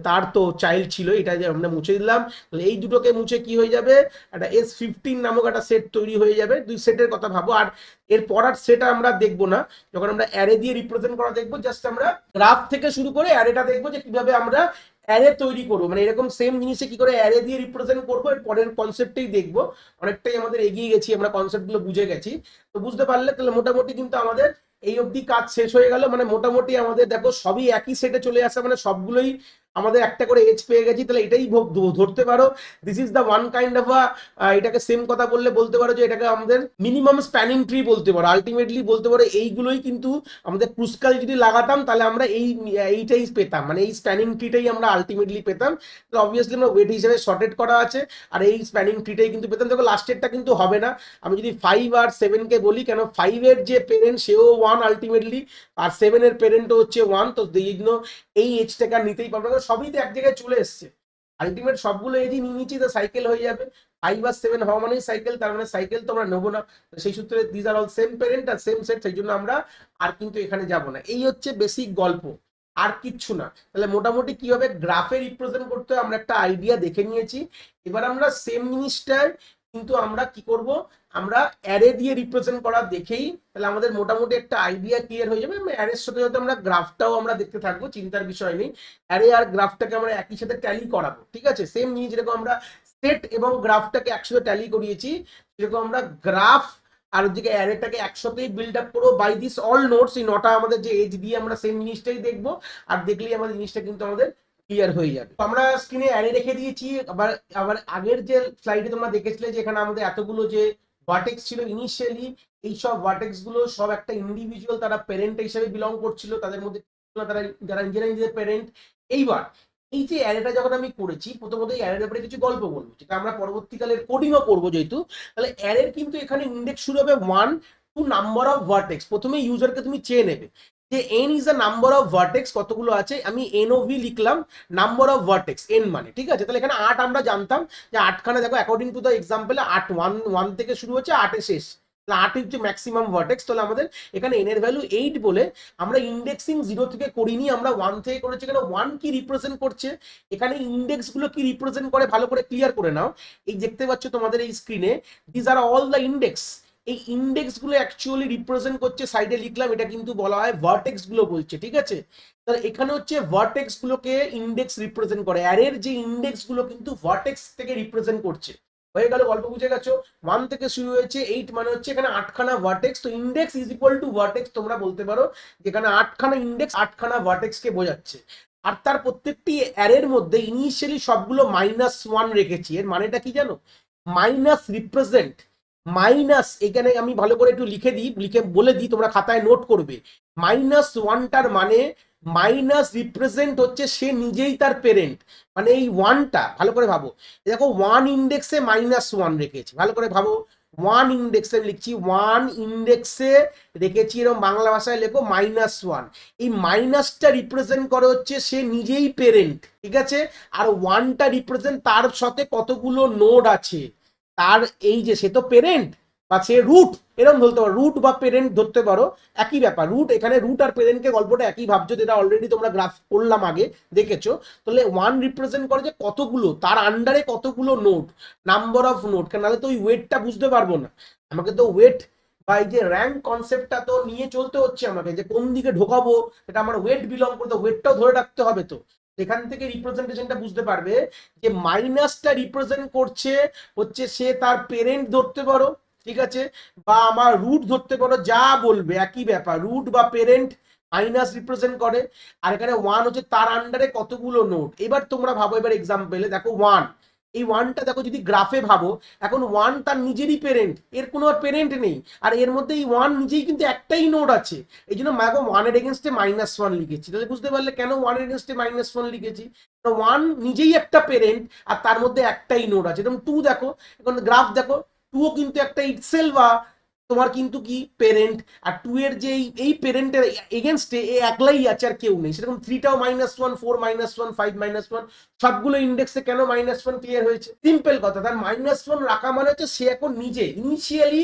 তার তো চাইল্ড ছিল, এটা যে আমরা মুছে দিলাম। তাহলে এই দুটোকে মুছে কি হয়ে যাবে, একটা S15 নামক একটা সেট তৈরি হয়ে যাবে। দুই সেটের কথা ভাবো, আর এর পরার সেট আমরা দেখবো না, যখন আমরা অ্যারে দিয়ে রিপ্রেজেন্ট করা দেখবো, জাস্ট আমরা গ্রাফ থেকে শুরু করে অ্যারেটা দেখবো যে কিভাবে আমরা অ্যারে তৈরি করবো, মানে এরকম সেম জিনিসে কি করে অ্যারে দিয়ে রিপ্রেজেন্ট করবো, এর পরের কনসেপ্টেই দেখবো। অনেকটাই আমাদের এগিয়ে গেছি, আমরা কনসেপ্টগুলো বুঝে গেছি। তো বুঝতে পারলে তাহলে মোটামুটি কিন্তু আমাদের এই অবধি কাজ শেষ হয়ে গেল। মানে মোটামুটি আমাদের দেখো সবই একই সেটে চলে আসে, মানে সবগুলোই আমাদের একটা করে এজ পেয়ে গেছি। তাহলে এটাই ধরতে পারো, this is the one kind of এটাকে সেম কথা বলতে পারো যে এটাকে আমাদের মিনিমাম স্প্যানিং ট্রি বলতে পারো। আলটিমেটলি বলতে পারো এইগুলোই কিন্তু আমাদের ক্রুসকাল যদি লাগাতাম তাহলে আমরা এইটাই পেতাম, মানে এই স্প্যানিং ট্রিটাই আমরা আলটিমেটলি পেতাম। তো অবভিয়াসলি আমরা ওয়েট হিসেবে শর্টেড করা আছে, আর এই স্প্যানিং ট্রিটাই কিন্তু পেতাম। দেখো লাস্টেরটা কিন্তু হবে না, আমি যদি 5 আর 7 কে বলি, কেন 5 এর যে পেরেন্ট সেও 1 আলটিমেটলি, আর 7 এর পেরেন্টও হচ্ছে 1। তো এই জন্য এই এজটাকে আর নিতেই পারবো না, সবই তো এক জায়গায় চলে এসছে। আলটিমেট সবগুলো এজই নিয়ে নিচ্ছি, তো সাইকেল হয়ে যাবে। 5 আর 7 হওয়া মানেই সাইকেল, তার মানে সাইকেল তো আমরা নেবো না। সেই সূত্রে these are all same parent are same set, সেই জন্য আমরা আর কিন্তু এখানে যাব না। এই হচ্ছে বেসিক গল্প, আর কিচ্ছু না। তাহলে মোটামুটি কিভাবে গ্রাফে রিপ্রেজেন্ট করতে হয় আমরা একটা আইডিয়া দেখে নিয়েছি। এবার আমরা সেম জিনিসটার কিন্তু আমরা কি করব, আমরা অ্যারে দিয়ে রিপ্রেজেন্ট করা দেখেই তাহলে আমাদের মোটামুটি একটা আইডিয়া ক্লিয়ার হয়ে যাবে। অ্যারের সাথে সাথে আমরা গ্রাফটাও আমরা দেখতে থাকবো, চিন্তার বিষয় নেই। অ্যারে আর গ্রাফটাকে আমরা একই সাথে ট্যালি করাবো, ঠিক আছে। সেম জিনিস যেরকম আমরা সেট এবং গ্রাফটাকে একসাথে ট্যালি করিয়েছি, সেরকম আমরা গ্রাফ আর ওদিকে অ্যারেটাকে একসাথেই বিল্ড আপ করবো বাই দিস অল নোটস। এই নটা আমাদের যে এজ দিয়ে আমরা সেম জিনিসটাই দেখবো, আর দেখলেই আমাদের জিনিসটা কিন্তু আমাদের ক্লিয়ার হয়ে যাবে। আমরা স্ক্রিনে অ্যারে রেখে দিয়েছি। আবার আবার আগের যে স্লাইডে তোমরা দেখেছিলে যে এখানে আমাদের এতগুলো যে ভার্টেক্স ছিল ইনিশিয়ালি, এই সব ভার্টেক্স গুলো সব একটা ইন্ডিভিজুয়াল, তারা প্যারেন্ট হিসেবে বিলং করছিল, তাদের মধ্যে তারা যারা নিজেরা প্যারেন্ট। এইবার এই যে অ্যারেটা যখন আমি করেছি, প্রথমত এই অ্যারের ব্যাপারে কিছু গল্প বলবো, যেটা আমরা পরবর্তীকালে কোডিংও করবো যেহেতু। তাহলে অ্যারের কিন্তু এখানে ইন্ডেক্স শুরু হবে 1 টু নাম্বার অফ ভার্টেক্স। প্রথমে ইউজারকে তুমি চেয়ে নেবে যে n is the number of vertex, কতগুলো আছে, আমি NOV লিখলাম, নাম্বার অফ ভার্টেক্স n মানে, ঠিক আছে। তাহলে এখানে 8 আমরা জানতাম যে 8খানা, দেখো অ্যাকর্ডিং টু দ্য এক্সাম্পলে 8 1 থেকে শুরু হচ্ছে, 8 শেষ, তাহলে 8 হচ্ছে ম্যাক্সিমাম ভার্টেক্স। তাহলে আমাদের এখানে n এর ভ্যালু 8 বলে আমরা ইন্ডেক্সিং 0 থেকে করিনি, আমরা 1 থেকে করেছি। এখানে 1 কি রিপ্রেজেন্ট করছে, এখানে ইন্ডেক্স গুলো কি রিপ্রেজেন্ট করে ভালো করে ক্লিয়ার করে নাও। এই দেখতে পাচ্ছ তোমাদের এই স্ক্রিনে, this are all the index. এই ইন্ডেক্স গুলো অ্যাকচুয়ালি রিপ্রেজেন্ট করছে, সাইডে লিখলাম, এটা কিন্তু বলা হয় ভার্টেক্স গুলো বলছে, ঠিক আছে। তাহলে এখানে হচ্ছে ভার্টেক্স গুলোকে ইন্ডেক্স রিপ্রেজেন্ট করে, অ্যারের যে ইন্ডেক্স গুলো কিন্তু ভার্টেক্স থেকে রিপ্রেজেন্ট করছে। হয়ে গেল, গল্প বুঝে গেছো। 1 থেকে শুরু হয়েছে, 8 মানে হচ্ছে এখানে 8খানা ভার্টেক্স। তো index is equal to vertex তোমরা বলতে পারো, যেখানে 8খানা ইন্ডেক্স 8খানা ভার্টেক্স কে বোঝাচ্ছে। আর তার প্রত্যেকটি অ্যারের মধ্যে ইনিশিয়ালি সবগুলো -1 রেখেছি। এর মানেটা কি জানো? মাইনাস রিপ্রেজেন্ট, মাইনাস, এখানে আমি ভালো করে একটু লিখে বলে দিই, তোমরা খাতায় নোট করবে। -1টার মানে মাইনাস রিপ্রেজেন্ট হচ্ছে সে নিজেই তার পেরেন্ট, মানে এই ওয়ানটা ভালো করে ভাবো। দেখো ওয়ান ইন্ডেক্সে -1 রেখেছি, ভালো করে ভাবো। ওয়ান ইন্ডেক্সে লিখছি, ওয়ান ইন্ডেক্সে রেখেছি, এরকম বাংলা ভাষায় লেখো -1। এই মাইনাসটা রিপ্রেজেন্ট করে হচ্ছে সে নিজেই পেরেন্ট, ঠিক আছে। আর ওয়ানটা রিপ্রেজেন্ট তার সাথে কতগুলো নোড আছে, তার এই যে সে তো পেরেন্ট বা সে রুট, এরকম ধরতে পারো, রুট বা পেরেন্ট ধরতে পারো, একই ব্যাপার। রুট, এখানে রুট আর পেরেন্টকে গল্পটা একই ভাবছো, যেটা অলরেডি তোমরা গ্রাফ করলাম আগে, দেখেছো। তাহলে ওয়ান রিপ্রেজেন্ট করে যে কতগুলো, তার আন্ডারে কতগুলো নোড, নাম্বার অফ নোড, নাহলে তো ওই ওয়েটটা বুঝতে পারবো না। আমাকে তো ওয়েট বা এই যে র্যাঙ্ক কনসেপ্টটা তো নিয়ে চলতে হচ্ছে আমাকে, যে কোন দিকে ঢোকাবো, এটা আমার ওয়েট বিলং করতে, ওয়েটটাও ধরে রাখতে হবে। তো এখান থেকে রিপ্রেজেন্টেশনটা বুঝতে পারবে যে মাইনাসটা রিপ্রেজেন্ট করছে হচ্ছে সে তার পেরেন্ট ধরতে পারো, ঠিক আছে, বা আমার রুট ধরতে পারো, যা বলবে একই ব্যাপার, রুট বা পেরেন্ট মাইনাস রিপ্রেজেন্ট করে। আর এখানে ওয়ান হচ্ছে তার আন্ডারে কতগুলো নোড। এবার তোমরা ভাবো, এবার এক্সাম্পলে দেখো ওয়ান, এই ওয়ানটা দেখো যদি গ্রাফে ভাবো, এখন ওয়ান তার নিজেরই পেরেন্ট, এর কোনো আর পেরেন্ট নেই, আর এর মধ্যে এই ওয়ান নিজেই কিন্তু একটাই নোড আছে। এই জন্য দেখো ওয়ানের এগেনস্টে -1 লিখেছি। তাহলে বুঝতে পারলে কেন ওয়ানের এগেনস্টে -1 লিখেছি। ওয়ান নিজেই একটা পেরেন্ট আর তার মধ্যে একটাই নোড আছে। যেমন টু দেখো, এখন গ্রাফ দেখো, টুও কিন্তু একটা ইটসেলফ বা তোমার কিন্তু কি পেরেন্ট, আর টু এর যে এই পেরেন্টের এগেনস্টে এ একলাই আছে আর কেউ নেই। সেরকম থ্রিটাও -1, ফোর -1, ফাইভ -1, সবগুলো ইন্ডেক্সে কেন -1 ক্লিয়ার হয়েছে? সিম্পল কথা, তার -1 রাখা মানে হচ্ছে সে এখন নিজে ইনিশিয়ালি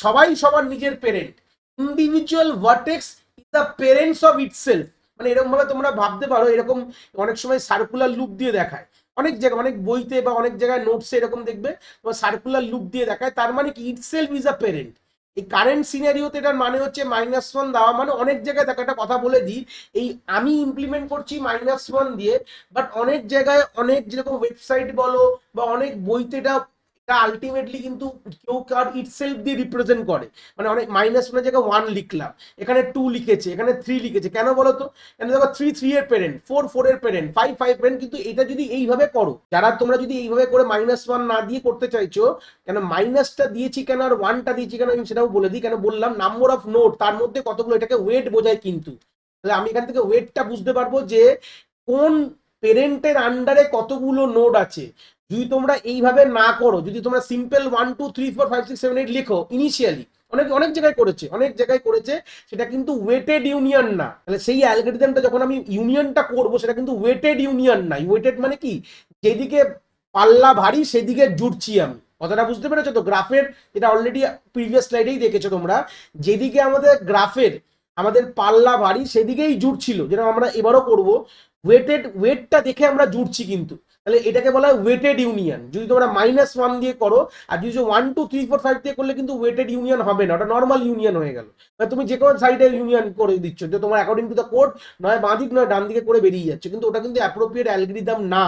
সবাই সবার নিজের parent, individual vertex is the parents of itself. মানে এরকম ভাবে তোমরা ভাবতে পারো, এরকম অনেক সময় সার্কুলার লুপ দিয়ে দেখায়, অনেক জায়গায়, অনেক বইতে বা অনেক জায়গায় নোটসে এরকম দেখবে তোমার সার্কুলার লুপ দিয়ে দেখায়। তার মানে কি ইটসেলফ ইজ আ পেরেন্ট। এই কারেন্ট সিনারিওতে এটার মানে হচ্ছে -1 দেওয়া, মানে অনেক জায়গায় দেখো, একটা কথা বলে দিই, এই আমি ইমপ্লিমেন্ট করছি -1 দিয়ে, বাট অনেক জায়গায় অনেক যেরকম ওয়েবসাইট বলো বা অনেক বইতে এটা আলটিমেটলি কিন্তু কেউ কার ইটসেলফ দিয়ে রিপ্রেজেন্ট করে। মানে অনেক -1 জায়গায় 1 লিখলাম, এখানে 2 লিখেছে, এখানে 3 লিখেছে, কেন বলো তো? কেন দেখো 3 এর পেরেন্ট, 4 এর পেরেন্ট, 5 পেরেন্ট। কিন্তু এটা যদি এইভাবে করো, যারা তোমরা যদি এইভাবে করে -1 না দিয়ে করতে চাইছো, কেন মাইনাসটা দিয়েছি কেন আর ওয়ানটা দিয়েছি কেন আমি সেটাও বলে দিই। কেন বললাম, নাম্বার অফ নোড, তার মধ্যে কতগুলো, এটাকে ওয়েট বোঝায় কিন্তু। তাহলে আমি এখান থেকে ওয়েটটা বুঝতে পারবো যে কোন পেরেন্টের আন্ডারে কতগুলো নোড আছে। যদি তোমরা এইভাবে না করো, যদি তোমরা সিম্পল 1 2 3 4 5 6 7 8 লিখো ইনিশিয়ালি, অনেক অনেক জায়গায় করেছে, অনেক জায়গায় করেছে, সেটা কিন্তু ওয়েটেড ইউনিয়ন না। তাহলে সেই অ্যালগরিদমটা যখন আমি ইউনিয়নটা করব, সেটা কিন্তু ওয়েটেড ইউনিয়ন না। ওয়েটেড মানে কি, যেদিকে পাল্লা ভারী সেদিকে জুড়ছি আমি। কথাটা বুঝতে পেরেছো তো? গ্রাফের, এটা অলরেডি প্রিভিয়াস স্লাইডেই দেখেছো তোমরা, যেদিকে আমাদের গ্রাফের আমাদের পাল্লা ভারী সেদিকেই জুড়ছিল, যেটা আমরা এবারও করব। ওয়েটটা দেখে আমরা জুড়ছি কিন্তু। তাহলে এটাকে বলা হয় ওয়েটেড ইউনিয়ন। যদি তোমরা -1 দিয়ে করো, আর যদি 1 2 3 4 5 দিয়ে করলে কিন্তু ওয়েটেড ইউনিয়ন হবে না, ওটা নর্মাল ইউনিয়ন হয়ে গেল। তুমি যে কোনো সাইডে ইউনিয়ন করে দিচ্ছ, যে তোমার অ্যাকর্ডিং টু দ্য কোড নয় বাঁ দিক নয় ডান দিকে করে বেরিয়ে যাচ্ছে, কিন্তু ওটা কিন্তু অ্যাপ্রোপ্রিয়েট অ্যালগরিদম না।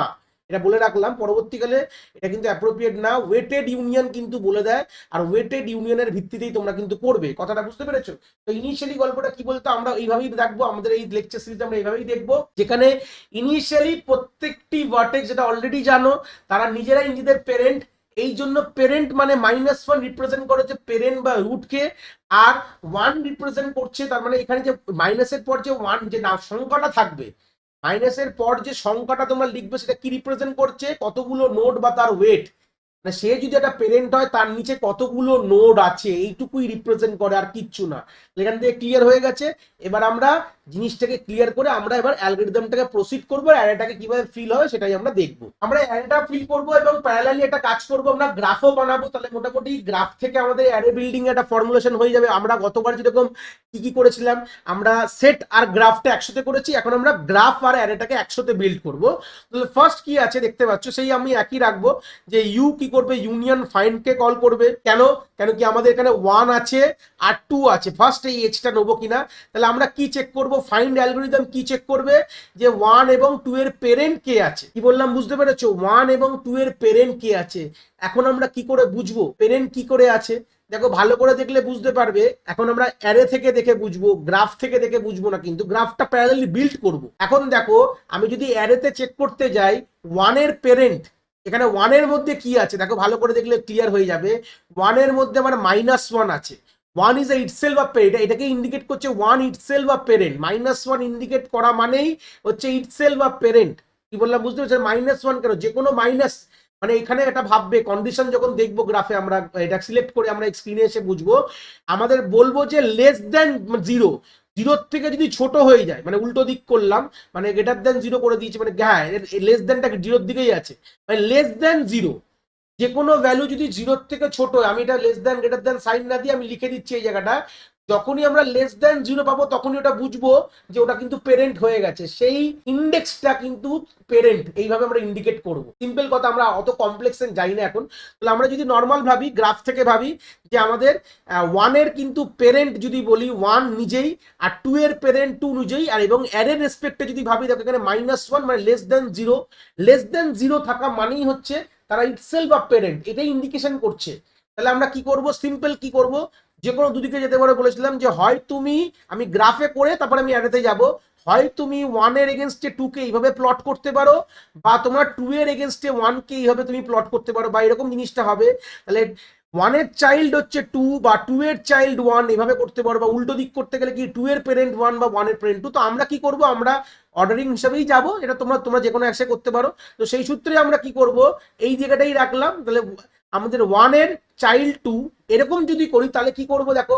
এটা বলে রাখলাম, পরবর্তীকালে এটা কিন্তু অ্যাপ্রোপ্রিয়েট না। ওয়েটেড ইউনিয়ন কিন্তু বলে দেয়, আর ওয়েটেড ইউনিয়নের ভিত্তিতেই তোমরা কিন্তু করবে। কথাটা বুঝতে পেরেছো? তো ইনিশিয়ালি গল্পটা কি বলতো, আমরা এইভাবেই দেখবো, আমাদের এই লেকচার সিরিজ আমরা এইভাবেই দেখবো, যেখানে ইনিশিয়ালি প্রত্যেকটি ভার্টেক্স, যেটা অলরেডি জানো, তারা নিজেরাই নিজেদের পেরেন্ট। এই জন্য পেরেন্ট মানে -1 রিপ্রেজেন্ট করেছে পেরেন্ট বা রুটকে, আর 1 রিপ্রেজেন্ট করছে, তার মানে এখানে যে মাইনাসের পর যে 1 যে না সংখ্যাটা থাকবে, মাইনাসের পর যে সংখ্যাটা তোমরা লিখবে, সেটা কি রিপ্রেজেন্ট করছে? কতগুলো নোড বা তার ওয়েট। মানে সে যদি একটা পেরেন্ট হয়, তার নিচে কতগুলো নোড আছে, এইটুকুই রিপ্রেজেন্ট করে, আর কিচ্ছু না। এখান থেকে ক্লিয়ার হয়ে গেছে। এবার আমরা জিনিসটাকে ক্লিয়ার করে আমরা এবার অ্যালগরিদমটাকে প্রসিড করবো, অ্যারেটাকে কিভাবে ফিল হবে সেটাই আমরা দেখবো। আমরা অ্যারেটা ফিল করবো এবং প্যারালালি একটা কাজ করবো, আমরা গ্রাফও বানাবো। তাহলে মোটামুটি গ্রাফ থেকে আমাদের অ্যারে বিল্ডিং একটা ফর্মুলেশন হয়ে যাবে। আমরা গতবার যেরকম কি কি করেছিলাম, আমরা সেট আর গ্রাফটা একসাথে করেছি, এখন আমরা গ্রাফ আর অ্যারেটাকে একসাথে বিল্ড করবো। তাহলে ফার্স্ট কি আছে দেখতে পাচ্ছ, সেই আমি একই রাখবো, যে ইউ কি করবে, ইউনিয়ন ফাইন্ড কে কল করবে। কেন? কেন কি আমাদের এখানে 1 আছে আর 2 আছে, ফার্স্ট এই এজটা নেবো কিনা। তাহলে আমরা কি চেক করব, ফাইন্ড অ্যালগরিদম কি চেক করবে, যে 1 এবং 2 এর পেরেন্ট কে আছে। কি বললাম বুঝতে পেরেছো? 1 এবং 2 এর পেরেন্ট কে আছে। এখন আমরা কি করে বুঝবো পেরেন্ট কি করে আছে? দেখো ভালো করে দেখলে বুঝতে পারবে, এখন আমরা অ্যারে থেকে দেখে বুঝবো, গ্রাফ থেকে দেখে বুঝবো না, কিন্তু গ্রাফটা প্যারালালি বিল্ড করব। এখন দেখো আমি যদি অ্যারেতে চেক করতে যাই ওয়ানের পেরেন্ট, এখানে ওয়ানের মধ্যে কি আছে দেখো ভালো করে দেখলে ক্লিয়ার হয়ে যাবে। ওয়ানের মধ্যে আমার -1 আছে। One is itself a parent, এটাকে ইন্ডিকেট করছে ওয়ান ইটসেলফ আ পেরেন্ট। -1 ইন্ডিকেট করা মানেই হচ্ছে ইটসেলফ আ পেরেন্ট। কি বললাম বুঝতে পারছো? -1 কেন, যে কোনো মাইনাস, মানে এখানে এটা ভাববে কন্ডিশন যখন দেখবো গ্রাফে, আমরা এটা সিলেক্ট করে আমরা স্ক্রিনে এসে বুঝবো, আমাদের বলবো যে লেস দেন 0, 0 থেকে যদি ছোট হয়ে যায়, মানে উল্টো দিক করলাম, মানে গ্রেটার দেন 0 করে দিয়েছে, মানে হ্যাঁ লেস দেনটা 0-র দিকেই আছে, মানে লেস দেন 0, যে কোনো ভ্যালু যদি 0-র থেকে ছোট হয়, আমি এটা less than greater than sign না দিয়ে আমি লিখে দিচ্ছি এই জায়গাটা, যখনই আমরা লেস দেন 0 পাবো তখনই ওটা বুঝবো যে ওটা কিন্তু পেরেন্ট হয়ে গেছে, সেই ইন্ডেক্সটা কিন্তু পেরেন্ট, এইভাবে আমরা ইন্ডিকেট করব। সিম্পল কথা, আমরা অত কমপ্লেক্স যাই না এখন। তাহলে আমরা যদি নর্মাল ভাবি, গ্রাফ থেকে ভাবি, যে আমাদের 1 এর কিন্তু পেরেন্ট যদি বলি 1 নিজেই, আর 2 এর পেরেন্ট 2 নিজেই, আর এবং অ্যারের রেসপেক্টে যদি ভাবি দেখো এখানে -1 মানে লেস দেন 0, লেস দেন 0 থাকা মানেই হচ্ছে তারা ইটসেলফ আ পেরেন্ট, এটাই ইন্ডিকেশন করছে। তাহলে আমরা কি করব, সিম্পল কি করব, যে কোনো দুদিকে যেতে পারে বলেছিলাম, যে হয় তুমি, আমি গ্রাফে করে তারপরে আমি অ্যারেতে যাব, হয় তুমি 1 এর এগেনস্টে 2 কে এইভাবে প্লট করতে পারো, বা তোমার 2 এর এগেনস্টে 1 কে এইভাবে তুমি প্লট করতে পারো, বা এরকম জিনিসটা হবে। তাহলে 1 এর চাইল্ড হচ্ছে 2 বা 2 এর চাইল্ড 1 এইভাবে করতে পারো, বা উল্টো দিক করতে গেলে কি 2 এর পেরেন্ট 1 বা 1 এর পেরেন্ট 2। তো আমরা কি করব, আমরা অর্ডারিং হিসাবেই যাব, এটা তোমরা তোমরা যে কোনো একসাথে করতে পারো। তো সেই সূত্রে আমরা কি করব, এই জায়গাটাই রাখলাম। তাহলে আমাদের 1 এর চাইল্ড 2 এরকম যদি করি তাহলে কি করব দেখো,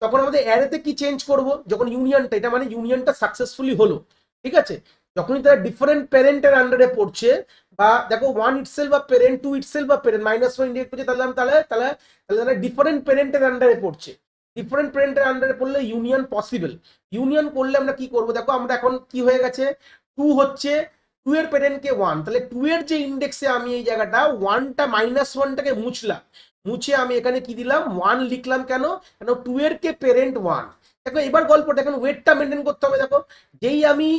তখন আমাদের অ্যারেতে কি চেঞ্জ করব, যখন ইউনিয়নটা, এটা মানে ইউনিয়নটা সাকসেসফুলি হলো, ঠিক আছে, যখনই তারা ডিফারেন্ট প্যারেন্টের আন্ডারে পড়ছে, বা দেখো 1 ইটসেলফ বা পেরেন্ট, 2 ইটসেলফ বা পেরেন্ট, -1 ইন্ডিকেট করছে, তাহলে তাহলে তাহলে তাহলে ডিফারেন্ট প্যারেন্টের আন্ডারে পড়ছে। ডিফারেন্ট প্যারেন্টের আন্ডারে পড়লে ইউনিয়ন পসিবল। ইউনিয়ন করলে আমরা কি করব দেখো, আমরা এখন কি হয়ে গেছে, 2 হচ্ছে 2 এর পেরেন্টকে 1, তাহলে 2 এর যে ইন্ডেক্সে আমি এই জায়গাটা 1টা -1টাকে মুছলাম, মুছে আমি এখানে কি দিলাম 1 লিখলাম, কেন, কেন 2 এর কে পেরেন্ট 1। দেখো এবার গল্পটা এখন ওয়েটটা মেনটেন করতে হবে। দেখো যেই আমি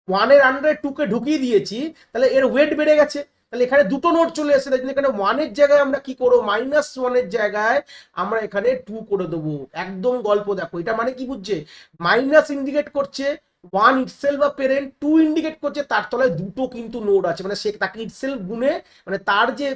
1 এর আন্ডারে 2 কে ঢুকিয়ে দিয়েছি, তাহলে এর ওয়েট বেড়ে গেছে, তাহলে এখানে দুটো নোট চলে এসেছে, তাই জন্য এখানে 1 এর জায়গায় আমরা কি করবো, -1 এর জায়গায় আমরা এখানে 2 করে দেবো। একদম গল্প দেখো, এটা মানে কি বুঝছে, মাইনাস ইন্ডিকেট করছে 1 ইটসেলফ বা পেরেন্ট, 2 ইন্ডিকেট করছে তার তলায় দুটো কিন্তু নোড আছে, মানে সে তাকে ইটসেলফ গুণে, মানে তার যে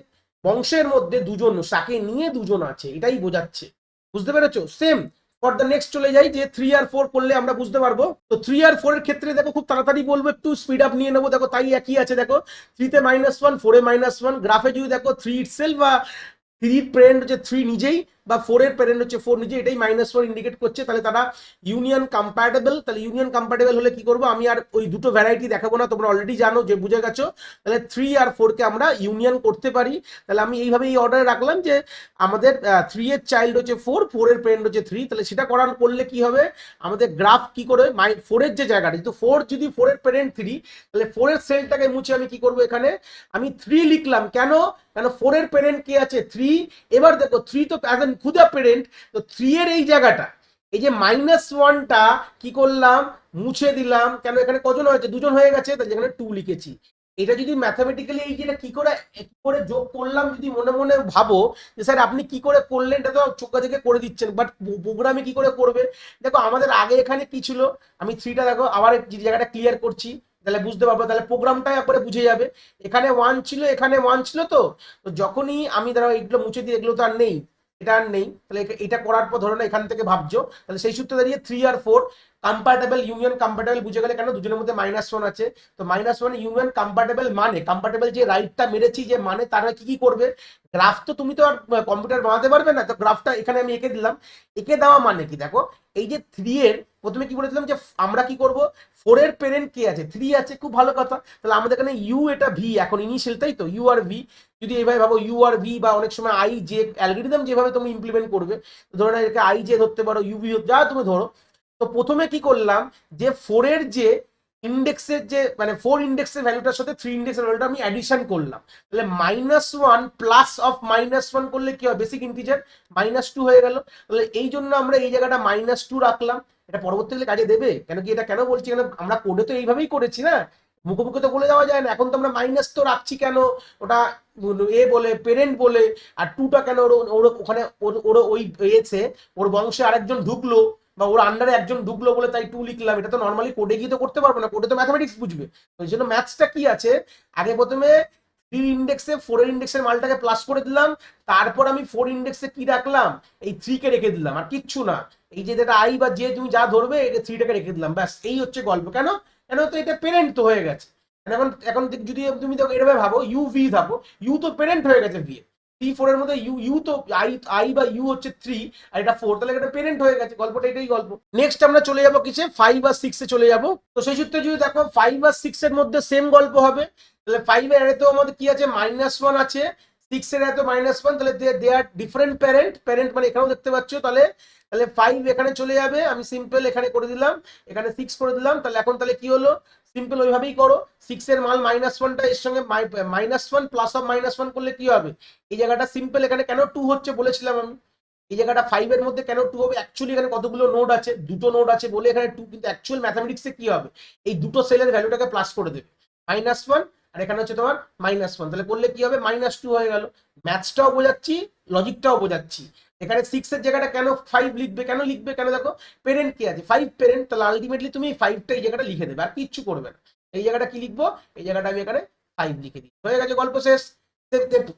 বংশের মধ্যে দুজন, তাকে নিয়ে দুজন আছে, এটাই বোঝাচ্ছে। বুঝতে পেরেছো? সেম ফর দ্য নেক্সট চলে যাই, যে 3 আর 4 করলে আমরা বুঝতে পারবো। তো 3 আর 4 এর ক্ষেত্রে দেখো খুব তাড়াতাড়ি বলবো, একটু স্পিড আপ নিয়ে নেবো। দেখো তাই একই আছে, দেখো 3 তে -1, 4 এ -1, গ্রাফে যদি দেখো 3 ইটসেলফ বা 3 এর প্যারেন্ট হচ্ছে 3 নিজেই, বা 4 এর প্যারেন্ট হচ্ছে 4 নিজেই, এটাই -4 ইন্ডিকেট করছে, তাহলে তারা ইউনিয়ন কম্প্যাটেবল। তাহলে ইউনিয়ন কম্প্যাটেবল হলে কি করবো, আমি আর ওই দুটো ভ্যারাইটি দেখাবো না, তোমরা অলরেডি জানো, যে বুঝে গেছো। তাহলে 3 আর 4 কে আমরা ইউনিয়ন করতে পারি। তাহলে আমি এইভাবে এই অর্ডারে রাখলাম, যে আমাদের 3 এর চাইল্ড হচ্ছে 4, 4 এর প্যারেন্ট হচ্ছে 3। তাহলে সেটা করার করলে কি হবে, আমাদের গ্রাফ কি করে 4 এর যে জায়গাটা, যেহেতু 4 যদি 4 এর প্যারেন্ট 3, তাহলে 4 এর সেলটাকে মুছে আমি কি করবো, এখানে আমি 3 লিখলাম, কেন, কেন 4 এর প্যারেন্ট কি আছে 3। এবার দেখো 3 তো অ্যাজ এন ক্ষুদা প্যারেন্ট, তো 3 এর এই জায়গাটা, এই যে -1টা কি করলাম, মুছে দিলাম, কেন এখানে কজন হয়েছে, দুজন হয়ে গেছে, তাই এখানে 2 লিখেছি। এটা যদি ম্যাথামেটিক্যালি এই যেটা কি করে যোগ করলাম, যদি মনে মনে ভাবো যে স্যার আপনি কি করে করলেন, এটা তো চোখা থেকে করে দিচ্ছেন, বাট প্রোগ্রামে কি করে করবে। দেখো আমাদের আগে এখানে কি ছিল, আমি 3টা দেখো আবার জায়গাটা ক্লিয়ার করছি, তাহলে বুঝতে পারবো, তাহলে প্রোগ্রামটাই একবারে বুঝে যাবে। এখানে 1 ছিল, এখানে 1 ছিল, তো যখনই আমি ধরো এইগুলো মুছে দিই, এগুলো তো আর নেই, এটা আর নেই, তাহলে এটা করার পর ধরো না এখান থেকে ভাবছো, তাহলে সেই সূত্রে দাঁড়িয়ে 3 আর 4 কম্প্যাটেবল, ইউনিয়ন কম্প্যাটেবল বুঝে গেলে, কেন দুজনের মধ্যে -1 আছে। তো -1 ইউনিয়ন কম্প্যাটেবল, মানে কম্প্যাটেবল যে রাইটটা মেরেছি, যে মানে তারা কি কি করবে, গ্রাফ তো তুমি তো আর কম্পিউটার বানাতে পারবে না, তো গ্রাফটা এখানে আমি এঁকে দিলাম। এঁকে দেওয়া মানে কি, দেখো এই যে 3 এর প্রথমে কি বলেছিলাম, যে আমরা কি করব, 4 এর প্যারেন্ট কে আছে, 3 আছে, খুব ভালো কথা। তাহলে আমাদের এখানে ইউ, এটা ভি এখন ইনিশিয়াল, তাই তো ইউ আর ভি, যদি এইভাবে ভাবো ইউ আর ভি, বা অনেক সময় আই জে অ্যালগরিদম যেভাবে তুমি ইমপ্লিমেন্ট করবে, ধরো না এটাকে আই জে ধরতে পারো, ইউভি যা তুমি ধরো। তো প্রথমে কি করলাম, যে 4 এর যে ইন্ডেক্সের যে মানে 4 ইন্ডেক্সের ভ্যালুটার সাথে 3 ইন্ডেক্সের ভ্যালুটা আমি অ্যাডিশন করলাম। তাহলে -1 প্লাস অফ -1 করলে কি হয়, বেসিক ইন্টিজার -2 হয়ে গেল। তাহলে এই জন্য আমরা এই জায়গাটা -2 রাখলাম। এটা পরবর্তীকালে কাজে দেবে, কেন কি এটা কেন বলছি, কেন আমরা কোডে তো এইভাবেই করেছি না, মুখে মুখে তো বলে যাওয়া যায় না। এখন তো আমরা মাইনাস তো রাখছি কেন, ওটা এ বলে পেরেন্ট বলে, আর টুটা কেন ওর ওর ওখানে ওর ওই এসে ওর বংশে আরেকজন ঢুকলো বা ওর আন্ডারে একজন ঢুকলো বলে তাই টু লিখলাম, এটা তো নর্মালি কোডে গিয়ে তো করতে পারবো না, কোডে তো ম্যাথমেটিক্স বুঝবে। ওই জন্য ম্যাথসটা কি আছে, আগে প্রথমে 3 ইন্ডেক্সে 4 এর ইন্ডেক্সের মালটাকে প্লাস করে দিলাম, তারপর আমি 4 ইন্ডেক্সে কি রাখলাম, এই 3 কে রেখে দিলাম, আর কিচ্ছু না। এই যে যেটা আই বা যে তুমি যা ধরবে এটা 3 টাকে রেখে দিলাম, ব্যাস এই হচ্ছে গল্প। কেন, কেন তো এটা পেরেন্ট তো হয়ে গেছে। এখন এখন যদি তুমি তো এভাবে ভাবো ইউ ভি থাকো, ইউ তো পেরেন্ট হয়ে গেছে ভি এর, 3 4 এর মধ্যে ইউ ইউ তো আই আই বা ইউ হচ্ছে 3 আর এটা 4, তাহলে এটা পেরেন্ট হয়ে গেছে, গল্পটা এটাই গল্প। নেক্সট আমরা চলে যাবো কিসে, 5 আর 6 এ চলে যাবো। তো সেই সূত্রে যদি দেখো 5 আর 6 এর মধ্যে সেম গল্প হবে, তাহলে 5 এর অ্যারেতেও আমাদের কি আছে, -1 আছে, 6 এর অ্যারেতে -1, তাহলে দে আর ডিফারেন্ট প্যারেন্ট, প্যারেন্ট মানে এখানেও দেখতে পাচ্ছ, তাহলে তাহলে 5 এখানে চলে যাবে, আমি সিম্পল এখানে করে দিলাম, এখানে 6 করে দিলাম, তাহলে এখন তাহলে কি হলো, সিম্পল ওইভাবেই করো, 6 এর মাল -1টা এর সঙ্গে -1 প্লাস অফ -1 করলে কি হবে, এই জায়গাটা সিম্পল, এখানে কেন 2 হচ্ছে বলেছিলাম আমি, এই জায়গাটা 5 এর মধ্যে কেন 2 হবে, অ্যাকচুয়ালি এখানে কতগুলো নোড আছে, দুটো নোড আছে বলে এখানে 2, কিন্তু অ্যাকচুয়াল ম্যাথমেটিক্সে কি হবে, এই দুটো সেলের ভ্যালুটাকে প্লাস করে দেবে, -1 আর এখানে হচ্ছে তোমার -1, তাহলে করলে কি হবে, -2 হয়ে গেল। ম্যাথসটাও বোঝাচ্ছি, লজিকটাও বোঝাচ্ছি। এখানে 6 এর জায়গাটা কেন 5 লিখবে, কেন লিখবে, কেন দেখো পেরেন্ট কি আছে 5 পেরেন্ট, তাহলে আলটিমেটলি তুমি এই 5টা এই জায়গাটা লিখে দেবে, আর কিচ্ছু করবে না। এই জায়গাটা কি লিখবো, এই জায়গাটা আমি এখানে 5 লিখে দিই, হয়ে গেছে, গল্প শেষ।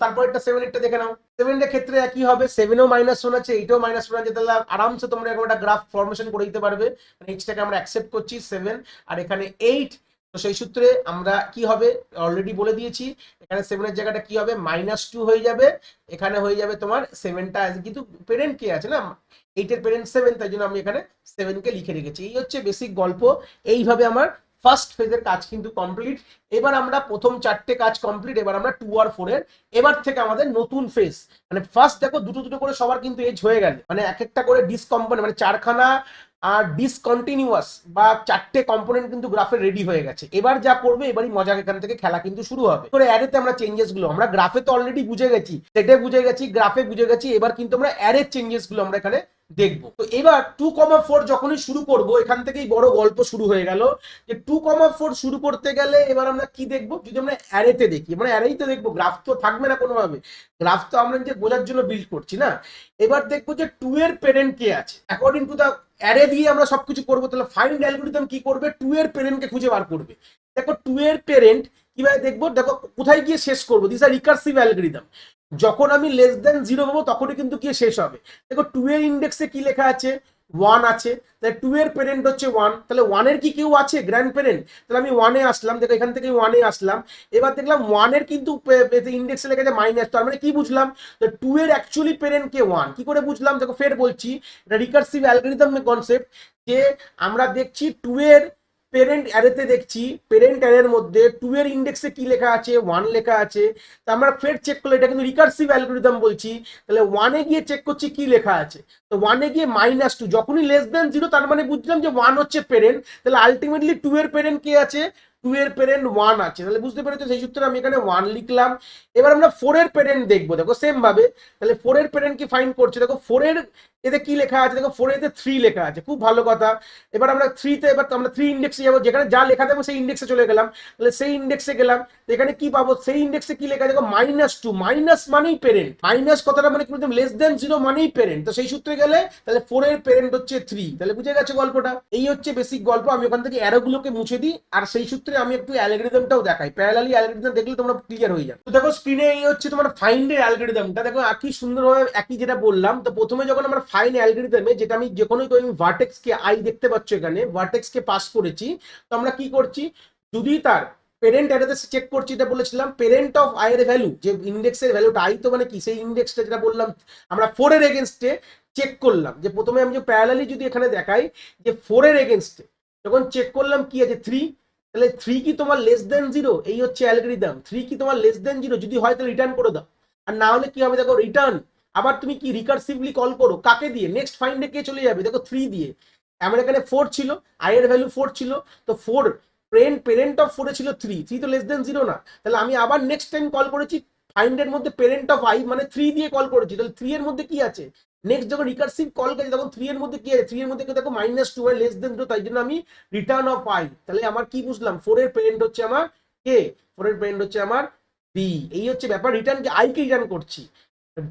তারপর একটা 7 এরটা দেখে নাও, 7 এর ক্ষেত্রে একই হবে, 7 এও -1 আছে, এইটাও -1 আছে, তাহলে আরামসে তোমরা এরকম একটা গ্রাফ ফরমেশন করে দিতে পারবে, মানে এইচটাকে আমরা অ্যাকসেপ্ট করছি 7 আর এখানে 8। তো সেই সূত্রে আমরা কি হবে অলরেডি বলে দিয়েছি, এখানে 7 এর জায়গাটা কি হবে, -2 হয়ে যাবে, এখানে হয়ে যাবে তোমার 7টা, কিন্তু পেরেন্ট কে আছে না, 8 এর পেরেন্ট 7, তাই জন্য আমি এখানে 7 কে লিখে রেখেছি। এই হচ্ছে বেসিক গল্প। এইভাবে আমার ফার্স্ট ফেজের কাজ কিন্তু কমপ্লিট। এবার আমরা প্রথম 4টে কাজ কমপ্লিট, এবার আমরা 2 আর 4 এর এবার থেকে আমাদের নতুন ফেজ, মানে ফার্স্ট দেখো দুটো দুটো করে সবার কিন্তু এজ হয়ে গেল, মানে এক একটা করে ডিসকম্পোনেন্ট, মানে 4খানা আর ডিসকন্টিনিউয়াস বা 4টে কম্পোনেন্ট কিন্তু গ্রাফে রেডি হয়ে গেছে। এবার যা করবে এবারই মজা, এখান থেকে খেলা কিন্তু শুরু হবে। করে অ্যারেতে আমরা চেঞ্জেস গুলো আমরা গ্রাফে তো অলরেডি বুঝে গেছি, সেটে বুঝে গেছি, গ্রাফে বুঝে গেছি, এবার কিন্তু আমরা অ্যারে চেঞ্জেস গুলো আমরা এখানে দেখবো। তো এবার 2,4 যখনই শুরু করব, এখান থেকেই বড় গল্প শুরু হয়ে গেল, যে 2,4 শুরু করতে গেলে এবার আমরা কি দেখবো, যদি আমরা অ্যারেতে দেখি, মানে অ্যারেই তো দেখবো, গ্রাফ তো থাকবে না কোনোভাবে, গ্রাফ তো আমরা নিজে বোঝার জন্য বিল্ড করছি না। এবার দেখবো যে 2 এর পেরেন্ট কে আছে, অ্যাকর্ডিং টু দা অ্যারে দিয়ে আমরা সবকিছু করবো, তাহলে ফাইন্ড অ্যালগরিদম কি করবে, 2 এর পেরেন্টকে খুঁজে বার করবে। দেখো 2 এর পেরেন্ট কিভাবে দেখবো, দেখো কোথায় গিয়ে শেষ করবো, দিস আর রিকার্সিভ অ্যালগরিদম, যখন আমি লেস দেন 0 পাবো তখনই কিন্তু গিয়ে শেষ হবে। দেখো 2 এর ইন্ডেক্সে কি লেখা আছে, 1 আছে, তাহলে 2 এর পেরেন্ট হচ্ছে 1, তাহলে 1 এর কি কেউ আছে গ্র্যান্ড পেরেন্ট, তাহলে আমি 1 এ আসলাম, দেখো এখান থেকে 1 এ আসলাম, এবার দেখলাম 1 এর কিন্তু ইন্ডেক্সে লেখা আছে -, তার মানে কি বুঝলাম, তো 2 এর অ্যাকচুয়ালি পেরেন্ট কে 1, কি করে বুঝলাম, দেখো ফের বলছি, এটা রিকার্সিভ অ্যালগরিদম কনসেপ্ট, যে আমরা দেখছি 2 এর পেরেন্ট অ্যারেতে দেখছি, পেরেন্ট অ্যারের মধ্যে 2 এর ইন্ডেক্সে কি লেখা আছে, 1 লেখা আছে, তো আমরা ফের চেক করলে এটা কিন্তু রিকার্সিভ অ্যালগরিদম বলছি, তাহলে 1 এ গিয়ে চেক করছি কি লেখা আছে, তো 1 এ গিয়ে -2, যখনই লেস দেন 0 তার মানে বুঝলাম যে 1 হচ্ছে পেরেন্ট, তাহলে আলটিমেটলি 2 এর পেরেন্ট কে আছে, 2 এর পেরেন্ট 1 আছে, তাহলে বুঝতে পেরেছো, সেই সূত্রে আমি এখানে 1 লিখলাম। এবার আমরা 4 এর পেরেন্ট দেখবো, দেখো সেম ভাবে, তাহলে 4 এর পেরেন্ট কি ফাইন্ড করছে, দেখো 4 এর এতে কি লেখা আছে, দেখো 4 এতে 3 লেখা আছে, খুব ভালো কথা। এবার আমরা 3 তে, এবার আমরা 3 ইন্ডেক্সে যাবো, যেখানে যা লেখা থাকবে সেই ইন্ডেক্সে চলে গেলাম, তাহলে সেই ইন্ডেক্সে গেলাম, এখানে কি পাবো, সেই ইন্ডেক্সে কি লেখা, দেখো -2, মাইনাস মানেই পেরেন্ট, মাইনাস কথাটা মানে কিন্তু লেস দেন 0 মানেই পেরেন্ট, তো সেই সূত্রে গেলে তাহলে 4 এর পেরেন্ট হচ্ছে 3, তাহলে বুঝে গেছে গল্পটা। এই হচ্ছে বেসিক গল্প। আমি ওখান থেকে অ্যারোগুলোকে মুছে দিই, আর সেই সূত্রে আমি একটু অ্যালগরিদমটাও দেখাই, প্যারালালি অ্যালগরিদম দেখলে তোমরা ক্লিয়ার হয়ে যাবে। তো দেখো স্ক্রিনে এই হচ্ছে তোমার ফাইন্ড এর অ্যালগরিদমটা, দেখো কি সুন্দরভাবে একই যেটা বললাম। তো প্রথমে যখন আমরা ফাইন্ড অ্যালগরিদমে, যেটা আমি যে কোনো ভার্টেক্স কে আই দেখতে পাচ্ছ, এখানে ভার্টেক্স কে পাস করেছি, তো আমরা কি করছি, যদি তার পেরেন্ট অ্যারেতে চেক করছি, এটা বলেছিলাম পেরেন্ট অফ আই এর ভ্যালু, যে ইন্ডেক্সের ভ্যালুটা আই তো মানে কি, সেই ইন্ডেক্সটা যেটা বললাম আমরা 4 এর এগেনস্টে চেক করলাম, যে প্রথমে আমি যে প্যারালালি যদি এখানে দেখাই যে 4 এর এগেনস্টে যখন চেক করলাম কি আছে 3, তাহলে 3 কি তোমার লেস দেন 0, এই হচ্ছে অ্যালগরিদম, 3 কি তোমার লেস দেন 0, যদি হয় তাহলে রিটার্ন করে দাও, আর না হলে কি হবে, দেখো রিটার্ন, আবার তুমি কি রিকার্সিভলি কল করো, কাকে দিয়ে, নেক্সট ফাইন্ডে কে চলে যাবে, দেখো 3 দিয়ে, আমার এখানে 4 ছিল, আই এর ভ্যালু 4 ছিল, তো 4 পেরেন্ট অফ 4 এ ছিল 3, 3 তো লেস দেন 0 না, তাহলে আমি আবার নেক্সট টাইম কল করেছি ফাইন্ড এর মধ্যে পেরেন্ট অফ আই মানে 3 দিয়ে কল করেছি, তাহলে 3 এর মধ্যে কি আছে, নেক্সট যখন রিকার্সিভ কল গেছে তখন 3 এর মধ্যে কি আছে, 3 এর মধ্যে দেখো -2 হয়, লেস দেন 0, তাই জন্য আমি রিটার্ন অফ আই। তাহলে আমার কি বুঝলাম, 4 এর প্যারেন্ট হচ্ছে আমার কে, 4 এর প্যারেন্ট হচ্ছে আমার বি। এই হচ্ছে ব্যাপার, রিটার্ন কি আই কে রিটার্ন করছি।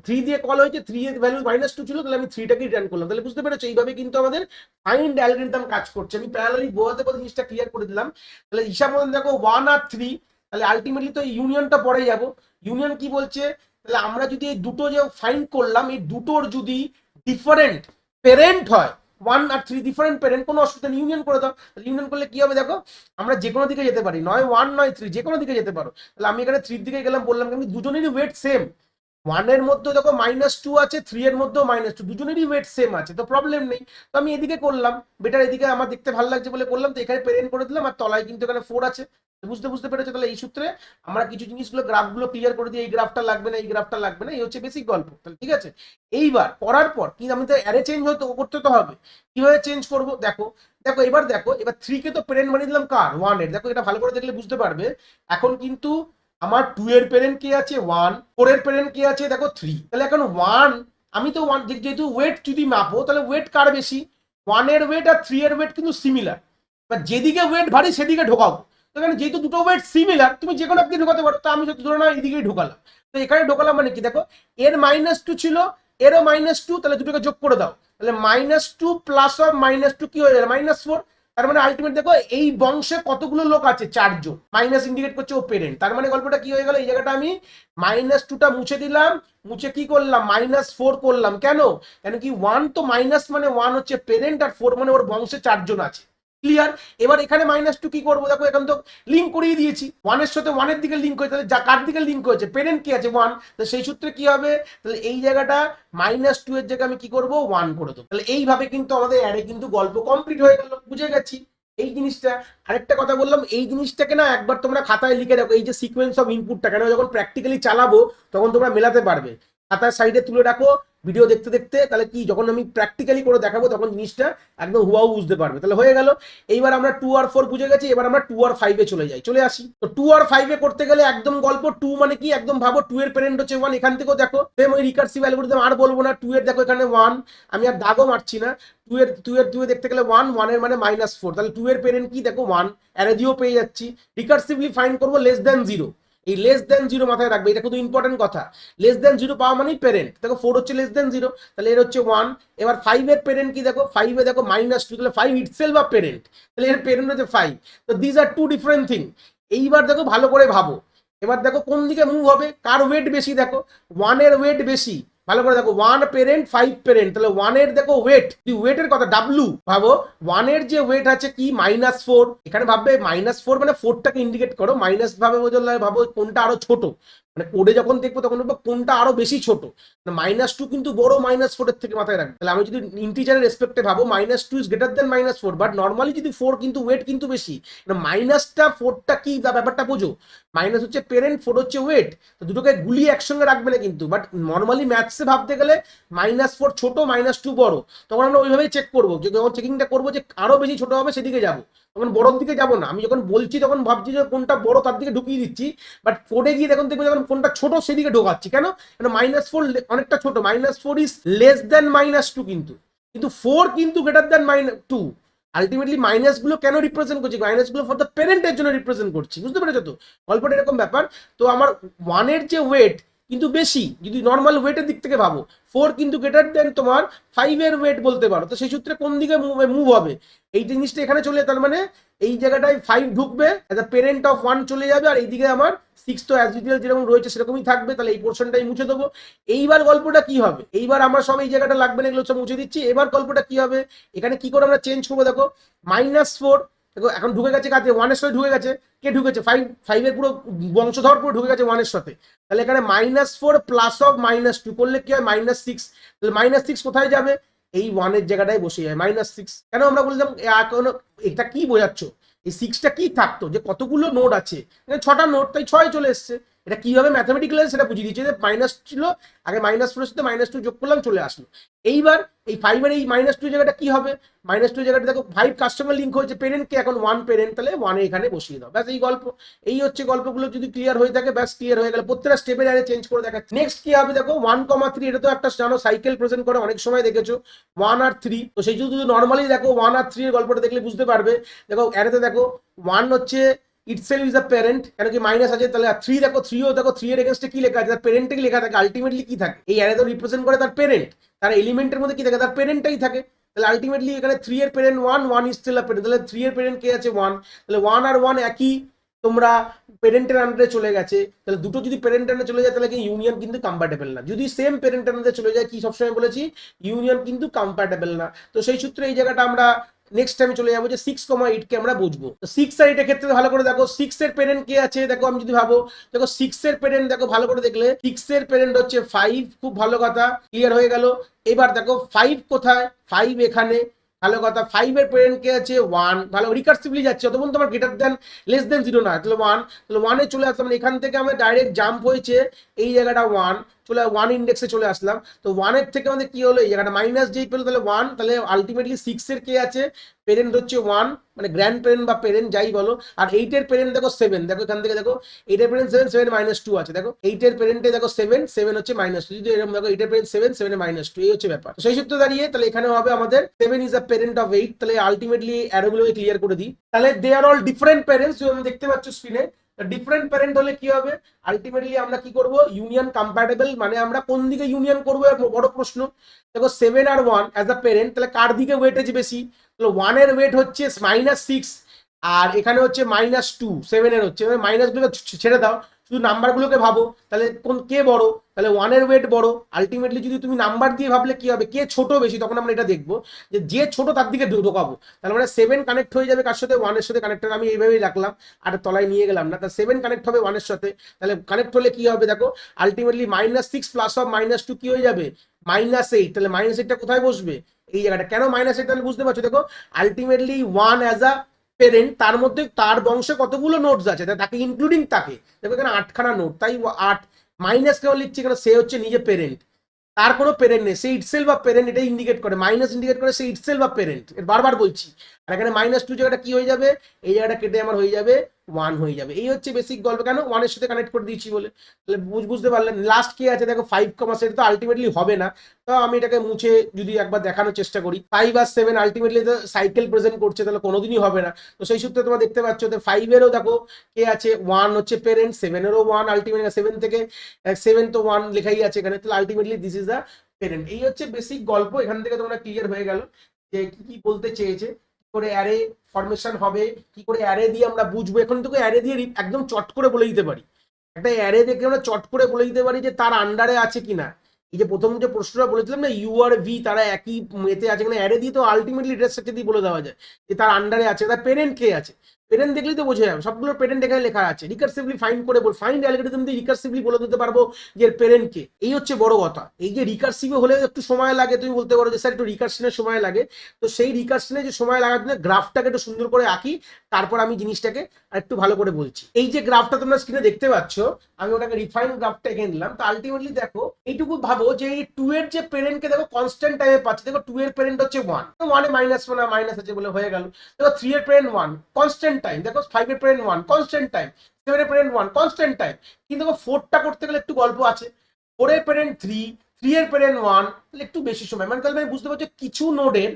3 দিয়ে কল হয়েছে, 3 এর ভ্যালু -2 ছিল, তাহলে আমি 3টাকে রিটার্ন করলাম। তাহলে বুঝতে পেরেছো, এইভাবে কিন্তু আমাদের ফাইন্ড অ্যালগরিদম কাজ করছে। আমি প্যারালালি বোঝাতে বোঝাতে জিনিসটা ক্লিয়ার করে দিলাম। তাহলে হিসাব মতন দেখো 1 আর 3, তাহলে আলটিমেটলি তো ইউনিয়নটা পরে যাব। ইউনিয়ন কি বলছে, তাহলে আমরা যদি এই দুটো যে ফাইন্ড করলাম, এই দুটোর যদি ডিফারেন্ট প্যারেন্ট হয়, 1 আর 3 ডিফারেন্ট প্যারেন্ট, কোনো অসুবিধা নেই, ইউনিয়ন করে দাও। ইউনিয়ন করলে কি হবে দেখো, আমরা যে কোনো দিকে যেতে পারি, নয় 1 নয় 3, যে কোনো দিকে যেতে পারো। তাহলে আমি এখানে 3 দিকে গেলাম, বললাম কিন্তু দুজনেরই ওয়েট সেম। 1 এর মধ্যে দেখো -2 আছে, 3 এর মধ্যেও -2, দুজনেরই ওয়েট সেম আছে, তো প্রবলেম নেই। তো আমি এদিকে করলাম, বেটার এদিকে আমার দেখতে ভালো লাগছে বলে করলাম, তো এখানে প্যারেন্ট করে দিলাম, আর তলায় কিন্তু এখানে 4 আছে। বুঝতে পেরেছো। তাহলে এই সূত্রে আমরা কিছু জিনিসগুলো গ্রাফগুলো ক্লিয়ার করে দিই, এই গ্রাফটা লাগবে না, এই গ্রাফটা লাগবে না, এই হচ্ছে বেসিক গল্প। তাহলে ঠিক আছে, এইবার করার পর কি আমি তো অ্যারে চেঞ্জ করতে তো হবে। কিভাবে চেঞ্জ করব দেখো, এবার দেখো, এবার 3 কে তো প্যারেন্ট বানিয়ে দিলাম কার, 1 এর। দেখো এটা ভালো করে দেখলে বুঝতে পারবে। এখন কিন্তু আমার 2 এর প্যারেন্ট কি আছে 1, 4 এর প্যারেন্ট কি আছে দেখো 3। তাহলে এখন 1, আমি তো 1 যেহেতু ওয়েট যদি মাপো, তাহলে ওয়েট কার বেশি, 1 এর ওয়েট আর 3 এর ওয়েট কিন্তু সিমিলার। এবার যেদিকে ওয়েট ভারী সেদিকে ঢোকাবো। তো এখানে যেহেতু দুটো ওয়েট সিমিলার, তুমি যে কোনো একদিকে ঢোকাতে পারো, তো আমি যত ধরে না এদিকেই ঢোকালাম। তো এখানে ঢোকালাম মানে কি দেখো, এর -2 ছিল, এরও -2, তাহলে দুটোকে যোগ করে দাও, তাহলে -2 প্লাস অফ -2 কি হয়ে যাবে -4। তার মানে আলটিমেট দেখো এই বংশে কতগুলো লোক আছে, 4 জন, মাইনাস ইন্ডিকেট করছে ও পেরেন্ট। তার মানে গল্পটা কি হয়ে গেল, এই জায়গাটা আমি -2টা মুছে দিলাম, মুছে কি করলাম -4 করলাম। কেন, কি 1 তো মাইনাস মানে 1 হচ্ছে পেরেন্ট, আর 4 মানে ওর বংশে 4 জন আছে। ক্লিয়ার। এবার এখানে -2 কি করবো দেখো, এখানে তো লিঙ্ক করিয়ে দিয়েছি, 1 এর সাথে 1 এর দিকে লিঙ্ক হয়েছে, তাহলে কার দিকে লিঙ্ক হয়েছে, পেরেন্ট কি আছে 1, তো সেই সূত্রে কি হবে, তাহলে এই জায়গাটা -2 এর জায়গায় আমি কি করব 1 করে দেবো। তাহলে এইভাবে কিন্তু আমাদের অ্যারে কিন্তু গল্প কমপ্লিট হয়ে গেল, বুঝে গেছি এই জিনিসটা। আরেকটা কথা বললাম, এই জিনিসটাকে না একবার তোমরা খাতায় লিখে রাখো, এই যে সিকোয়েন্স অফ ইনপুটটা, কেন যখন প্র্যাকটিক্যালি চালাবো তখন তোমরা মেলাতে পারবে। খাতার সাইডে তুলে রাখো ভিডিও দেখতে দেখতে, তাহলে কি যখন আমি প্র্যাকটিক্যালি করে দেখাবো তখন জিনিসটা একদম হুবাহু বুঝতে পারবে। তাহলে হয়ে গেল। এইবার আমরা 2 আর 4 বুঝে গেছি, এবার আমরা 2 আর 5 এ চলে আসি। তো 2 আর 5 এ করতে গেলে একদম গল্প, 2 মানে কি একদম ভাবো 2 এর প্যারেন্ট হচ্ছে 1, এখান থেকেও দেখো সেম ওই রিকার্সিভ অ্যালগরিদম, আর বলবো না। 2 এর দেখো এখানে 1, আমি আর দাগও মারছি না। 2 এর দেখতে গেলে 1 এর মানে -4, তাহলে 2 এর প্যারেন্ট কি দেখো 1, অ্যারে দিয়েও পেয়ে যাচ্ছি। রিকার্সিভলি ফাইন্ড করবো <0, এই <0 মাথায় রাখবে, এটা কিন্তু ইম্পর্টেন্ট কথা। <0 পাওয়া মানেই প্যারেন্ট। দেখো 4 হচ্ছে <0, তাহলে এর হচ্ছে 1। এবার 5 এর প্যারেন্ট কি দেখো, 5 এ দেখো -2, তাহলে 5 ইটসেলফ আ প্যারেন্ট, তাহলে এর প্যারেন্ট হচ্ছে 5। তো this are two different thing. এইবার দেখো ভালো করে ভাবো, এবার দেখো কোন দিকে মুভ হবে, কার ওয়েট বেশি দেখো, 1 এর ওয়েট বেশি। ভালো করে দেখো 1 প্যারেন্ট 5 প্যারেন্ট, তাহলে 1 এর দেখো ওয়েট, ওয়েটের কথা ডাব্লু ভাবো, 1 এর যে ওয়েট আছে কি -4, এখানে ভাববে -4 মানে 4টাকে ইন্ডিকেট করো, মাইনাস ভাবে বোঝালে ভাবো কোনটা আরো ছোট, মানে কোডে যখন দেখবো তখন দেখবো কোনটা আরো বেশি ছোট। -2 কিন্তু বড় -4 এর থেকে, মাথায় রাখবে। তাহলে আমি যদি ইন্টিজারের রেসপেক্টে ভাবো, -2 is greater than -4, but normally যদি 4 কিন্তু ওয়েট কিন্তু বেশি, মাইনাসটা 4টা কি ব্যাপারটা বোঝো, মাইনাস হচ্ছে প্যারেন্ট, 4 হচ্ছে ওয়েট, তো দুটোকে গুলিয়ে একসঙ্গে রাখবে না কিন্তু। বাট নর্মালি ম্যাথসে ভাবতে গেলে -4 ছোট, -2 বড়, তখন আমরা ওইভাবেই চেক করবো, যে যখন চেকিংটা করবো যে আরো বেশি ছোট হবে সেদিকে যাবো, তখন বড়র দিকে যাবো না। আমি যখন বলছি তখন ভাবছি যে কোনটা বড় তার দিকে ঢুকিয়ে দিচ্ছি, বাট কোডে গিয়ে দেখুন দেখবো যখন কোনটা ছোট সেদিকে ঢোকাচ্ছি। কেন, -4 অনেকটা ছোট, -4 ইজ লেস দেন -2, কিন্তু 4 কিন্তু গ্রেটার দেন -2। আলটিমেটলি মাইনাস গুলো কেন রিপ্রেজেন্ট করছি, মাইনাস গুলো ফর দ্য প্যারেন্টের জন্য রিপ্রেজেন্ট করছি, বুঝতে পেরেছো তো গল্পটা এরকম ব্যাপার। তো আমার 1 এর যে ওয়েট কিন্তু বেশি, যদি নর্মাল ওয়েটের দিক থেকে ভাবো, 4 কিন্তু গ্রেটার দেন তোমার 5 এর ওয়েট বলতে পারো, তো সেই সূত্রে কোন দিকে মুভ হবে এই জিনিসটা এখানে চলে, তার মানে এই জায়গাটায় 5 ঢুকবে, অ্যাজ আ প্যারেন্ট অফ 1 চলে যাবে, আর এইদিকে আমার 6 তো অ্যাজ ইউজুয়াল যেরকম রয়েছে সেরকমই থাকবে, তাহলে এই পোর্শনটাই মুছে দেবো। এইবার গল্পটা কি হবে, এইবার আমরা সব এই জায়গাটা লাগবে না, এগুলো সব মুছে দিচ্ছি। এবার গল্পটা কি হবে, এখানে কি করে আমরা চেঞ্জ করবো দেখো, -4 দেখো এখন ঢুকে গেছে কাছে, 1 এর সাথে ঢুকে গেছে, কে ঢুকেছে 5 এর পুরো বংশধর পুরো ঢুকে গেছে 1 এর সাথে। তাহলে এখানে -4 প্লাস অফ -2 করলে কি হয় -6, তাহলে -6 কোথায় যাবে, এই 1 এর জায়গাটায় বসে যায় -6। কেন আমরা বললাম এটা কি বোঝাচ্ছ, এই 6টা কি থাকতো, যে কতগুলো নোড আছে, 6টা নোড, তাই 6 চলে এসছে। এটা কিভাবে ম্যাথামেটিক্যাল সেটা বুঝিয়ে দিচ্ছে, যে মাইনাস ছিল আগে, -4 সাথে -2 যোগ করলাম, চলে আসলো। এইবার এই 5 এর এই -2 জায়গাটা কি হবে, -2 জায়গাটা দেখো 5 কাস্টমার লিঙ্ক হয়েছে পেরেন্টকে, এখন 1 পেরেন্ট, তাহলে 1 এখানে বসিয়ে দাও, ব্যাস এই গল্প। এই হচ্ছে গল্পগুলো যদি ক্লিয়ার হয়ে থাকে, ব্যাস ক্লিয়ার হয়ে গেল, প্রত্যেকটা স্টেপের আরে চেঞ্জ করে দেখা। নেক্সট কি হবে দেখো 1,3, এটা তো একটা জানো সাইকেল প্রেজেন্ট করে, অনেক সময় দেখেছো 1 আর 3, তো সেই যদি নর্মালি দেখো 1 আর 3 এর গল্পটা দেখলে বুঝতে পারবে। দেখো অ্যারেতে দেখো 1 হচ্ছে ইটসেলফ ইজ আ প্যারেন্ট, কেন কি মাইনাস আছে, তাহলে 3 দেখো 3 ও দেখো 3 এর এগেইনস্টে কি লেখা আছে, তার প্যারেন্টে কি লেখা থাকে, আলটিমেটলি কি থাকে, এই অ্যারে তো রিপ্রেজেন্ট করে তার প্যারেন্ট, তার এলিমেন্টের মধ্যে কি থাকে, তার প্যারেন্টটাই থাকে। তাহলে আলটিমেটলি এখানে 3 এর parent 1, 1 is still a parent, তাহলে 3 এর প্যারেন্ট কে আছে 1, তাহলে 1 আর 1 একই, তোমরা প্যারেন্টের আন্ডারে চলে গেছে, তাহলে দুটো যদি প্যারেন্ট আন্ডারে চলে যায় তাহলে কি ইউনিয়ন কিন্তু কম্প্যাটেবল না। যদি সেম প্যারেন্ট আন্ডারে চলে যায়, কি সবসময় বলেছি, ইউনিয়ন কিন্তু কম্প্যাটেবল না। তো সেই সূত্রে এই জায়গাটা আমরা নেক্সট টাইম চলে যাবো যে 6,8 কে আমরা বুঝবো। তো 6 আর 8 এর ক্ষেত্রে ভালো করে দেখো 6 এর প্যারেন্ট কে আছে, দেখো আমি যদি ভাবো, দেখো 6 এর প্যারেন্ট দেখো ভালো করে দেখলে 6 এর প্যারেন্ট হচ্ছে 5, খুব ভালো কথা, ক্লিয়ার হয়ে গেল। এবার দেখো 5 কোথায়, 5 এখানে, ভালো কথা। 5 এর প্যারেন্ট কে আছে 1, ভালো রিকার্সিভলি যাচ্ছে, অতক্ষণ তোমার গ্রেটার দেন লেস দেন 0 না, তাহলে 1, তাহলে 1 এ চলে আসলাম, এখান থেকে আমরা ডাইরেক্ট জাম্প হয়েছে এই জায়গাটা 1, চলে 1 ইন্ডেক্সে চলে আসলাম। তো 1 এর থেকে আমাদের কি হলো, এই জায়গাটা মাইনাস যেই পেলো তাহলে 1, তাহলে আলটিমেটলি 6 এর কে আছে পেরেন্ট হচ্ছে 1, মানে গ্র্যান্ড পেরেন্ট বা পেরেন্ট যাই বলো। আর 8 এর পেরেন্ট দেখো 7, দেখো এখান থেকে দেখো 8 এর পেরেন্ট 7, 7 -2 আছে, দেখো 8 এর পেরেন্টে দেখো 7, 7 হচ্ছে -2, যদি এরকম দেখো 8 এর পেরেন্ট 7, 7 এর -2, এই হচ্ছে ব্যাপার। সেই সূত্রে দাঁড়িয়ে তাহলে এখানে হবে আমাদের 7 ইজ আ পেরেন্ট অফ 8, তাহলে আলটিমেটলি অ্যারোগুলোকে ক্লিয়ার করে দিই, তাহলে দে আর অল ডিফারেন্ট প্যারেন্টস, যেমন দেখতে পাচ্ছ স্ক্রিনে। ডিফারেন্ট প্যারেন্ট হলে কি হবে, আলটিমেটলি আমরা কি করব, ইউনিয়ন কম্প্যাটেবল, মানে আমরা কোন দিকে ইউনিয়ন করবো বড় প্রশ্ন। দেখো 7 আর 1 অ্যাজ আ প্যারেন্ট, তাহলে কার দিকে ওয়েটেজ বেশি, তাহলে 1 এর ওয়েট হচ্ছে -6, আর এখানে হচ্ছে -2, 7 এর হচ্ছে, মাইনাস গুলো ছেড়ে দাও, শুধু নাম্বার গুলোকে ভাবো, তাহলে কোন কে বড়, তাহলে 1 এর ওয়েট বড়। আলটিমেটলি যদি তুমি নাম্বার দিয়ে ভাবলে কি হবে, কে ছোট বেশি, তখন আমরা এটা দেখবো যে ছোট তার দিকে ঢোকাবো, তাহলে মানে 7 কানেক্ট হয়ে যাবে কার সাথে, 1 এর সাথে কানেক্ট, আমি এইভাবেই রাখলাম আর তলায় নিয়ে গেলাম না, তা 7 কানেক্ট হবে 1 এর সাথে, তাহলে কানেক্ট হলে কি হবে দেখো, আলটিমেটলি -6 প্লাস অফ -2 কি হয়ে যাবে, -8, তাহলে -8টা কোথায় বসবে, এই জায়গাটা। কেন -8, তাহলে বুঝতে পারছো, দেখো আলটিমেটলি 1 অ্যাজ আ পেরেন্ট, তার মধ্যে তার বংশে কতগুলো নোটস আছে, তাকে ইনক্লুডিং তাকে, দেখো এখানে 8খানা নোট, তাই 8 মাইনাস কেমন লিখছে, কারণ সে হচ্ছে নিজে পেরেন্ট, তার কোনো পেরেন্ট নেই, সে ইটসেলফ বা পেরেন্ট, এটা ইন্ডিকেট করে, মাইনাস ইন্ডিকেট করে সে ইটসেলফ বা পেরেন্ট, বারবার বলছি। আর এখানে -2 জায়গাটা কি হয়ে যাবে, এই জায়গাটা কেটে আমার হয়ে যাবে 1 হয়ে যাবে। এই হচ্ছে বেসিক গল্প, কেন 1 এর সাথে কানেক্ট করে দিয়েছি বলে। তাহলে বুঝতে পারলেন। লাস্ট কি আছে দেখো 5, সেটা তো আলটিমেটলি হবে না, তো আমি এটাকে মুছে যদি একবার দেখানোর চেষ্টা করি, 5 আর 7 আলটিমেটলি তো সাইকেল প্রেজেন্ট করছে, তাহলে কোনোদিনই হবে না। তো সেই সূত্রে তোমরা দেখতে পাচ্ছ, 5 এরও দেখো কে আছে 1 হচ্ছে পেরেন্ট, 7 এরও 1, আলটিমেটলি 7 থেকে 7 তো 1 লেখাই আছে এখানে, তাহলে ultimately this is the parent. এই হচ্ছে বেসিক গল্প, এখান থেকে তোমরা ক্লিয়ার হয়ে গেল যে কি কি বলতে চেয়েছে, কি করে অ্যারে ফরমেশন হবে, কি করে অ্যারে দিয়ে আমরা বুঝবো। এখন তোকে অ্যারে দিয়ে একদম চট করে বলে দিতে পারি, একটা অ্যারে দেখে আমরা চট করে বলে দিতে পারি যে তার আন্ডারে আছে কিনা। এই যে প্রথম যে প্রশ্নটা বলেছিলাম না, ইউ আর ভি তারা একই মেতে আছে কিনা, অ্যারে দিয়ে তো আলটিমেটলি ডেটার সাথে দিয়ে বলে দেওয়া যায় যে তার আন্ডারে আছে, তার পেরেন্ট কে আছে, পেরেন্ট দেখলেই তো বোঝা যাবে, সবগুলো পেরেন্ট এখানে লেখা আছে। রিকার্সিভলি ফাইন্ড করে ফাইন্ড অ্যালগরিদম দিয়ে রিকার্সিভলি বলে দিতে পারবো যে এর পেরেন্ট কে। এই হচ্ছে বড় কথা। এই যে রিকার্সিভ হলে একটু সময় লাগে, তুমি বলতে পারো যে স্যার একটু রিকার্সনের সময় লাগে, তো সেই রিকার্সনে যে সময় লাগার জন্য গ্রাফটাকে একটু সুন্দর করে আঁকি, তারপর আমি জিনিসটাকে একটু ভালো করে বলছি। এই যে গ্রাফটা তোমরা স্ক্রিনে দেখতে পাচ্ছ, আমি ওটাকে রিফাইন গ্রাফটা এঁকে নিলাম। তো আলটিমেটলি দেখো এইটুকু ভাবো যে এই 2 এর যে পেরেন্টকে দেখো কনস্ট্যান্ট টাইমে পাচ্ছি, দেখো 2 এর পেরেন্ট হচ্ছে 1, তো 1 এ মাইনাস মাইনাস আছে বলে হয়ে গেল। দেখো 3 এর পেরেন্ট 1 কনস্ট্যান্ট টাইম, দেখো 5 এর পেরেন্ট 1 কনস্ট্যান্ট টাইম, 7 এর পেরেন্ট 1 কনস্ট্যান্ট টাইম। কিন্তু দেখো 4টা করতে গেলে একটু গল্প আছে, 4 এর পেরেন্ট 3, 3 এর পেরেন্ট 1, তাহলে একটু বেশি সময়, মানে তাহলে আমি বুঝতে পারছি কিছু নোডের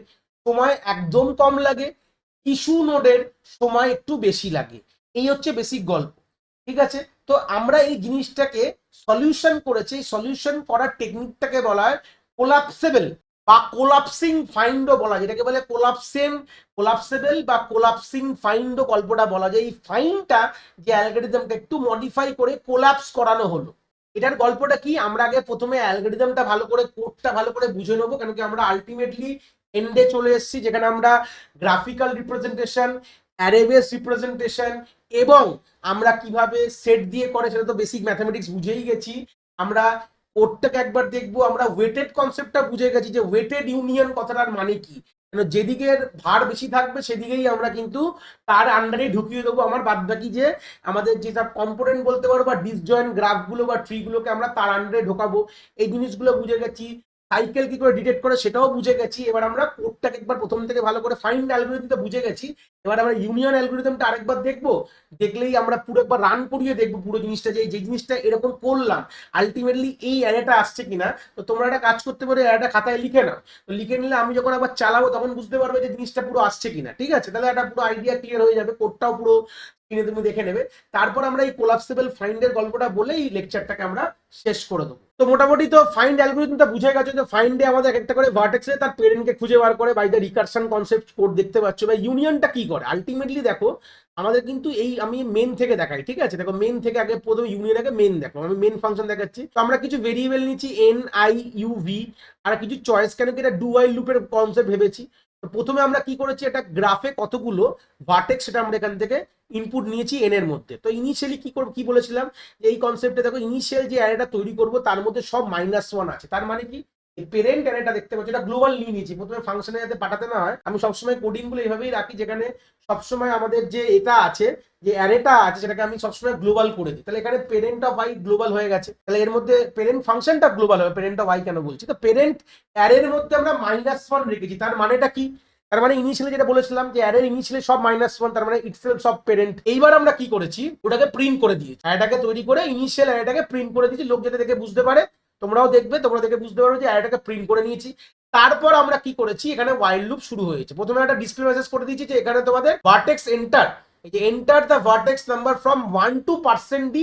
সময় একদম কম লাগে, কিছু নোডের সময় একটু বেশি লাগে। এই হচ্ছে বেসিক গল্প, ঠিক আছে। তো আমরা এই জিনিসটাকে সলিউশন করেছি, সলিউশন করার টেকনিকটাকে বলা হয় কোলাপসেবল বা কোলাপসিং ফাইন্ডও বলা যায়, যেটাকে বলে কোলাপসেবল বা কোলাপসিং ফাইন্ডও গল্পটা বলা যায়। এই ফাইন্ডটা যে অ্যালগরিদমটা একটু মডিফাই করে কোলাপস করানো হলো, এটার গল্পটা কি, আমরা আগে প্রথমে অ্যালগরিদমটা ভালো করে, কোডটা ভালো করে বুঝে নেবো, কেন কি আমরা আলটিমেটলি এন্ডে চলে এসেছি, যেখানে আমরা graphical representation, array base representation এবং আমরা কিভাবে সেট দিয়ে করে সেটা তো বেসিক ম্যাথমেটিক্স বুঝেই গেছি। আমরা কোডটাকে একবার দেখবো, আমরা ওয়েটেড কনসেপ্টটা বুঝে গেছি যে ওয়েটেড ইউনিয়ন কথাটার মানে কি, যেদিকে ভার বেশি থাকবে সেদিকেই আমরা কিন্তু তার আন্ডারে ঢুকিয়ে দেবো আমার বাদ বাকি যে আমাদের যেটা কম্পোনেন্ট বলতে পারবো বা ডিসজয়েন্ট গ্রাফগুলো বা ট্রিগুলোকে আমরা তার আন্ডারে ঢোকাবো। এই জিনিসগুলো বুঝে গেছি। সাইকেল কি করে ডিটেক্ট করে সেটাও বুঝে গেছি। এবার আমরা কোডটাকে একবার প্রথম থেকে ভালো করে ফাইন্ড অ্যালগরিদমটা বুঝে গেছি। এবার আমরা ইউনিয়ন অ্যালগরিদমটা আরেকবার দেখবো, দেখলেই আমরা পুরো একবার রান করিয়ে দেখবো পুরো জিনিসটা, যে জিনিসটা এরকম করলাম আলটিমেটলি এই অ্যারেটা আসছে কিনা। তো তোমরা একটা কাজ করতে পারো, অ্যারেটা খাতায় লিখে নাও। তো লিখে নিলে আমি যখন আবার চালাবো তখন বুঝতে পারবে যে জিনিসটা পুরো আসছে কিনা। ঠিক আছে, তাহলে একটা পুরো আইডিয়া ক্লিয়ার হয়ে যাবে, কোডটাও পুরো স্ক্রিনে তুমি দেখে নেবে। তারপর আমরা এই কোলাপসেবল ফাইন্ডের গল্পটা বলে এই লেকচারটাকে আমরা শেষ করে দেবো। তো মোটামুটি তো ফাইন্ড অ্যালগরিদমটা বুঝে গেছে যে ফাইন্ডে আমাদের একটা করে ভার্টেক্সে তার পেরেন্টকে খুঁজে বার করে by the recursion concept code দেখতে পাচ্ছ। বা ইউনিয়নটা কি করে আলটিমেটলি দেখো আমাদের কিন্তু এই আমি মেন থেকে দেখাই। ঠিক আছে, দেখো মেন থেকে আগে প্রথমে ইউনিয়ন আগে মেন দেখো, আমি মেন ফাংশন দেখাচ্ছি। তো আমরা কিছু ভেরিয়েবল নিচ্ছি এন আই ইউ ভি আর কিছু চয়েস, কেন কি এটা ডু ওয়াইল লুপের কনসেপ্ট ভেবেছি। তো প্রথমে আমরা কি করেছি, এটা গ্রাফে কতগুলো ভার্টেক্স সেটা আমরা এখান থেকে ইনপুট নিয়েছি এন এর মধ্যে। তো ইনিশিয়ালি কি বলেছিলাম যে এই কনসেপ্টে দেখো ইনিশিয়াল যে অ্যারেটা তৈরি করব তার মধ্যে সব -1 আছে। তার মানে কি পেরেন্ট অ্যারেটা দেখতে পাচ্ছ এটা গ্লোবাল নিয়ে নিয়েছি, প্রথমে ফাংশনে যাতে পাঠাতে না হয় আমি সবসময় কোডিং গুলো এইভাবেই রাখি, যেখানে সবসময় আমাদের যে এটা আছে যে অ্যারেটা আছে সেটাকে আমি সবসময় গ্লোবাল করে দিই। তাহলে এখানে পেরেন্ট অফ আই গ্লোবাল হয়ে গেছে, তাহলে এর মধ্যে পেরেন্ট ফাংশনটা গ্লোবাল হবে। পেরেন্ট অফ আই কেন বলছি, তো পেরেন্ট অ্যারের মধ্যে আমরা -1 রেখেছি। তার মানেটা কি, তার মানে ইনিশিয়ালি যেটা বলেছিলাম যে অ্যারে ইনিশিয়ালি সব -1, তার মানে ইটসেলফ সব পেরেন্ট। এইবার আমরা কি করেছি, ওটাকে প্রিন্ট করে দিয়েছি, অ্যারেটাকে তৈরি করে ইনিশিয়াল অ্যারেটাকে প্রিন্ট করে দিয়েছি, লোক যাতে দেখে বুঝতে পারে। তোমরাও দেখবে, তোমরা দেখে বুঝতে পারবে যে অ্যারেটাকে প্রিন্ট করে নিয়েছি। তারপর আমরা কি করেছি, এখানে ওয়াইল লুপ শুরু হয়েছে। প্রথমে একটা ডিসপ্লে মেসেজ করে দিয়েছি যে এখানে তোমাদের ভার্টেক্স এন্টার, এই যে enter the vertex number from 1 to %d,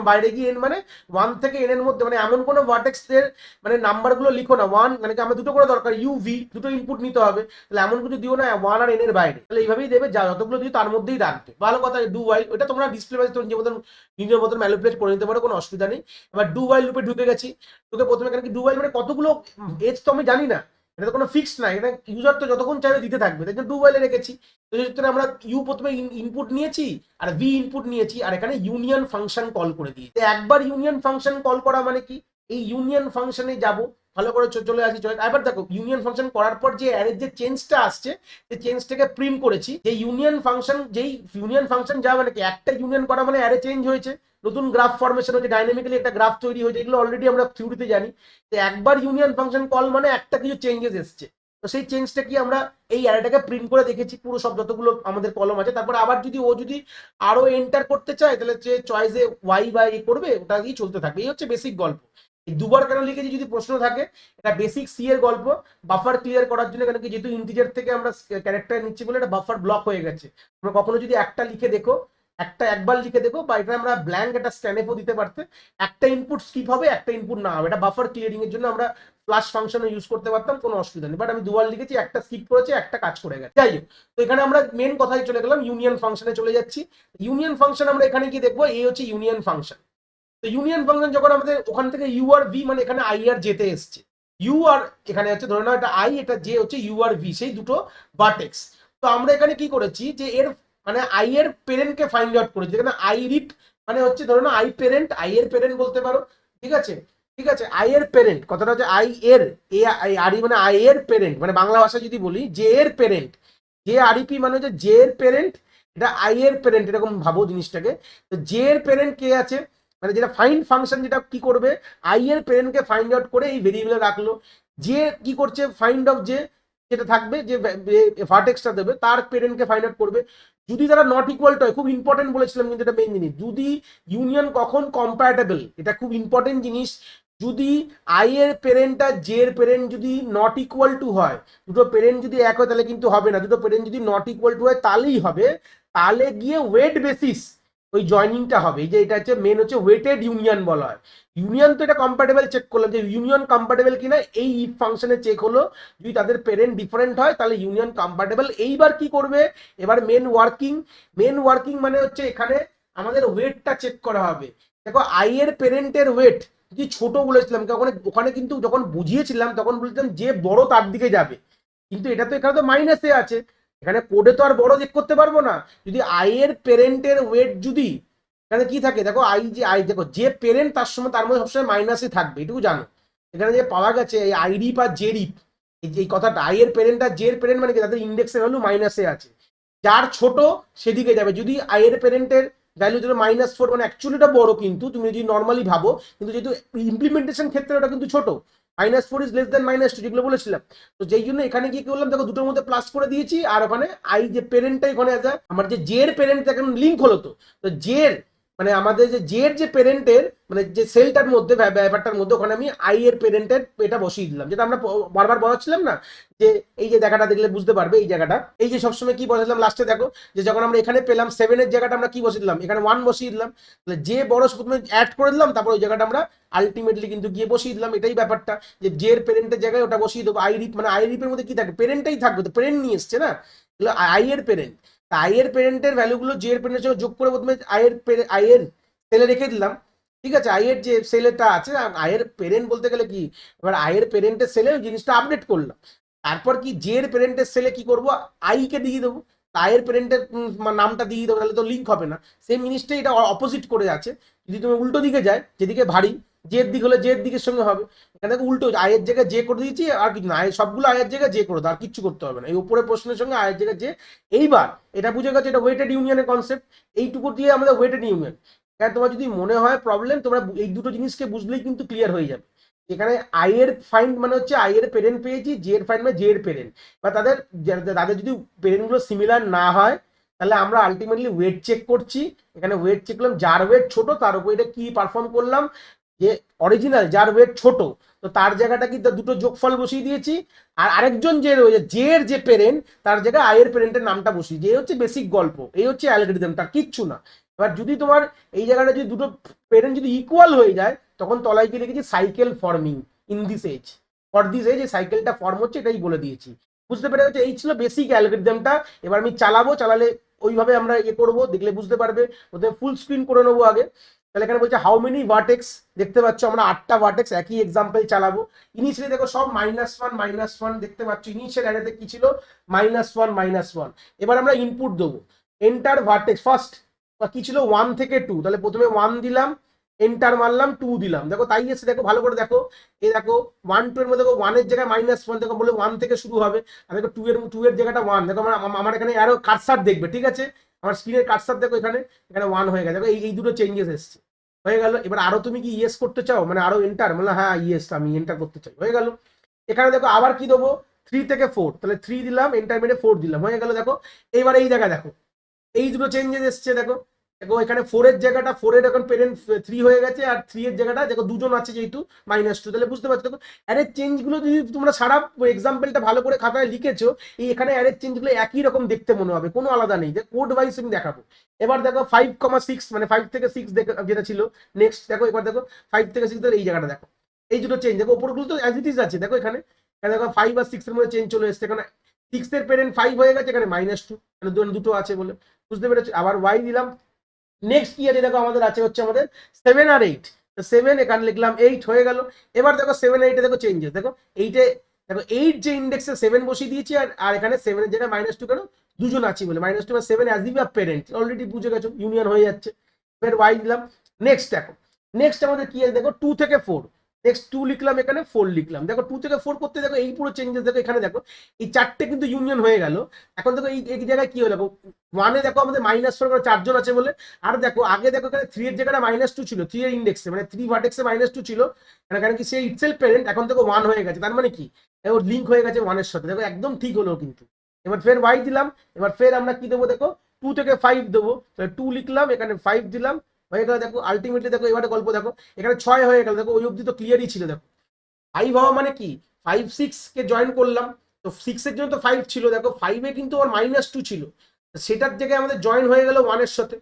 বাইরে গিয়ে এন মানে 1 থেকে এন এর মধ্যে, মানে এমন কোনো ভার্টেক্স এর মানে নাম্বার গুলো লিখো না 1, মানে আমরা দুটো করে দরকার, ইউ ভি দুটো ইনপুট নিতে হবে, তাহলে এমন কিছু দিও না 1 আর এন এর বাইরে। তাহলে এইভাবেই দেবে, যা যতগুলো দিও তার মধ্যেই রাখবে। ভালো কথা, ডু ওয়াইল ওটা তোমরা ডিসপ্লে মেসেজ নিজের মতন ম্যানিপুলেট করে নিতে পারো, কোনো অসুবিধা নেই। এবার ডু ওয়াইল লুপে ঢুকে গেছি। ঢুকে প্রথমে এখানে কি ডু ওয়াইল মানে কতগুলো এজ তো আমি জানি না, এটা তো কোনো ফিক্স নাই, এটা ইউজার তো যতক্ষণ চাইবে দিতে থাকবে, তাই ডু ওয়াইলে রেখেছি। তো সেক্ষেত্রে আমরা ইউ প্রথমে ইনপুট নিয়েছি আর ভি ইনপুট নিয়েছি, আর এখানে ইউনিয়ন ফাংশন কল করে দিয়েছি। একবার ইউনিয়ন ফাংশন কল করা মানে কি, এই ইউনিয়ন ফাংশনে যাব, ভালো করে চলে আসি। এবার দেখো ইউনিয়ন ফাংশন করার পর যে অ্যারের যে চেঞ্জটা আসছে, সেই চেঞ্জটাকে প্রিন্ট করেছি। যে ইউনিয়ন ফাংশন যা মানে কি, একটা ইউনিয়ন করা মানে অ্যারে চেঞ্জ হয়েছে, নতুন গ্রাফ ফরমেশন হয়েছে, ডাইনামিক্যালি একটা গ্রাফ তৈরি হয়েছে, এগুলো অলরেডি আমরা থিওরিতে জানি। তো একবার ইউনিয়ন ফাংশন কল মানে একটা কিছু চেঞ্জেস এসছে। তো সেই চেঞ্জটা কি আমরা এই অ্যারেটাকে প্রিন্ট করে দেখেছি পুরো সব যতগুলো আমাদের কলম আছে। তারপর আবার যদি আরো এন্টার করতে চায় তাহলে যে চয়েসে ওয়াই বা এ করবে, ওটা দিয়ে চলতে থাকবে। এই হচ্ছে বেসিক গল্প। এই দুবার কেন লিখেছি যদি প্রশ্ন থাকে, এটা বেসিক সি এর গল্প। বাফার ক্লিয়ার করার জন্য, কেন কি যেহেতু ইন্টিজার থেকে আমরা ক্যারেক্টার নিচ্ছি বলে এটা বাফার ব্লক হয়ে গেছে। তোমরা কখনো যদি একবার লিখে দেখো, বা এটা আমরা ব্ল্যাঙ্ক একটা স্ক্যানএফও দিতে পারতে, একটা ইনপুট স্কিপ হবে একটা ইনপুট না হবে, এটা বাফার ক্লিয়ারিং এর জন্য আমরা ফ্লাশ ফাংশন ইউজ করতে পারতাম, কোনো অসুবিধা নেই। বাট আমি দুবার লিখেছি, একটা স্কিপ করেছি, একটা কাজ করে গেছে। যাই হোক, তো এখানে আমরা মেন কথায় চলে গেলাম, ইউনিয়ন ফাংশনে চলে যাচ্ছি। ইউনিয়ন ফাংশন আমরা এখানে কি দেখবো, এই হচ্ছে ইউনিয়ন ফাংশন। তো ইউনিয়ন ফাংশন যখন আমাদের ওখান থেকে ইউ আর ভি, মানে এখানে আই আর জেতে এসছে, ইউ আর এখানে হচ্ছে ধরে নাও এটা আই, এটা জে হচ্ছে ইউ আর ভি, সেই দুটো ভার্টেক্স। তো আমরা এখানে কি করেছি, যে এর মানে আই এর পেরেন্টকে ফাইন্ড আউট করেছি। এখানে আই রিপ মানে হচ্ছে ধরে নাও আই পেরেন্ট, আই এর পেরেন্ট বলতে পারো। ঠিক আছে, আই এর পেরেন্ট কথাটা হচ্ছে আই এর আর মানে আই এর পেরেন্ট, মানে বাংলা ভাষায় যদি বলি জে এর পেরেন্ট, জে আরইপি মানে হচ্ছে জে এর পেরেন্ট, এটা আই এর পেরেন্ট, এরকম ভাবো জিনিসটাকে। তো জে এর পেরেন্ট কে আছে, মানে যেটা ফাইন্ড ফাংশন যেটা কি করবে, আই এর পেরেন্টকে ফাইন্ড আউট করে এই ভেরিয়েবলে রাখলো। যে কি করছে, ফাইন্ড অফ যে যেটা থাকবে, যে ভার্টেক্সটা দেবে তার পেরেন্টকে ফাইন্ড আউট করবে। যদি তারা নট ইকুয়াল টু হয়, খুব ইম্পর্টেন্ট বলেছিলাম কিন্তু এটা মেইন জিনিস, যদি ইউনিয়ন কখন কম্প্যাটেবল, এটা খুব ইম্পর্টেন্ট জিনিস। যদি আই এর পেরেন্ট আর জে এর পেরেন্ট যদি নট ইকুয়াল টু হয়, দুটো পেরেন্ট যদি এক হয় তাহলে কিন্তু হবে না, দুটো পেরেন্ট যদি নট ইকুয়াল টু হয় তাহলেই হবে। তাহলে গিয়ে ওয়েট বেসিস ওই জয়নিংটা হবে। এই যে এটা হচ্ছে মেন হচ্ছে ওয়েটেড ইউনিয়ন বলা হয়। ইউনিয়ন তো এটা কম্প্যাটেবল চেক করলাম, যে ইউনিয়ন কম্প্যাটেবল কিনা এই ইফ ফাংশনে চেক হলো, যদি তাদের পেরেন্ট ডিফারেন্ট হয় তাহলে ইউনিয়ন কম্প্যাটেবল। এইবার কি করবে, এবার মেন ওয়ার্কিং মানে হচ্ছে এখানে আমাদের ওয়েটটা চেক করা হবে। দেখো আই এর পেরেন্টের ওয়েট যদি ছোট বলেছিলাম, ওখানে কিন্তু যখন বুঝিয়েছিলাম তখন বলেছিলাম যে বড় তার দিকে যাবে, কিন্তু এটা তো এখানে তো মাইনাসে আছে, এখানে কোডে তো আর বড় চেক করতে পারবো না। যদি আই এর পেরেন্টের ওয়েট যদি এখানে কি থাকে, দেখো দেখো যে পেরেন্ট তার মধ্যে সবসময় মাইনাসে থাকবে, এটুকু জানো। এখানে যে পাওয়া গেছে এই আইরিপ আর জেরিপ, এই কথাটা আই এর পেরেন্ট আর জে এর পেরেন্ট মানে কি, তাদের ইন্ডেক্সের ভ্যালু মাইনাসে আছে, যার ছোট সেদিকে যাবে। যদি আই এর পেরেন্টের ভ্যালু যেটা -4, মানে অ্যাকচুয়ালি এটা বড়, কিন্তু তুমি যদি নর্মালি ভাবো, কিন্তু যেহেতু ইমপ্লিমেন্টেশন ক্ষেত্রে ওটা কিন্তু ছোট, -4 ইজ লেস দেন -2 যেগুলো বলেছিলাম। তো যেই জন্য এখানে কি করলাম দেখো, দুটোর মধ্যে প্লাস করে দিয়েছি, আর ওখানে আই যে পেরেন্টটা ওখানে আছে, আমার যে জে এর পেরেন্ট এখন লিঙ্ক হলো। তো জে এর মানে আমাদের যে জে এর যে পেরেন্টের মানে যে সেলটার মধ্যে ব্যাপারটার মধ্যে ওখানে আমি আই এর পেরেন্টের এটা বসিয়ে দিলাম, যেটা আমরা বারবার বলাচ্ছিলাম না, যে এই যে দেখাটা দেখলে বুঝতে পারবে, এই জায়গাটা, এই যে সবসময় কি বসালাম লাস্টে দেখো, যে যখন আমরা এখানে পেলাম 7 এর জায়গাটা আমরা কি বসিয়ে দিলাম, এখানে 1 বসিয়ে দিলাম, তাহলে যে বড় প্রথমে অ্যাড করে দিলাম, তারপর ওই জায়গাটা আমরা আলটিমেটলি কিন্তু গিয়ে বসিয়ে দিলাম। এটাই ব্যাপারটা, যে জে এর পেরেন্টের জায়গায় ওটা বসিয়ে দেবো। আই রিপ মানে আই রিপের মধ্যে কি থাকবে, পেরেন্টটাই থাকবে, তো পেরেন্ট নিয়ে এসছে না, এগুলো আই এর পেরেন্ট। আই এর পেরেন্টের ভ্যালুগুলো জে এর পেরেন্টের সঙ্গে যোগ করে প্রথমে আই এর সেলে রেখে দিলাম, ঠিক আছে। আই এর যে সেলেটা আছে, আই এর পেরেন্ট বলতে গেলে কি, এবার আই এর পেরেন্টের সেলে ওই জিনিসটা আপডেট করলাম। তারপর কি জে এর পেরেন্টের সেলে কি করব, আই কে দিয়ে দেবো, আই এর পেরেন্টের নামটা দিয়ে দেবো, তাহলে তো লিঙ্ক হবে না। সেম জিনিসটাই এটা অপোজিট করে আছে। যদি তুমি উল্টো দিকে যায়, যেদিকে ভারী জের দিক হলে জের দিকের সঙ্গে হবে, এখানে উল্টো আয়ের জায়গায় যে করে দিয়েছি, আর কিছু না, সবগুলো আয়ের জায়গায় যে করে দাও, আর কিচ্ছু করতে হবে না। এই উপরে প্রশ্নের সঙ্গে আয়ের জায়গায় যে। এইবার এটা বুঝে গেছে, এটা ওয়েটেড ইউনিয়নের কনসেপ্ট, এইটুকু দিয়ে আমাদের ওয়েটেড ইউনিয়ন। হ্যাঁ, তোমার যদি মনে হয় প্রবলেম, তোমরা এই দুটো জিনিসকে বুঝলেই কিন্তু ক্লিয়ার হয়ে যাবে। এখানে আই এর ফাইন্ড মানে হচ্ছে আই এর পেরেন্ট পেয়েছি, জে এর ফাইন্ড মানে জে এর পেরেন্ট, বা তাদের তাদের যদি পেরেন্টগুলো সিমিলার না হয়, তাহলে আমরা আলটিমেটলি ওয়েট চেক করছি। এখানে ওয়েট চেক করলাম, যার ওয়েট ছোট তার উপর এটা কি পারফর্ম করলাম, যে অরিজিনাল যার ওয়েট ছোট, তো তার জায়গাটা কি দুটো যোগফল বসিয়ে দিয়েছি, আর আরেকজন যে রয়েছে জে এর যে পেরেন্ট, তার জায়গায় আই এর পেরেন্টের নামটা বসিয়ে, যে হচ্ছে বেসিক গল্প, এই হচ্ছে অ্যালগরিদম, তার কিচ্ছু না। এবার যদি তোমার এই জায়গাটা যদি দুটো পেরেন্ট যদি ইকুয়াল হয়ে যায়, তখন তলায় গিয়ে লিখেছি cycle forming in this edge, for this edge, এই সাইকেলটা ফর্ম হচ্ছে, এটাই বলে দিয়েছি। বুঝতে পেরে গেছে, এই ছিল বেসিক অ্যালগরিদমটা। এবার আমি চালাবো, চালালে ওইভাবে আমরা ইয়ে করবো, দেখলে বুঝতে পারবে। ওদের ফুল স্ক্রিন করে নেবো আগে। তাহলে এখানে বলছে হাউ মেনি ভার্টেক্স, দেখতে পাচ্ছ আমরা 8টা ভার্টেক্স, একই এক্সাম্পল চালাবো। ইনিশিয়ালি দেখো সব -1 দেখতে পাচ্ছ, ইনিশিয়াল অ্যারেতে কি ছিল, -1 এবার আমরা ইনপুট দেবো, এন্টার ভার্টেক্স ফার্স্ট, কি ছিল 1 থেকে 2, তাহলে প্রথমে 1 দিলাম, এন্টার মারলাম, 2 দিলাম, দেখো তাই এসে, দেখো ভালো করে দেখো, এই দেখো 1 2 এর মধ্যে দেখো 1 এর জায়গায় -1, দেখো বলে 1 থেকে শুরু হবে, আর দেখো 2 এর জায়গাটা 1, দেখো আমার এখানে আরো কাটসার দেখবে, ঠিক আছে, আমার স্ক্রিনের কাটসার দেখো, এখানে এখানে 1 হয়ে গেছে, দেখো এই দুটো চেঞ্জেস এসছে, হয়ে গেল। এবার আরো তুমি কি ইয়েস করতে চাও, মানে আরো এন্টার, মানে হ্যাঁ ইয়েস আমি এন্টার করতে চাই, হয়ে গেল। এখানে দেখো আবার কি দেবো, 3 থেকে 4, তাহলে 3 দিলাম, এন্টার মেরে 4 দিলাম, হয়ে গেল। দেখো এইবার এই জায়গা দেখো, এই দুটো চেঞ্জেস এসছে, দেখো দেখো এখানে 4 এর জায়গাটা, 4 এর এখন পেরেন্ট 3 হয়ে গেছে, আর 3 এর জায়গাটা দেখো দুজন আছে যেহেতু -2, তাহলে বুঝতে পারছো। দেখো অ্যারের চেঞ্জগুলো যদি তোমরা সারা এক্সাম্পলটা ভালো করে খাতায় লিখেছো, এই এখানে অ্যারের চেঞ্জগুলো একই রকম দেখতে মনে হবে, কোনো আলাদা নেই, যে কোড ওয়াইজ আমি দেখাবো। এবার দেখো 5,6 মানে 5 থেকে 6 যেটা ছিল, নেক্সট দেখো এবার দেখো 5 থেকে 6, এই জায়গাটা দেখো, এই দুটো চেঞ্জ দেখো, উপরগুলো তো অ্যাজ ইট ইজ আছে, দেখো এখানে দেখো 5 আর 6 এর মধ্যে চেঞ্জ চলে এসছে, এখানে 6 এর পেরেন্ট 5 হয়ে গেছে, এখানে -2, মানে দুটো আছে বলে, বুঝতে পেরেছো। আবার ওয়াই দিলাম, নেক্সট ইয়ারে দেখো আমাদের আছে হচ্ছে আমাদের 7 আর 8, 7 এখানে লিখলাম 8, হয়ে গেল। এবার দেখো 7 8 দেখো চেঞ্জেস, দেখো 8 দেখো 8 যে ইন্ডেক্সে 7 বসিয়ে দিয়েছি, আর এখানে 7 এর জায়গায় -2, কেন দুজন আছে বলে, -2 বা 7 as if a parent, already বুঝে গেছো ইউনিয়ন হয়ে যাচ্ছে। এবার ওয়াই দিলাম, নেক্সট দেখো, নেক্সট আমাদের কি আছে, দেখো 2 থেকে 4, নেক্সট 2 লিখলাম, এখানে 4 লিখলাম, দেখো 2 থেকে 4 করতে দেখো এই পুরো চেঞ্জেস, দেখো এখানে দেখো এই চারটে কিন্তু ইউনিয়ন হয়ে গেল। এখন দেখো এই জায়গায় কি হলো, দেখো 1 এ দেখো আমাদের -4 করে 4 জন আছে বলে, আর দেখো আগে দেখো এখানে 3 এর জায়গাটা -2 ছিল, 3 এর ইন্ডেক্সে মানে 3 ভার্টেক্সে -2 ছিল, এখানে কি সেই ইটসেলফ পেরেন্ট, এখন দেখো 1 হয়ে গেছে, তার মানে কি ওর লিঙ্ক হয়ে গেছে 1 এর সাথে, দেখো একদম ঠিক হলো কিন্তু। এবার ফের ওয়াই দিলাম, এবার ফের আমরা কি দেবো, দেখো 2 থেকে 5 দেবো, তাহলে 2 লিখলাম, এখানে 5 দিলাম, হয়ে গেল। দেখো আলটিমেটলি দেখো এবারে গল্প দেখো, এখানে 6 হয়ে গেল, দেখো ওই অব্দি তো ক্লিয়ারই ছিল। দেখো 5 হওয়া মানে কি, 5 6 কে জয়েন করলাম, তো 6 এর জন্য তো 5 ছিল, দেখো 5 এ কিন্তু ওর -2 ছিল, সেটার জায়গায় আমাদের জয়েন হয়ে গেল 1 এর সাথে,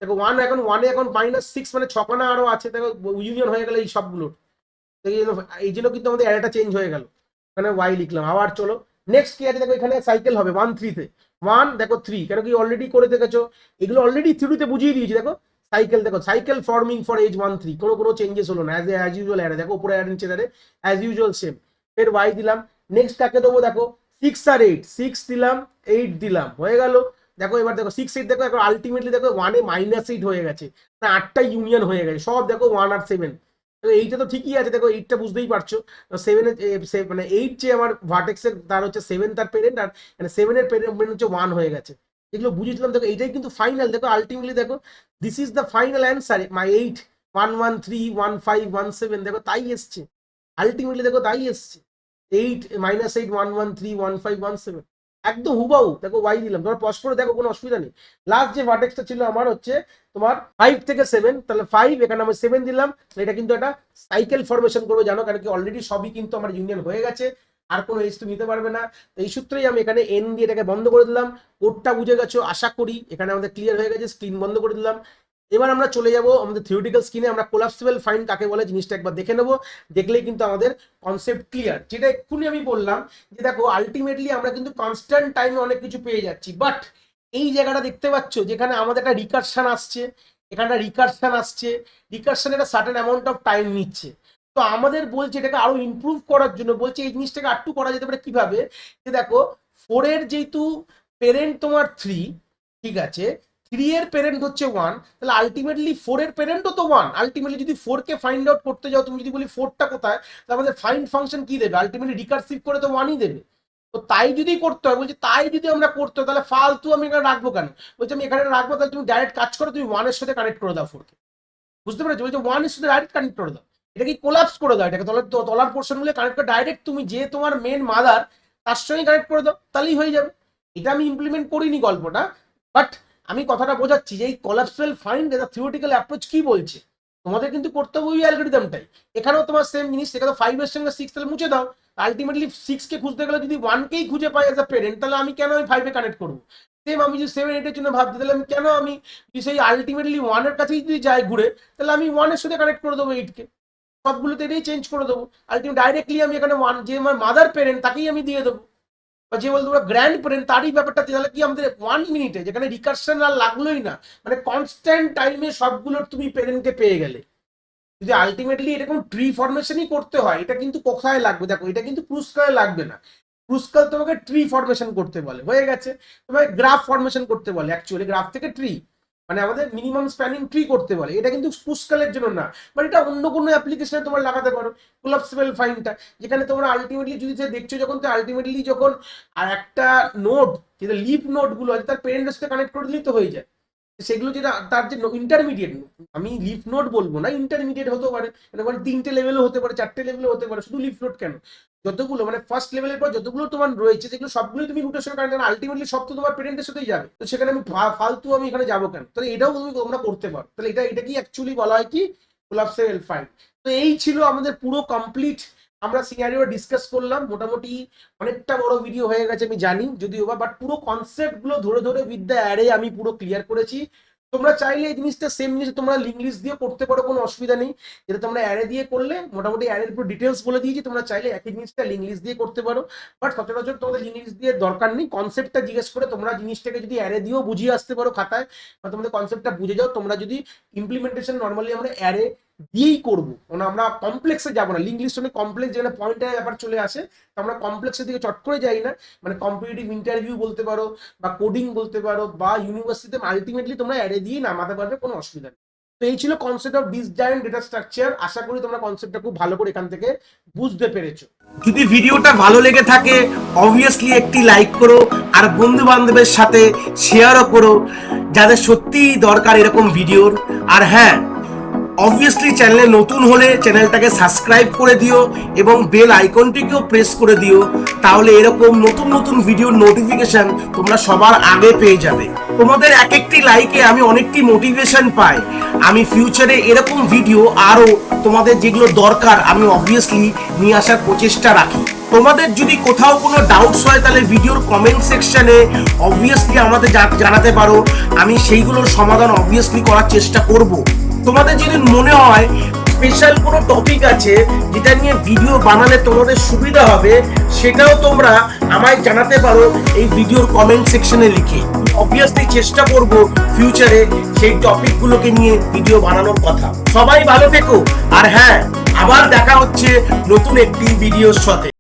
দেখো 1 এখন 1 এ এখন -6 মানে 6 খানা আরো আছে, দেখো ইউনিয়ন হয়ে গেল এই সবগুলোর, এই জন্য কিন্তু আমাদের অ্যারেটা চেঞ্জ হয়ে গেল। এখানে ওয়াই লিখলাম, আবার চলো নেক্সট কি আছে, দেখো এখানে সাইকেল হবে 1 3 তে, 1 দেখো 3, কেন কি অলরেডি করে দেখেছো, এগুলো অলরেডি থিওরিতে বুঝিয়ে দিয়েছি। দেখো সাইকেল, দেখো সাইকেল ফর্মিং ফর এজ 1 3, কোনো চেঞ্জেস হলো না, অ্যাজ ইউজুয়াল অ্যারে, দেখো উপরে অ্যারে নিচে অ্যারে অ্যাজ ইউজুয়াল সেম। এর ওয়াই দিলাম, নেক্সট কাকে দেবো, দেখো 6 আর 8, 6 দিলাম 8 দিলাম, হয়ে গেল। দেখো এবার দেখো 6 8 দেখো এখন আলটিমেটলি দেখো 1 এ -8 হয়ে গেছে, না 8টা ইউনিয়ন হয়ে গেছে সব, দেখো 1 আর 7, এইটা তো ঠিকই আছে, দেখো এইটটা বুঝতেই পারছো, সেভেনের মানে এইট যে আমার ভার্টেক্সের তার হচ্ছে সেভেন তার পেরেন্ট, আর মানে সেভেনের পেরেন্ট হচ্ছে ওয়ান হয়ে গেছে, এগুলো বুঝেছিলাম। দেখো এইটাই কিন্তু ফাইনাল, দেখো আলটিমেটলি দেখো this is the final answer, মাই 8 1 1 3 1 5 1 7, দেখো তাই এসছে আলটিমেটলি, দেখো তাই এসছে 8 -8 1 1 3 1 5 1 7, একদম হুবাহু। দেখো ওয়াই দিলাম, তোমার পজ করে দেখো কোনো অসুবিধা নেই। লাস্ট যে ভার্টেক্সটা ছিল আমার হচ্ছে তোমার 5 থেকে 7, তাহলে 5 এখানে আমি 7 দিলাম, এটা কিন্তু একটা সাইকেল ফরমেশন করবে জানো, কারণ কি অলরেডি সবই কিন্তু আমার ইউনিয়ন হয়ে গেছে, আর কোনো এজ তুমি নিতে পারবে না। তো এই সূত্রেই আমি এখানে এন দিয়ে এটাকে বন্ধ করে দিলাম। কোডটা বুঝে গেছো আশা করি, এখানে আমাদের ক্লিয়ার হয়ে গেছে, স্ক্রিন বন্ধ করে দিলাম। এবার আমরা চলে যাব আমাদের থিওরিটিক্যাল স্ক্রিনে, আমরা কোলাপসিবল ফাইন্ড কাকে বলে জিনিসটা একবার দেখে নেবো, দেখলেই কিন্তু আমাদের কনসেপ্ট ক্লিয়ার। যেটা এক্ষুনি আমি বললাম যে দেখো আলটিমেটলি আমরা কিন্তু কনস্ট্যান্ট টাইমে অনেক কিছু পেয়ে যাচ্ছি, বাট এই জায়গাটা দেখতে পাচ্ছ যেখানে আমাদের একটা রিকারশন আসছে, এখানে রিকারশন আসছে, রিকারশন একটা সার্টেন অ্যামাউন্ট অফ টাইম নিচ্ছে। তো আমাদের বলছে এটাকে আরো ইমপ্রুভ করার জন্য, বলছে এই জিনিসটাকে আরটু করা যেতে পারে কিভাবে, যে দেখো 4 এর যেহেতু পেরেন্ট তোমার 3, ঠিক আছে, 3 এর পেরেন্ট হচ্ছে 1, তাহলে আলটিমেটলি 4 এর পেরেন্টও তো 1। আলটিমেটলি যদি 4 কে ফাইন্ড আউট করতে যাও, তুমি যদি বলি 4টা কোথায়, তাহলে আমাদের ফাইন্ড ফাংশন কি দেবে, আলটিমেটলি রিকারসিভ করে তো 1ই দেবে। তো তাই যদি করতে হয়, বলছি তাই যদি আমরা করতে হয়, তাহলে ফালতু আমি এখানে রাখবো কেন, বলছি আমি এখানে রাখবো, তাহলে তুমি ডাইরেক্ট কাজ করো, তুমি 1 এর সাথে কানেক্ট করে দাও 4 কে, বুঝতে পেরেছো, বলছে 1 এর সাথে ডাইরেক্ট কানেক্ট করে দাও, এটা কি কোলাপস করে দাও, এটাকে তলার পোর্শন গুলো কানেক্ট করে ডাইরেক্ট তুমি যে তোমার মেন মাদার তার সঙ্গে কানেক্ট করে দাও, তাহলেই হয়ে যাবে। এটা আমি ইমপ্লিমেন্ট করিনি গল্পটা, বাট আমি কথাটা বোঝাচ্ছি যে এই কোলাপসিবল ফাইন্ড এর থিওরিটিক্যাল অ্যাপ্রোচ কি বলছে, তোমাদের কিন্তু করতে হবে ওই অ্যালগরিদমটাই। এখানেও তোমার সেম জিনিস, সেখানে 5 এর সঙ্গে 6 তাহলে মুছে দাও, আলটিমেটলি 6 কে খুঁজতে গেলে যদি 1 কেই খুঁজে পাই অ্যাজ আ পেরেন্ট, তাহলে আমি কেন ওই 5 এ কানেক্ট করবো। সেম আমি যদি 7 8 এর জন্য ভাবছি, তাহলে আমি কেন আমি সেই আলটিমেটলি 1 এর কাছেই যদি যাই ঘুরে, তাহলে আমি 1 এর সাথে কানেক্ট করে দেবো 8 কে, সবগুলোতে এটাই চেঞ্জ করে দেবো। আলটিমেট ডাইরেক্টলি আমি এখানে 1 যে আমার মাদার পেরেন্ট তাকেই আমি দিয়ে দেবো, বা যে বলতে পারো গ্র্যান্ড পেরেন্ট তারই ব্যাপারটা, তাহলে কি আমাদের 1 মিনিটে যেখানে রিকারশন আর লাগলোই না, মানে কনস্ট্যান্ট টাইমে সবগুলোর তুমি পেরেন্টকে পেয়ে গেলে। যদি আলটিমেটলি এরকম ট্রি ফরমেশনই করতে হয়, এটা কিন্তু কোথায় লাগবে, দেখো এটা কিন্তু ক্রুস্কালে লাগবে না, ক্রুস্কাল তোমাকে ট্রি ফরমেশন করতে বলে, হয়ে গেছে, তোমাকে গ্রাফ ফরমেশন করতে বলে, অ্যাকচুয়ালি গ্রাফ থেকে ট্রি মানে আমাদের মিনিমাম স্প্যানিং ট্রি করতে বলে, এটা কিন্তু ক্রুস্কালের জন্য না, বাট এটা অন্য কোনো অ্যাপ্লিকেশনে তোমার লাগাতে পারো কোলাপসিবল ফাইন্ডটা, যেখানে তোমরা আলটিমেটলি যদি দেখছো যখন, তো আলটিমেটলি যখন আর একটা নোড যেটা লিফ নোড গুলো আছে তার পেরেন্টের সাথে কানেক্ট করে দিলেই তো হয়ে যায়, সেগুলো যেটা তার যে ইন্টারমিডিয়েট, আমি লিফ নোড বলবো না, ইন্টারমিডিয়েট হতে পারে, মানে 3টে লেভেলও হতে পারে, 4টে লেভেলও হতে পারে, শুধু লিফ নোড কেন, যতগুলো মানে ফার্স্ট লেভেলের পর যতগুলো তোমার রয়েছে সেগুলো সবগুলোই তুমি রুটের সঙ্গে কানেক্ট, আলটিমেটলি সব তো তোমার পেরেন্টের সাথেই যাবে, তো সেখানে আমি ফালতু আমি এখানে যাবো কেন, তাহলে এটাও তুমি তোমরা করতে পারো, তাহলে এটা কি অ্যাকচুয়ালি বলা হয় কি কোলাপসিবল ফাইন্ড। তো এই ছিল আমাদের পুরো কমপ্লিট, আমরা সিনারিও ডিসকাস করলাম, মোটামুটি অনেকটা বড় ভিডিও হয়ে গেছে আমি জানি যদিও বা, বাট পুরো কনসেপ্ট গুলো ধরে ধরে উইথ দ্য অ্যারে আমি পুরো ক্লিয়ার করেছি। তোমরা চাইলে এই জিনিসটা সেম জিনিস তোমরা লিঙ্ক লিস্ট দিয়ে করতে পারো, কোনো অসুবিধা নেই, যেটা তোমরা অ্যারে দিয়ে করলে মোটামুটি অ্যারের পুরো ডিটেলস বলে দিয়েছি, তোমরা চাইলে একই জিনিসটা লিঙ্ক লিস্ট দিয়ে করতে পারো, বাট সচরাচর তোমাদের লিঙ্ক লিস্ট দিয়ে দরকার নেই, কনসেপ্টটা জিজ্ঞেস করে তোমরা জিনিসটাকে যদি অ্যারে দিয়েও বুঝিয়ে আসতে পারো খাতায়, বা তোমাদের কনসেপ্টটা বুঝে যাও, তোমরা যদি ইমপ্লিমেন্টেশন নর্মালি আমরা অ্যারে দিয়েই করবো, মানে আমরা কমপ্লেক্সে যাবো না, লিঙ্ক লিস্ট অনেক কমপ্লেক্স যেখানে পয়েন্টের ব্যাপার চলে আসে, তো আমরা কমপ্লেক্সের দিকে চট করে যাই না, মানে কম্পিটিটিভ ইন্টারভিউ বলতে পারো বা কোডিং বলতে পারো বা ইউনিভার্সিটিতে আলটিমেটলি তোমরা অ্যারে দিয়ে নামাতে পারবে, কোনো অসুবিধা নেই। তো এই ছিল concept of disjoint data structure, আশা করি তোমরা কনসেপ্টটা খুব ভালো করে এখান থেকে বুঝতে পেরেছো। যদি ভিডিওটা ভালো লেগে থাকে অবভিয়াসলি একটি লাইক করো, আর বন্ধু বান্ধবের সাথে শেয়ারও করো যাদের সত্যিই দরকার এরকম ভিডিওর। আর হ্যাঁ, অবভিয়াসলি চ্যানেলে নতুন হলে চ্যানেলটাকে সাবস্ক্রাইব করে দিও এবং বেল আইকনটিকেও প্রেস করে দিও, তাহলে এরকম নতুন নতুন ভিডিওর নোটিফিকেশন তোমরা সবার আগে পেয়ে যাবে। তোমাদের এক একটি লাইকে আমি অনেকটি মোটিভেশন পাই, আমি ফিউচারে এরকম ভিডিও আরো তোমাদের যেগুলো দরকার আমি অবভিয়াসলি নিয়ে আসার প্রচেষ্টা রাখি। তোমাদের যদি কোথাও কোনো ডাউটস হয় তাহলে ভিডিওর কমেন্ট সেকশনে অবভিয়াসলি আমাদের জানাতে পারো, আমি সেইগুলোর সমাধান অবভিয়াসলি করার চেষ্টা করব। তোমাদের যদি মনে হয় স্পেশাল কোনো টপিক আছে যেটা নিয়ে ভিডিও বানালে তোমাদের সুবিধা হবে, সেটাও তোমরা আমায় জানাতে পারো এই ভিডিওর কমেন্ট সেকশনে লিখে। অবভিয়াসলি চেষ্টা করব ফিউচারে সেই টপিকগুলোকে নিয়ে ভিডিও বানানোর কথা। সবাই ভালো থেকো, আর হ্যাঁ, আবার দেখা হচ্ছে নতুন একটি ভিডিওর সাথে।